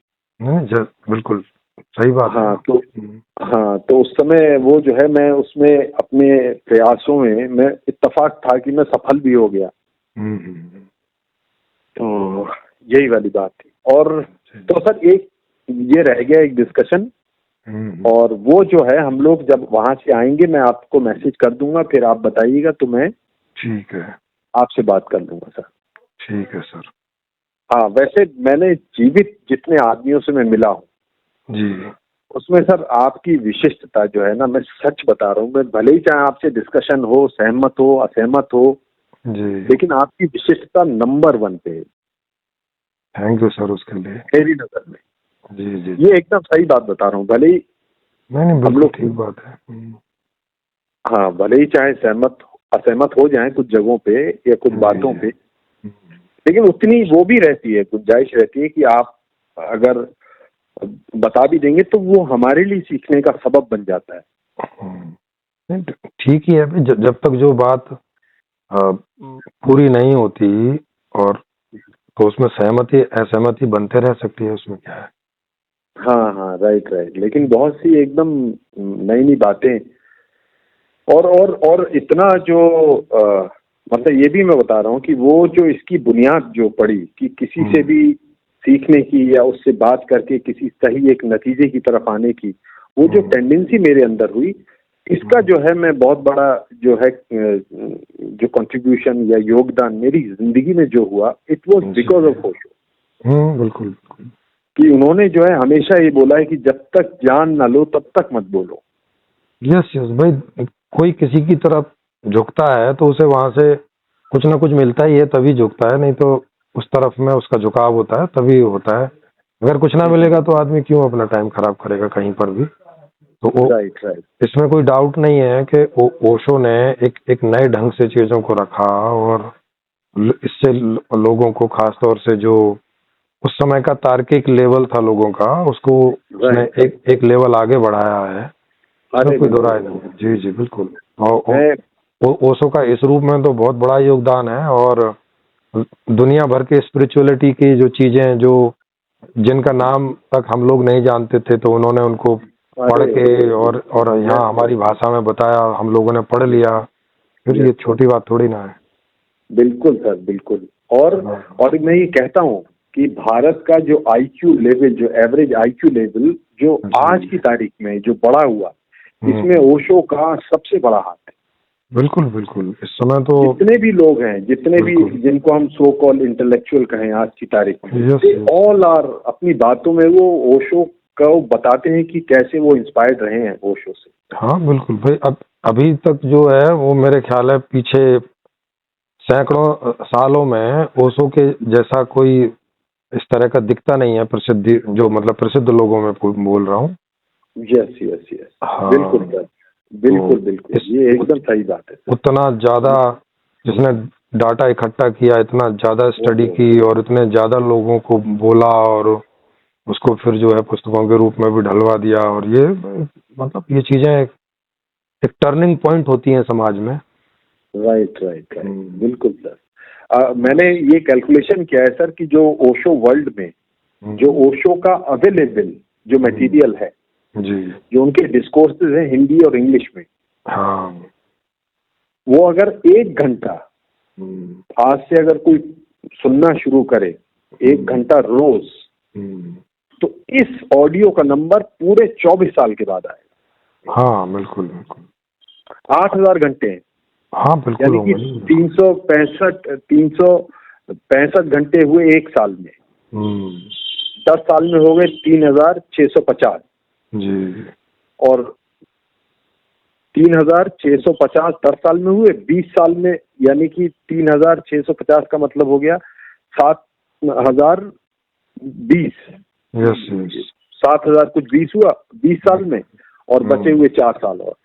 बिल्कुल सही बात है। तो उस समय वो जो है, मैं उसमें अपने प्रयासों में मैं इत्तेफाक था कि मैं सफल भी हो गया। तो यही वाली बात थी। और तो सर एक ये रह गया एक डिस्कशन, और वो जो है हम लोग जब वहां से आएंगे मैं आपको मैसेज कर दूंगा, फिर आप बताइएगा तो मैं ठीक है आपसे बात कर लूंगा सर। ठीक है सर। हाँ, वैसे मैंने जीवित जितने आदमियों से मैं मिला हूँ जी, उसमें सर आपकी विशिष्टता जो है ना, मैं सच बता रहा हूँ, मैं भले ही चाहे आपसे डिस्कशन हो, सहमत हो असहमत हो जी, लेकिन आपकी विशिष्टता नंबर 1 पे है। थैंक यू सर उसके लिए, मेरी नजर में। जी, ये एकदम सही बात बता रहा हूँ। भले ही हम लोग ठीक बात है। हाँ, भले ही चाहे सहमत असहमत हो जाए कुछ जगहों पे या कुछ बातों पे, लेकिन उतनी वो भी रहती है, गुंजाइश रहती है कि आप अगर बता भी देंगे तो वो हमारे लिए सीखने का सबब बन जाता है। ठीक ही है। जब तक जो बात पूरी नहीं होती और तो उसमें सहमति असहमति बनते रह सकती है, उसमें क्या है। हाँ, राइट। लेकिन बहुत सी एकदम नई बातें और इतना जो मतलब ये भी मैं बता रहा हूँ कि वो जो इसकी बुनियाद जो पड़ी कि किसी से भी सीखने की या उससे बात करके किसी सही एक नतीजे की तरफ आने की, वो जो टेंडेंसी मेरे अंदर हुई, इसका जो है मैं बहुत बड़ा जो है जो कंट्रीब्यूशन या योगदान मेरी जिंदगी में जो हुआ, it was because of Osho. बिल्कुल, कि उन्होंने जो है हमेशा ये बोला है कि जब तक जान ना लो तब तक मत बोलो। यस भाई, कोई किसी की तरफ झुकता है तो उसे वहां से कुछ ना कुछ मिलता ही है, तभी झुकता है, नहीं तो उस तरफ में उसका झुकाव होता है तभी होता है। अगर कुछ ना मिलेगा तो आदमी क्यों अपना टाइम खराब करेगा कहीं पर भी। तो राइट। इसमें कोई डाउट नहीं है कि ओशो ने एक नए ढंग से चीजों को रखा और इससे लोगों को, खास तौर से जो उस समय का तार्किक लेवल था लोगों का, उसको उसने एक लेवल आगे बढ़ाया है, इसमें कोई दो राय नहीं है। जी जी बिल्कुल। और ओशो का इस रूप में तो बहुत बड़ा योगदान है, और दुनिया भर के स्पिरिचुअलिटी की जो चीजें, जो जिनका नाम तक हम लोग नहीं जानते थे, तो उन्होंने उनको पढ़ के और यहाँ हमारी भाषा में बताया, हम लोगों ने पढ़ लिया, फिर ये छोटी बात थोड़ी ना है। बिल्कुल सर, बिल्कुल। और मैं ये कहता हूँ कि भारत का जो आईक्यू लेवल, जो एवरेज आईक्यू लेवल जो आज की तारीख में जो बड़ा हुआ, इसमें ओशो का सबसे बड़ा हाथ है। बिल्कुल बिल्कुल। इस समय तो जितने भी लोग हैं, जितने भी जिनको हम सो कॉल इंटेलेक्चुअल कहें आज की तारीख में, ऑल आर अपनी बातों में वो ओशो को बताते हैं कि कैसे वो इंस्पायर्ड रहे हैं ओशो से। हाँ बिल्कुल भाई। अब अभी तक जो है वो मेरे ख्याल है पीछे सैकड़ों सालों में ओशो के जैसा कोई इस तरह का दिखता नहीं है, प्रसिद्धि जो, मतलब प्रसिद्ध लोगों में बोल रहा हूँ। यस यस यस, बिल्कुल सर, बिल्कुल बिल्कुल, ये एकदम सही बात है। उतना ज्यादा जिसने डाटा इकट्ठा किया, इतना ज्यादा स्टडी की, और इतने ज्यादा लोगों को बोला, और उसको फिर जो है पुस्तकों के रूप में भी ढलवा दिया, और ये मतलब ये चीजें एक टर्निंग पॉइंट होती हैं समाज में। राइट राइट राइट, बिल्कुल सर। मैंने ये कैलकुलेशन किया है सर कि जो ओशो वर्ल्ड में जो ओशो का अवेलेबल जो मटेरियल है जी, जो उनके डिस्कोर्सेज हैं हिंदी और इंग्लिश में, हाँ, वो अगर 1 घंटा आज से अगर कोई सुनना शुरू करे 1 घंटा रोज, तो इस ऑडियो का नंबर पूरे 24 साल के बाद आएगा। हाँ बिल्कुल बिल्कुल। 8000 घंटे हैं। हाँ बिल्कुल। यानी कि 365 घंटे हुए 1 साल में। 10 साल में हो गए 3650 जी, और 3650 10 साल में हुए, 20 साल में, यानी कि 3650 का मतलब हो गया 7020। यस यस, 7000 कुछ 20 हुआ 20 साल में, और बचे हुए 4 साल और।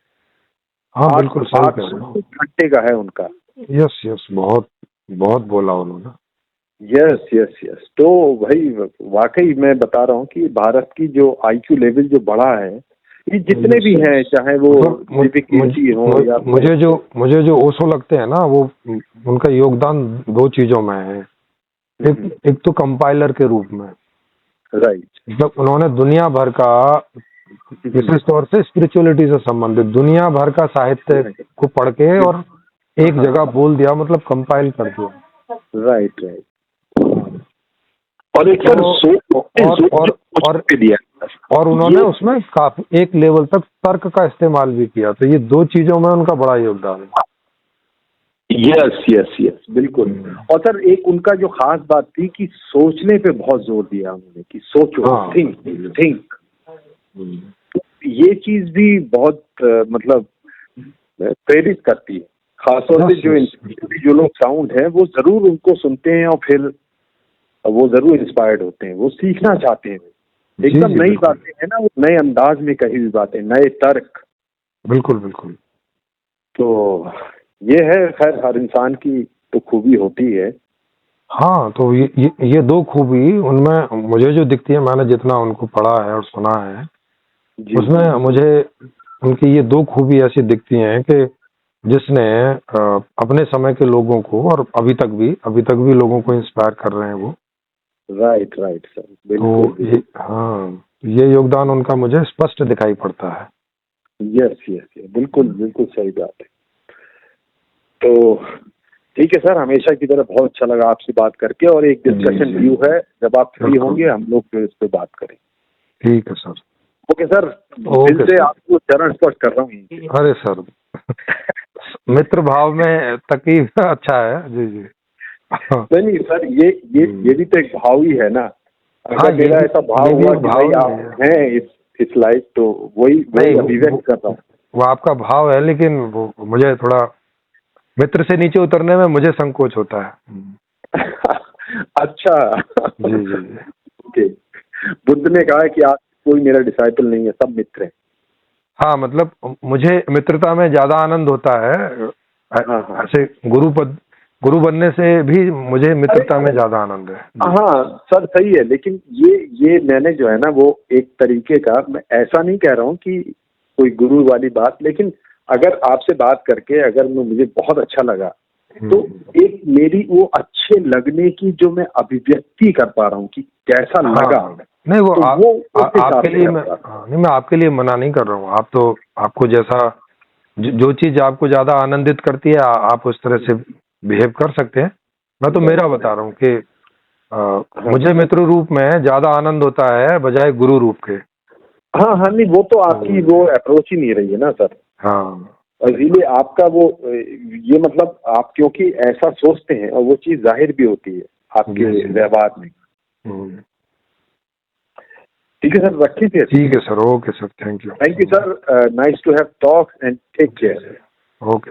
हाँ बिल्कुल सही कह रहे हो। 8 घंटे का है उनका। यस यस, बहुत बहुत बोला उन्होंने। Yes yes yes. तो भाई वाकई मैं बता रहा हूँ कि भारत की जो आईक्यू लेवल जो बढ़ा है, ये जितने भी हैं, चाहे वो मुझे जो ओशो लगते हैं ना, वो उनका योगदान 2 चीजों में है। एक तो कंपाइलर के रूप में, राइट, मतलब उन्होंने दुनिया भर का, विशेष तौर से स्पिरिचुअलिटी से संबंधित दुनिया भर का साहित्य को पढ़ के और एक जगह बोल दिया, मतलब कंपाइल कर दिया। Right right. और एक और उन्होंने उसमें काफी एक लेवल तक तर्क का इस्तेमाल भी किया, तो ये 2 चीजों में उनका बड़ा योगदान है। यस यस यस, बिल्कुल। और सर एक उनका जो खास बात थी कि सोचने पे बहुत जोर दिया उन्होंने कि सोचो, थिंक। ये चीज भी बहुत मतलब प्रेरित करती है, खासतौर से जो लोग साउंड है वो जरूर उनको सुनते हैं और फिर वो जरूर इंस्पायर्ड होते हैं, वो सीखना चाहते हैं। एकदम नई बातें है ना, वो नए अंदाज में कही हुई बातें, नए तर्क। बिल्कुल बिल्कुल। तो ये है, खैर हर इंसान की तो खूबी होती है। हाँ, तो ये 2 खूबी उनमें मुझे जो दिखती है, मैंने जितना उनको पढ़ा है और सुना है, उसमें मुझे उनकी ये 2 खूबी ऐसी दिखती हैं कि जिसने अपने समय के लोगों को, और अभी तक भी लोगों को इंस्पायर कर रहे हैं वो। राइट राइट सर, बिल्कुल। हाँ, ये योगदान उनका मुझे स्पष्ट दिखाई पड़ता है। यस यस, बिल्कुल बिल्कुल सही बात है। तो ठीक है सर, हमेशा की तरह बहुत अच्छा लगा आपसे बात करके, और एक डिस्कशन ड्यू है, जब आप फ्री होंगे हम लोग फिर इस पे बात करें। ठीक है सर। ओके सर, दिल से आपको चरण स्पर्श कर रहा हूँ। अरे सर, मित्र भाव में तकलीफ अच्छा है। जी जी। नहीं सर, ये भी तो एक भाव ही है ना। अगर मेरा ऐसा भाव हुआ कि भाई आप हैं इस लाइफ, तो वही अभिव्यक्त कर रहा हूँ। वो आपका भाव है, लेकिन वो मुझे थोड़ा मित्र से नीचे उतरने में मुझे संकोच होता है। अच्छा जी जी। ओके। बुद्ध ने कहा कि आप कोई मेरा डिसाइपल नहीं है, सब मित्र हैं। हाँ, मतलब मुझे मित्रता में ज्यादा आनंद होता है। ऐसे गुरुपद गुरु बनने से भी मुझे मित्रता में ज्यादा आनंद है। हाँ सर सही है, लेकिन ये मैंने जो है ना वो एक तरीके का, मैं ऐसा नहीं कह रहा हूँ कि कोई गुरु वाली बात, लेकिन अगर आपसे बात करके अगर मुझे बहुत अच्छा लगा तो एक मेरी वो अच्छे लगने की जो मैं अभिव्यक्ति कर पा रहा हूँ कि कैसा लगा। नहीं वो, तो आपके लिए मैं आपके लिए मना नहीं कर रहा हूँ। आप तो आपको जैसा जो चीज आपको ज्यादा आनंदित करती है आप उस तरह से बिहेव कर सकते हैं। मैं तो मेरा बता रहा हूँ कि मुझे मित्र रूप में ज्यादा आनंद होता है बजाय गुरु रूप के। हाँ हाँ, नहीं वो तो आपकी वो अप्रोच ही नहीं रही है ना सर। हाँ, इसीलिए आपका वो ये मतलब आप क्योंकि ऐसा सोचते हैं और वो चीज जाहिर भी होती है आपके व्यवहार में। ठीक है सर, रखिए फिर। ठीक है sir, okay sir, thank you sir, nice to have talk and take care. Okay.